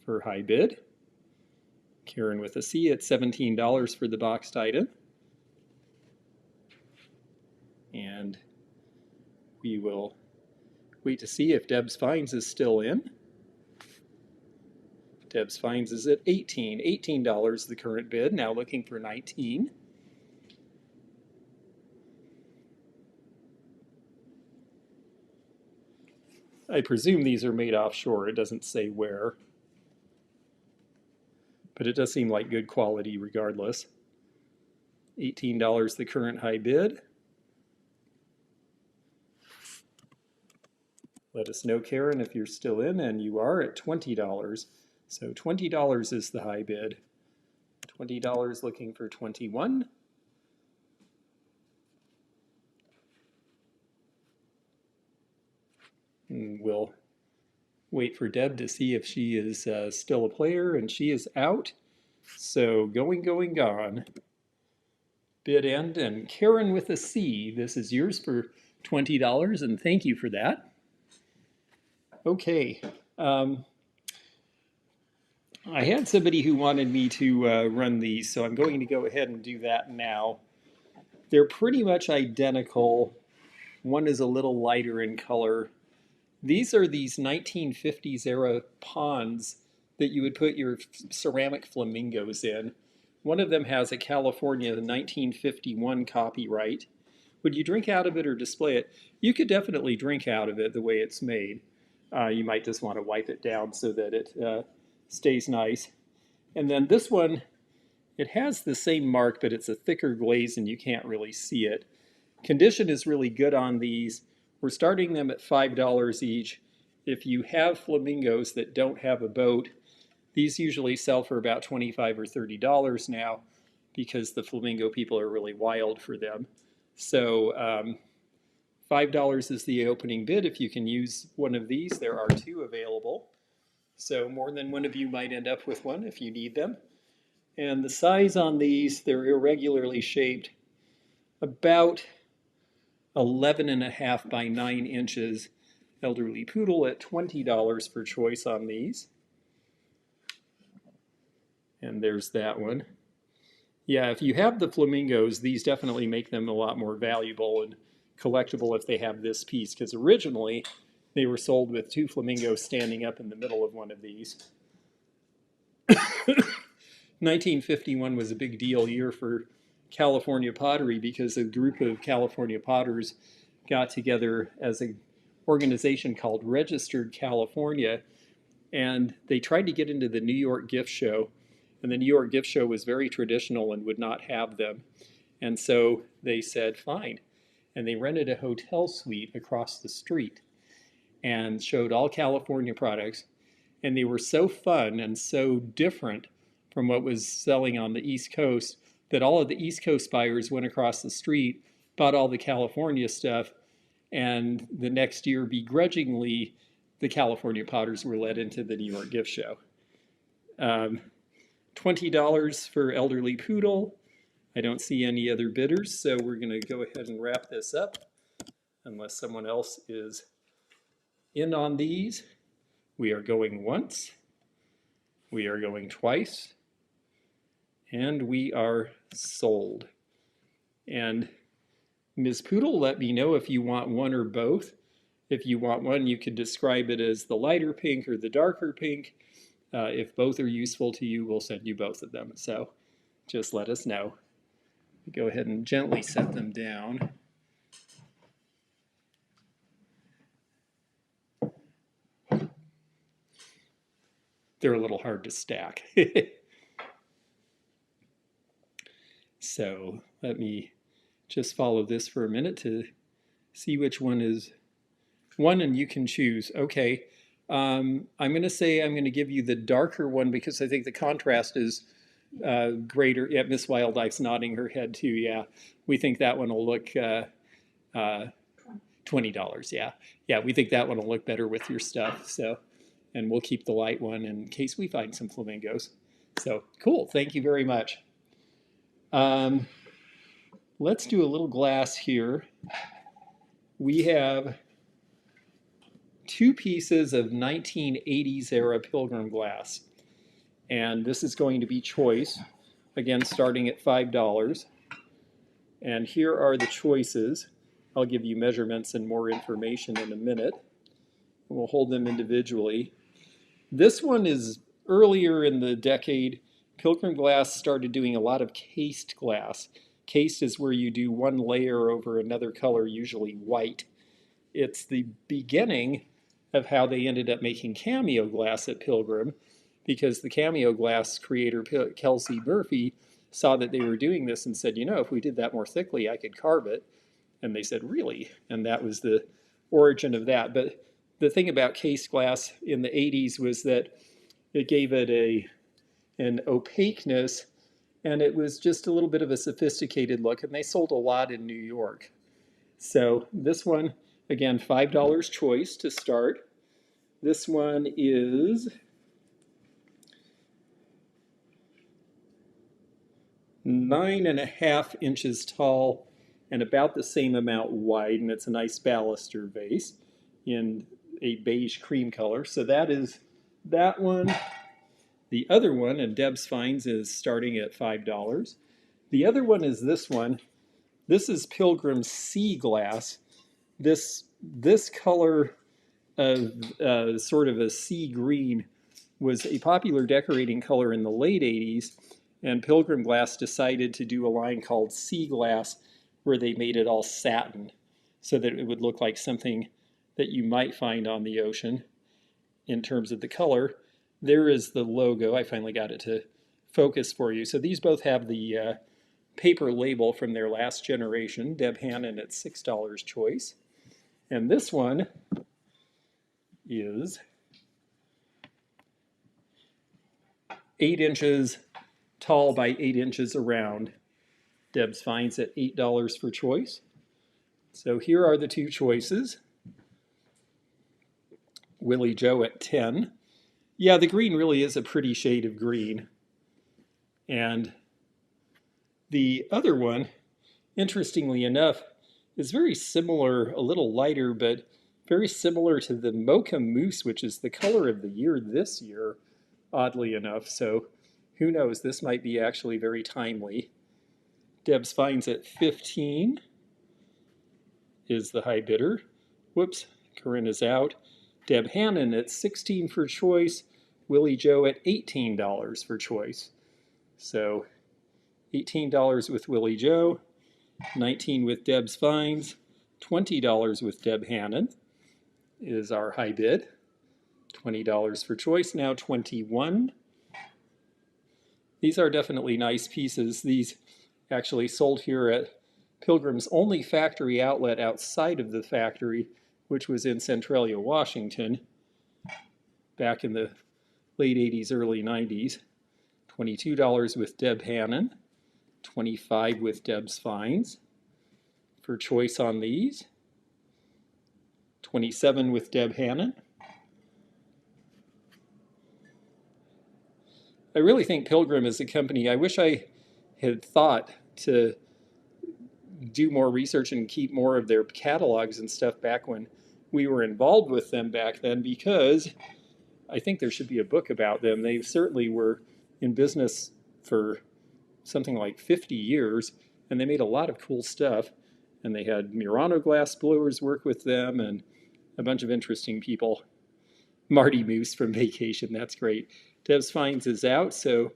[SPEAKER 1] for high bid. Karen with a C at $17 for the boxed item. And we will wait to see if Deb's Finds is still in. Deb's Finds is at $18 the current bid, now looking for $19. I presume these are made offshore. It doesn't say where. But it does seem like good quality regardless. $18 the current high bid. Let us know, Karen, if you're still in, and you are at $20. So $20 is the high bid. $20 looking for 21. And we'll wait for Deb to see if she is still a player, and she is out. So going, gone. Bid end, and Karen with a C, this is yours for $20, and thank you for that. Okay. I had somebody who wanted me to run these, so I'm going to go ahead and do that now. They're pretty much identical. One is a little lighter in color. These are these 1950s era ponds that you would put your ceramic flamingos in. One of them has a California 1951 copyright. Would you drink out of it or display it? You could definitely drink out of it the way it's made. You might just want to wipe it down so that it stays nice. And then this one, it has the same mark, but it's a thicker glaze and you can't really see it. Condition is really good on these. We're starting them at $5 each. If you have flamingos that don't have a boat, these usually sell for about $25 or $30 now because the flamingo people are really wild for them. So $5 is the opening bid. If you can use one of these, there are 2 available. So more than one of you might end up with one if you need them. And the size on these, they're irregularly shaped, about 11.5 by 9 inches. Elderly Poodle at $20 for choice on these. And there's that one. Yeah, if you have the flamingos, these definitely make them a lot more valuable and collectible if they have this piece, because originally they were sold with two flamingos standing up in the middle of one of these. 1951 was a big deal year for California pottery because a group of California potters got together as an organization called Registered California, and they tried to get into the New York gift show, and the New York gift show was very traditional and would not have them. And so they said, fine. And they rented a hotel suite across the street and showed all California products. And they were so fun and so different from what was selling on the East Coast that all of the East Coast buyers went across the street, bought all the California stuff, and the next year, begrudgingly, the California potters were led into the New York gift show. $20 for Elderly Poodle. I don't see any other bidders, so we're going to go ahead and wrap this up unless someone else is in on these. We are going once, we are going twice, and we are sold. And Ms. Poodle, let me know if you want one or both. If you want one, you could describe it as the lighter pink or the darker pink. If both are useful to you, we'll send you both of them. So just let us know. Go ahead and gently set them down. They're a little hard to stack. So let me just follow this for a minute to see which one is one, and you can choose. Okay, I'm going to say I'm going to give you the darker one because I think the contrast is greater. Yeah, Miss Wildlife's nodding her head too. Yeah, we think that one will look $20. Yeah, we think that one will look better with your stuff. So, and we'll keep the light one in case we find some flamingos. So cool. Thank you very much. Let's do a little glass here. We have two pieces of 1980s era Pilgrim glass. And this is going to be choice, again, starting at $5. And here are the choices. I'll give you measurements and more information in a minute. We'll hold them individually. This one is earlier in the decade. Pilgrim glass started doing a lot of cased glass. Cased is where you do one layer over another color, usually white. It's the beginning of how they ended up making cameo glass at Pilgrim, because the cameo glass creator, Kelsey Murphy, saw that they were doing this and said, you know, if we did that more thickly, I could carve it. And they said, really? And that was the origin of that. But the thing about case glass in the 80s was that it gave it an opaqueness, and it was just a little bit of a sophisticated look, and they sold a lot in New York. So this one, again, $5 choice to start. This one is nine and a half inches tall and about the same amount wide, and it's a nice baluster vase in a beige cream color. So that is that one. The other one, and Deb's Finds, is starting at $5. The other one is this one. This is Pilgrim Sea Glass. This color of sort of a sea green was a popular decorating color in the late 80s, and Pilgrim Glass decided to do a line called Sea Glass where they made it all satin so that it would look like something that you might find on the ocean in terms of the color. There is the logo. I finally got it to focus for you. So these both have the paper label from their last generation. Deb Hannon at $6 choice. And this one is 8 inches tall by 8 inches around. Deb's Finds at $8 for choice. So here are the two choices. Willie Joe at 10. Yeah, the green really is a pretty shade of green. And the other one, interestingly enough, is very similar, a little lighter, but Very similar to the mocha mousse, which is the color of the year this year, oddly enough. So who knows, this might be actually very timely. Deb's Finds at 15 is the high bidder. Whoops, Corinne is out. Deb Hannon at 16 for choice. Willie Joe at $18 for choice. So $18 with Willie Joe, $19 with Deb's Finds, $20 with Deb Hannon is our high bid. $20 for choice, now 21. These are definitely nice pieces. These actually sold here at Pilgrim's only factory outlet outside of the factory, which was in Centralia, Washington, back in the late 80s, early 90s. $22 with Deb Hannon, $25 with Deb's Finds for choice on these. $27 with Deb Hannon. I really think Pilgrim is a company, I wish I had thought to do more research and keep more of their catalogs and stuff back when we were involved with them back then, because I think there should be a book about them. They certainly were in business for something like 50 years, and they made a lot of cool stuff. And they had Murano glass blowers work with them and a bunch of interesting people. Marty Moose from Vacation, that's great. Deb's Finds is out, so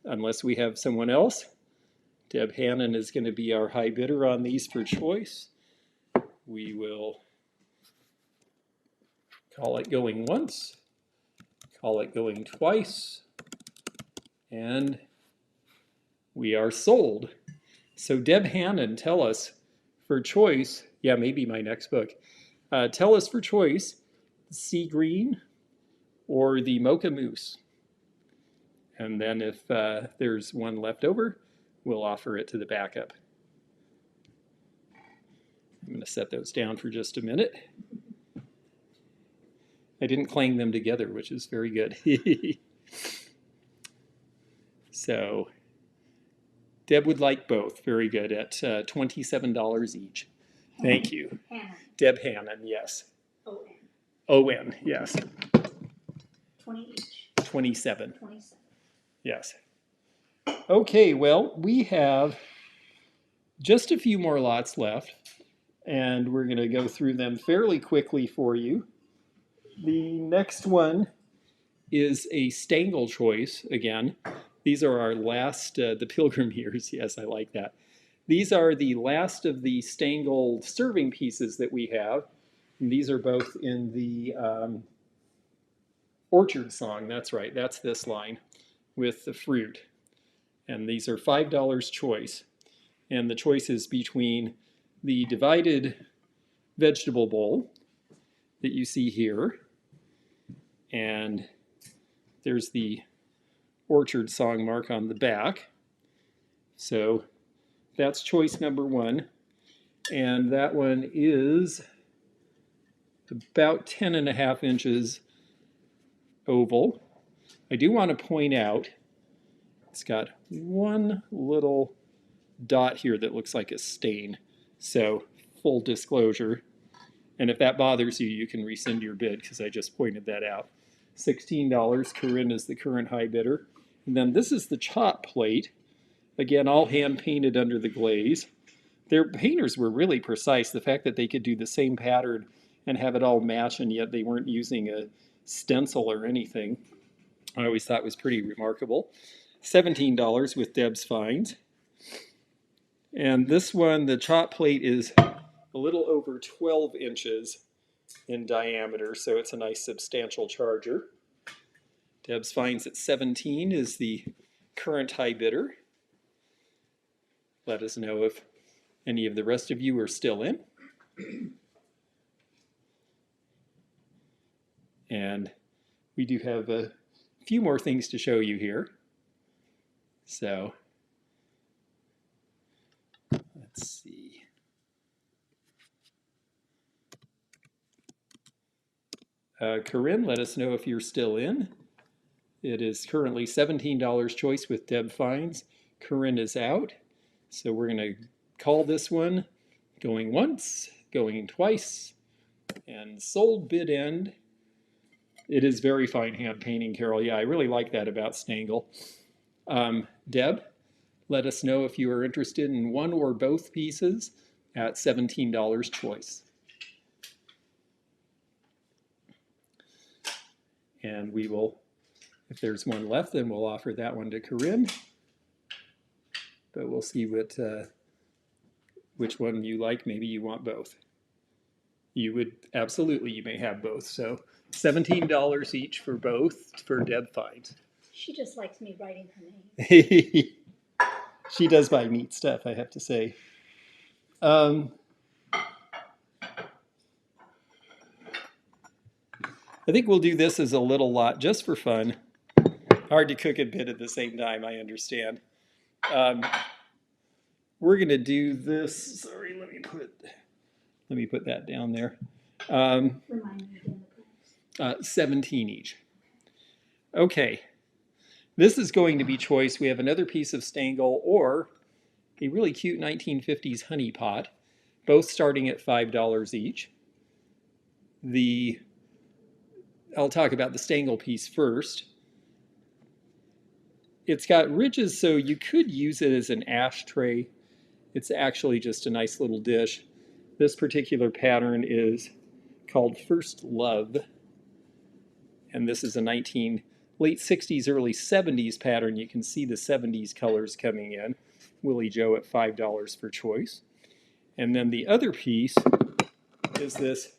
[SPEAKER 1] unless we have someone else, Deb Hannon is going to be our high bidder on these for choice. We will call it going once, call it going twice, and we are sold. So Deb Hannon, tell us for choice, yeah, maybe my next book, tell us for choice, the sea green or the mocha mousse. And then if there's one left over, we'll offer it to the backup. I'm going to set those down for just a minute. I didn't clang them together, which is very good. So Deb would like both. Very good, at $27 each. Thank you.
[SPEAKER 2] Hannon.
[SPEAKER 1] Deb Hannon, yes.
[SPEAKER 2] O-N.
[SPEAKER 1] O-N, yes.
[SPEAKER 2] 20 each.
[SPEAKER 1] 27.
[SPEAKER 2] 27.
[SPEAKER 1] Yes. Okay, well, we have just a few more lots left, and we're going to go through them fairly quickly for you. The next one is a Stangl choice again. These are our last, the Pilgrim years. Yes, I like that. These are the last of the Stangl serving pieces that we have. And these are both in the Orchard Song. That's right. That's this line with the fruit. And these are $5 choice. And the choice is between the divided vegetable bowl that you see here, and there's the Orchard Song mark on the back. So that's choice number one. And that one is about 10.5 inches oval. I do want to point out it's got one little dot here that looks like a stain. So full disclosure. And if that bothers you, you can rescind your bid because I just pointed that out. $16. Corinne is the current high bidder. And then this is the chop plate. Again, all hand painted under the glaze. Their painters were really precise. The fact that they could do the same pattern and have it all match, and yet they weren't using a stencil or anything, I always thought was pretty remarkable. $17 with Deb's Finds. And this one, the chop plate is a little over 12 inches in diameter, so it's a nice substantial charger. Deb's Finds at 17 is the current high bidder. Let us know if any of the rest of you are still in. And we do have a few more things to show you here. So let's see. Corinne, let us know if you're still in. It is currently $17 choice with Deb Finds. Corinne is out. So we're going to call this one going once, going twice, And sold bid end. It is very fine hand painting, Carol. Yeah, I really like that about Stangl. Deb, let us know if you are interested in one or both pieces at $17 choice. And we will, if there's one left, then we'll offer that one to Corinne. But we'll see which one you like. Maybe you want both. You would, absolutely, you may have both. So $17 each for both for Deb finds.
[SPEAKER 2] She just likes me writing her name.
[SPEAKER 1] She does buy neat stuff, I have to say. I think we'll do this as a little lot just for fun. Hard to cook and bid at the same time, I understand. We're going to do this. Sorry, let me put that down there.
[SPEAKER 2] Remind me again the price.
[SPEAKER 1] 17 each. Okay. This is going to be choice. We have another piece of Stangl or a really cute 1950s honey pot, both starting at $5 each. I'll talk about the Stangl piece first. It's got ridges, so you could use it as an ashtray. It's actually just a nice little dish. This particular pattern is called First Love, and this is a late 60s, early 70s pattern. You can see the 70s colors coming in. Willie Joe at $5 for choice. And then the other piece is this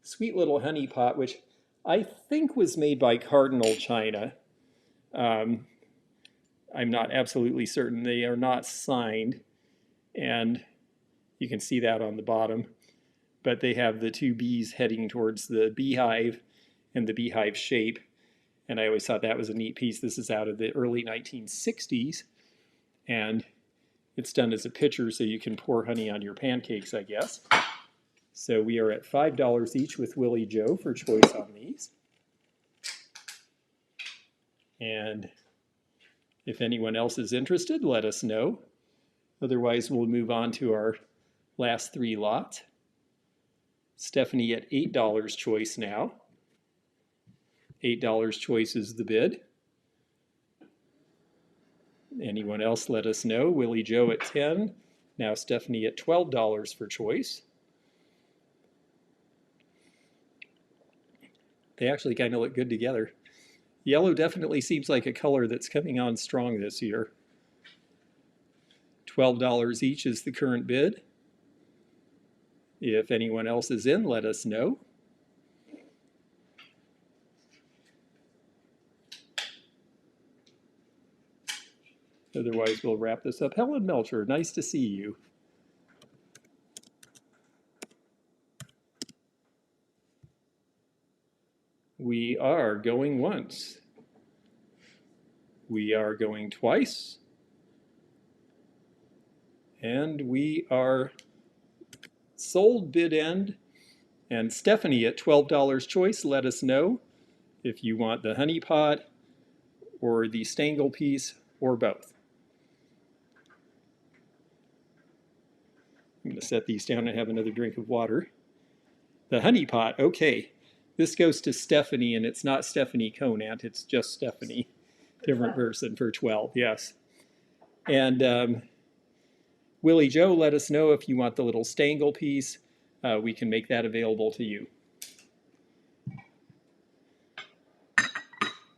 [SPEAKER 1] sweet little honey pot, which I think was made by Cardinal China. I'm not absolutely certain. They are not signed, and you can see that on the bottom. But they have the two bees heading towards the beehive and the beehive shape. And I always thought that was a neat piece. This is out of the early 1960s, and it's done as a pitcher so you can pour honey on your pancakes, I guess. So we are at $5 each with Willie Joe for choice on these. And if anyone else is interested, let us know. Otherwise, we'll move on to our last three lots. Stephanie at $8 choice now. $8 choice is the bid. Anyone else, let us know. Willie Joe at $10. Now Stephanie at $12 for choice. They actually kind of look good together. Yellow definitely seems like a color that's coming on strong this year. $12 each is the current bid. If anyone else is in, let us know. Otherwise, we'll wrap this up. Helen Melcher, nice to see you. We are going once. We are going twice. And we are sold bid end. And Stephanie at $12 choice, let us know if you want the honey pot or the Stangl piece or both. I'm going to set these down and have another drink of water. The honey pot, okay. This goes to Stephanie, and it's not Stephanie Conant, it's just Stephanie. Different person for 12, yes. And Willie Joe, let us know if you want the little Stangl piece. We can make that available to you.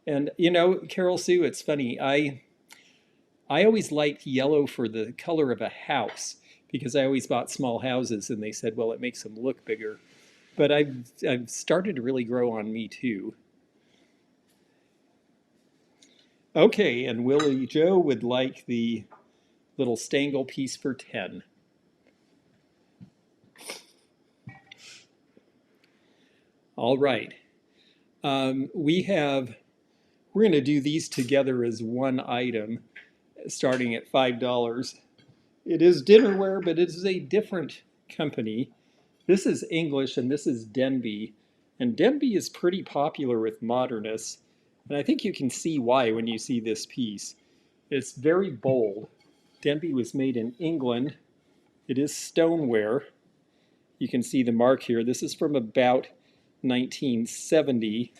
[SPEAKER 1] And you know, Carol Sue, it's funny. I always liked yellow for the color of a house because I always bought small houses, and they said, well, it makes them look bigger. But I've started to really grow on me too. Okay, and Willie Joe would like the little Stangl piece for 10. All right. We're going to do these together as one item, starting at $5. It is dinnerware, but it is a different company. This is English, and this is Denby. And Denby is pretty popular with modernists, and I think you can see why when you see this piece. It's very bold. Denby was made in England. It is stoneware, You can see the mark here. This is from about 1970.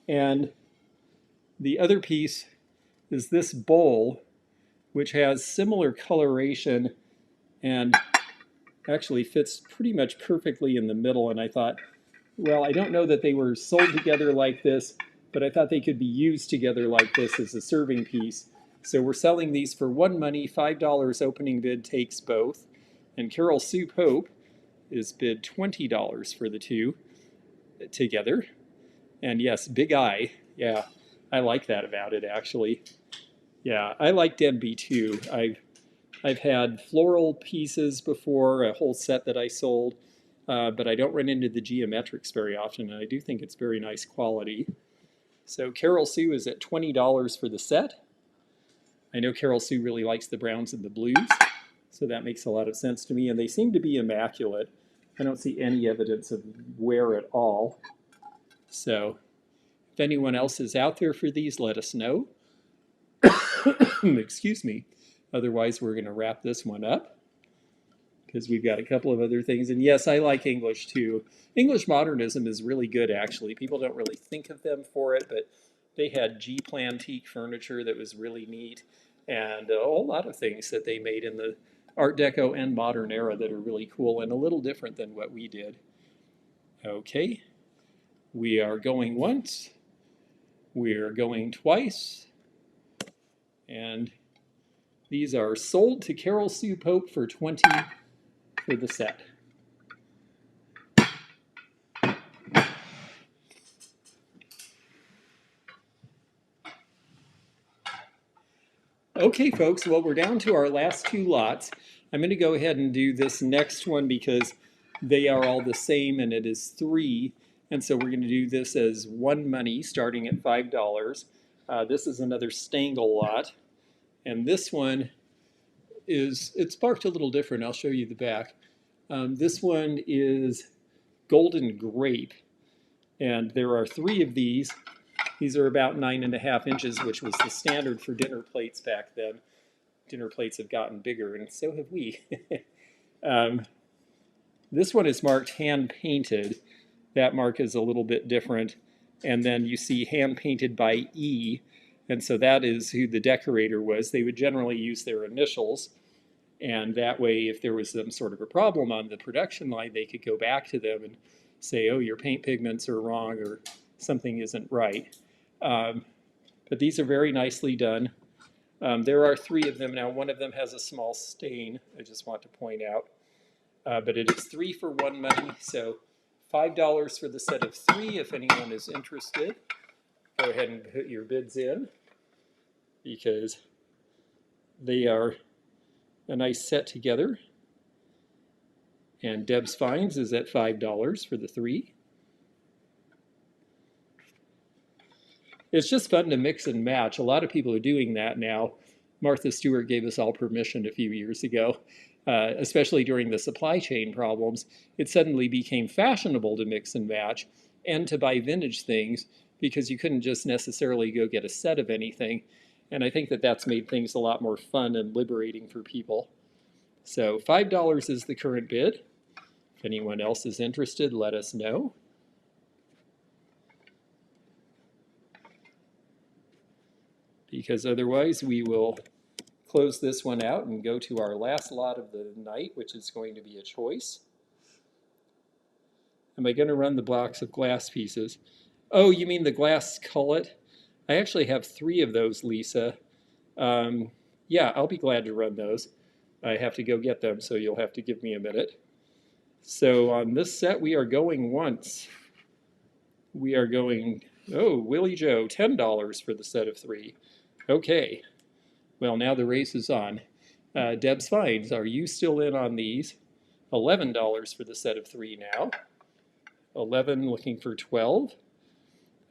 [SPEAKER 1] And the other piece is this bowl, which has similar coloration and actually fits pretty much perfectly in the middle. And I thought, well, I don't know that they were sold together like this, but I thought they could be used together like this as a serving piece. So we're selling these for one money, $5 opening bid takes both. And Carol Sue Pope is bid $20 for the two together. And yes, big eye. Yeah, I like that about it actually. Yeah, I like Denby too. I've had floral pieces before, a whole set that I sold, but I don't run into the geometrics very often, and I do think it's very nice quality. So Carol Sue is at $20 for the set. I know Carol Sue really likes the browns and the blues, so that makes a lot of sense to me, and they seem to be immaculate. I don't see any evidence of wear at all. So if anyone else is out there for these, let us know. Excuse me. Otherwise, we're going to wrap this one up because we've got a couple of other things. And yes, I like English too. English modernism is really good, actually. People don't really think of them for it, but they had G-plan teak furniture that was really neat, and a whole lot of things that they made in the Art Deco and modern era that are really cool and a little different than what we did. Okay, we are going once, we are going twice, and these are sold to Carol Sue Pope for $20 for the set. Okay, folks, well, we're down to our last two lots. I'm going to go ahead and do this next one because they are all the same and it is 3. And so we're going to do this as one money starting at $5. This is another Stangle lot. And this one it's marked a little different. I'll show you the back. This one is Golden Grape. And there are 3 of these. These are about 9.5 inches, which was the standard for dinner plates back then. Dinner plates have gotten bigger, and so have we. This one is marked hand-painted. That mark is a little bit different. And then you see hand-painted by E, and so that is who the decorator was. They would generally use their initials, and that way, if there was some sort of a problem on the production line, they could go back to them and say, oh, your paint pigments are wrong, or something isn't right. But these are very nicely done. There are 3 of them now. One of them has a small stain, I just want to point out. But it is 3 for one money, so $5 for the set of 3 if anyone is interested. Go ahead and put your bids in because they are a nice set together. And Deb's Finds is at $5 for the 3. It's just fun to mix and match. A lot of people are doing that now. Martha Stewart gave us all permission a few years ago, especially during the supply chain problems. It suddenly became fashionable to mix and match and to buy vintage things because you couldn't just necessarily go get a set of anything. And I think that that's made things a lot more fun and liberating for people. So $5 is the current bid. If anyone else is interested, let us know. Because otherwise we will close this one out and go to our last lot of the night, which is going to be a choice. Am I going to run the box of glass pieces? Oh, you mean the glass cullet? I actually have 3 of those, Lisa. Yeah, I'll be glad to run those. I have to go get them, so you'll have to give me a minute. So on this set, we are going once. We are going, oh, Willie Joe, $10 for the set of 3. Okay, well, now the race is on. Deb's Finds, are you still in on these? $11 for the set of 3 now. 11 looking for 12.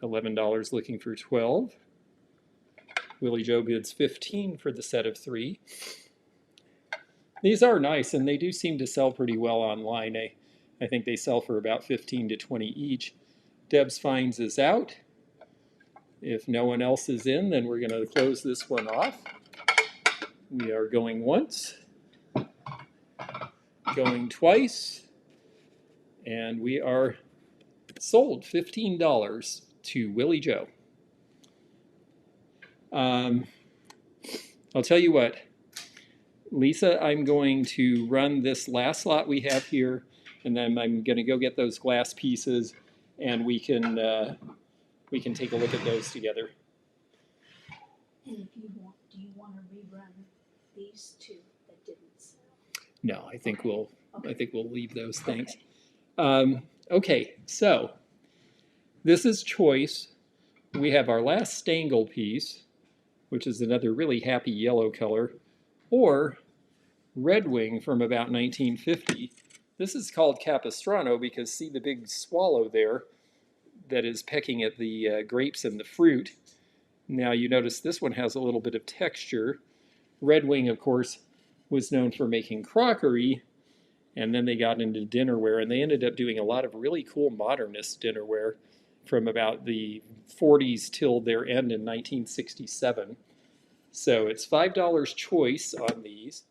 [SPEAKER 1] $11 looking for 12. Willie Joe bids 15 for the set of 3. These are nice, and they do seem to sell pretty well online. I think they sell for about 15 to 20 each. Deb's Finds is out. If no one else is in, then we're going to close this one off. We are going once, going twice, And we are sold $15 to Willie Joe. I'll tell you what, Lisa, I'm going to run this last lot we have here, and then I'm going to go get those glass pieces, and we can take a look at those together.
[SPEAKER 2] And if you want, do you want to rerun these two that didn't sell?
[SPEAKER 1] No, I think we'll leave those things.
[SPEAKER 2] Okay.
[SPEAKER 1] Okay, so this is choice. We have our last Stangl piece, which is another really happy yellow color, or Red Wing from about 1950. This is called Capistrano because see the big swallow there that is pecking at the grapes and the fruit. Now you notice this one has a little bit of texture. Red Wing, of course, was known for making crockery, and then they got into dinnerware, and they ended up doing a lot of really cool modernist dinnerware from about the 40s till their end in 1967. So it's $5 choice on these.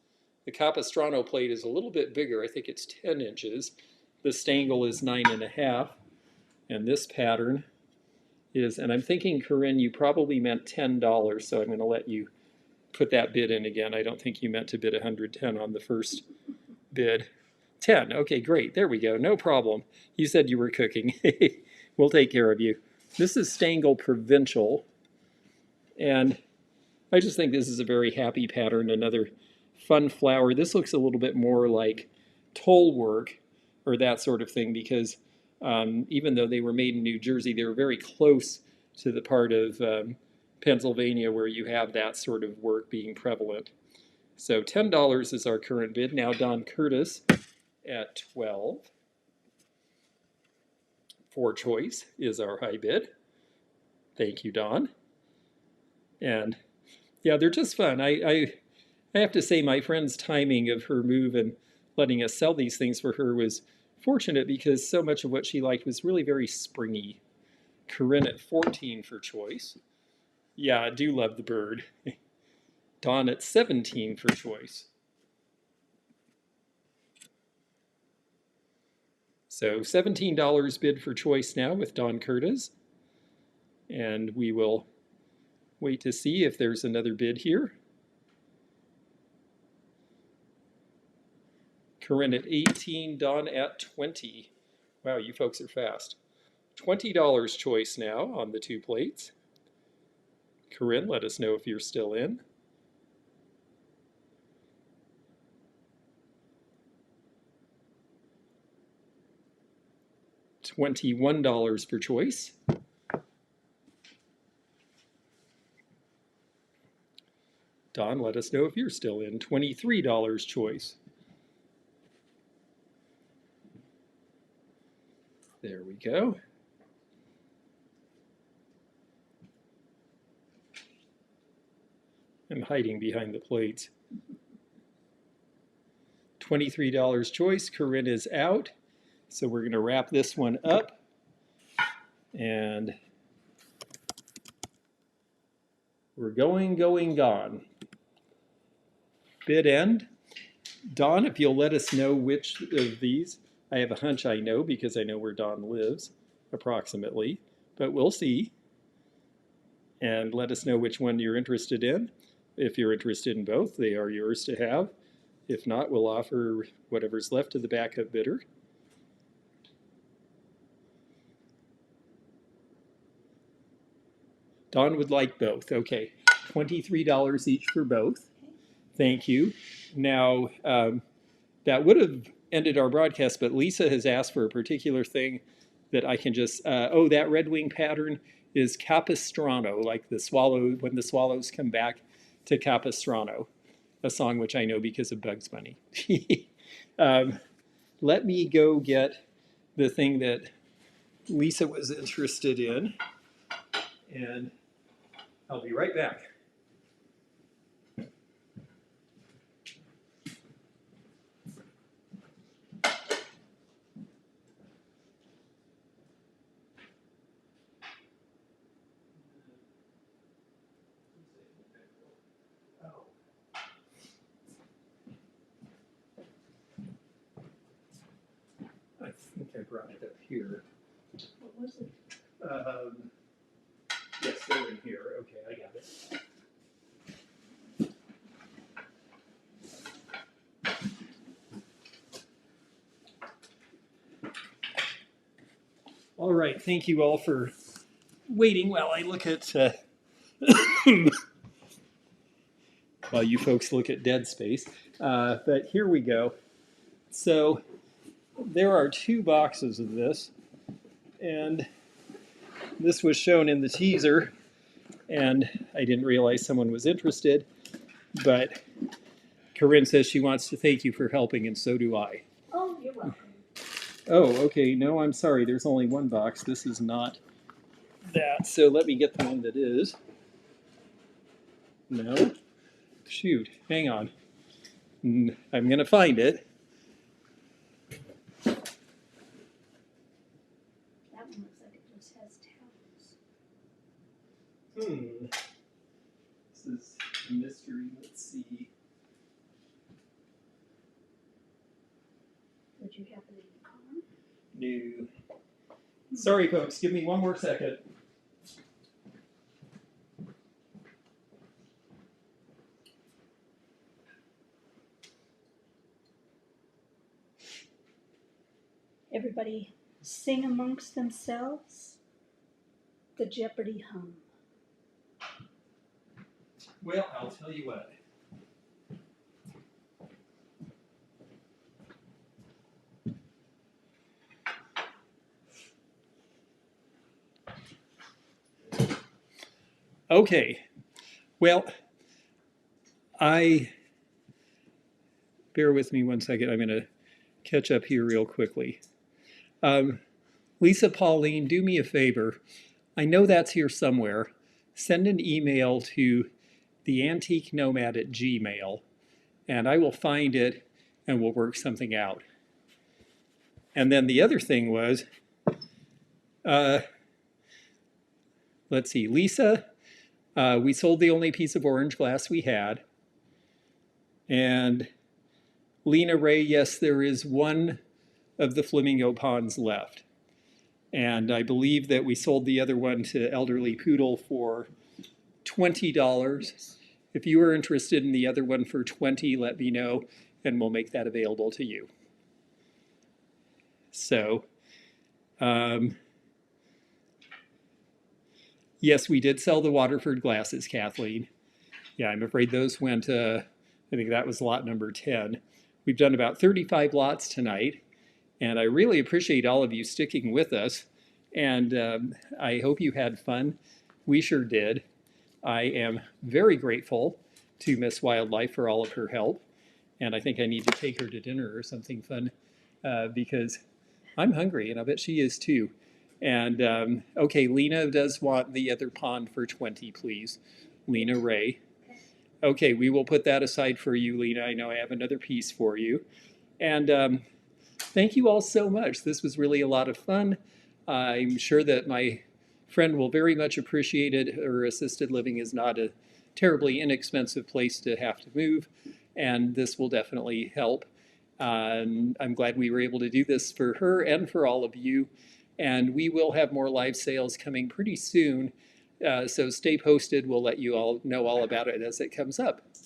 [SPEAKER 1] The Capistrano plate is a little bit bigger. I think it's 10 inches. The Stangl is 9.5. And this pattern is, and I'm thinking, Corinne, you probably meant $10, so I'm going to let you put that bid in again. I don't think you meant to bid 110 on the first bid. 10. Okay, great. There we go. No problem. You said you were cooking. We'll take care of you. This is Stangl Provincial. And I just think this is a very happy pattern. Another fun flower. This looks a little bit more like toll work or that sort of thing because even though they were made in New Jersey, they were very close to the part of Pennsylvania where you have that sort of work being prevalent. So $10 is our current bid. Now Don Curtis at 12. For choice is our high bid. Thank you, Don. And yeah, they're just fun. I have to say my friend's timing of her move and letting us sell these things for her was fortunate because so much of what she liked was really very springy. Corinne at 14 for choice. Yeah, I do love the bird. Don at 17 for choice. So $17 bid for choice now with Don Curtis. And we will wait to see if there's another bid here. Corinne at 18, Don at 20. Wow, you folks are fast. $20 choice now on the two plates. Corinne, let us know if you're still in. $21 for choice. Don, let us know if you're still in. $23 choice. There we go. I'm hiding behind the plates. $23 choice. Corinne is out. So we're going to wrap this one up. And we're gone. Bid end. Don, if you'll let us know which of these, I have a hunch I know because I know where Don lives, approximately, but we'll see. And let us know which one you're interested in. If you're interested in both, they are yours to have. If not, we'll offer whatever's left to the backup bidder. Don would like both. Okay, $23 each for both. Thank you. Now, that would have ended our broadcast, but Lisa has asked for a particular thing that I can just, oh, that red wing pattern is Capistrano, like the swallow, when the swallows come back to Capistrano, a song which I know because of Bugs Bunny. Let me go get the thing that Lisa was interested in, and I'll be right back. I think I brought Yes, they're in here. Okay, I got it. All right, thank you all for waiting while I look at, while you folks look at dead space. But here we go. So there are 2 boxes of this, and this was shown in the teaser, and I didn't realize someone was interested, but Corinne says she wants to thank you for helping, and so do I.
[SPEAKER 2] Oh, you're welcome.
[SPEAKER 1] Oh, okay. No, I'm sorry. There's only 1 box. This is not that. So let me get the one that is. No. Shoot. Hang on. I'm going to find it.
[SPEAKER 2] That one looks like it just has towels.
[SPEAKER 1] This is a mystery. Let's see.
[SPEAKER 2] Would you have it in the car?
[SPEAKER 1] No. Sorry, folks. Give me 1 more second.
[SPEAKER 2] Everybody sing amongst themselves the Jeopardy hum.
[SPEAKER 1] Well, I'll tell you what. Okay. Well, bear with me 1 second. I'm going to catch up here real quickly. Lisa Pauline, do me a favor. I know that's here somewhere. Send an email to theantiquenomad@gmail.com, and I will find it and we'll work something out. And then the other thing was, let's see, Lisa, we sold the only piece of orange glass we had. And Lena Ray, yes, there is 1 of the flamingo ponds left. And I believe that we sold the other one to Elderly Poodle for $20. If you are interested in the other one for $20, let me know, and we'll make that available to you. So, yes, we did sell the Waterford glasses, Kathleen. Yeah, I'm afraid those went, I think that was lot number 10. We've done about 35 lots tonight, and I really appreciate all of you sticking with us, and I hope you had fun. We sure did. I am very grateful to Miss Wildlife for all of her help, and I think I need to take her to dinner or something fun because I'm hungry, and I bet she is too. And okay, Lena does want the other pond for 20, please. Lena Ray. Okay, we will put that aside for you, Lena. I know I have another piece for you. And thank you all so much. This was really a lot of fun. I'm sure that my friend will very much appreciate it. Her assisted living is not a terribly inexpensive place to have to move, and this will definitely help. I'm glad we were able to do this for her and for all of you. And we will have more live sales coming pretty soon. So stay posted. We'll let you all know all about it as it comes up.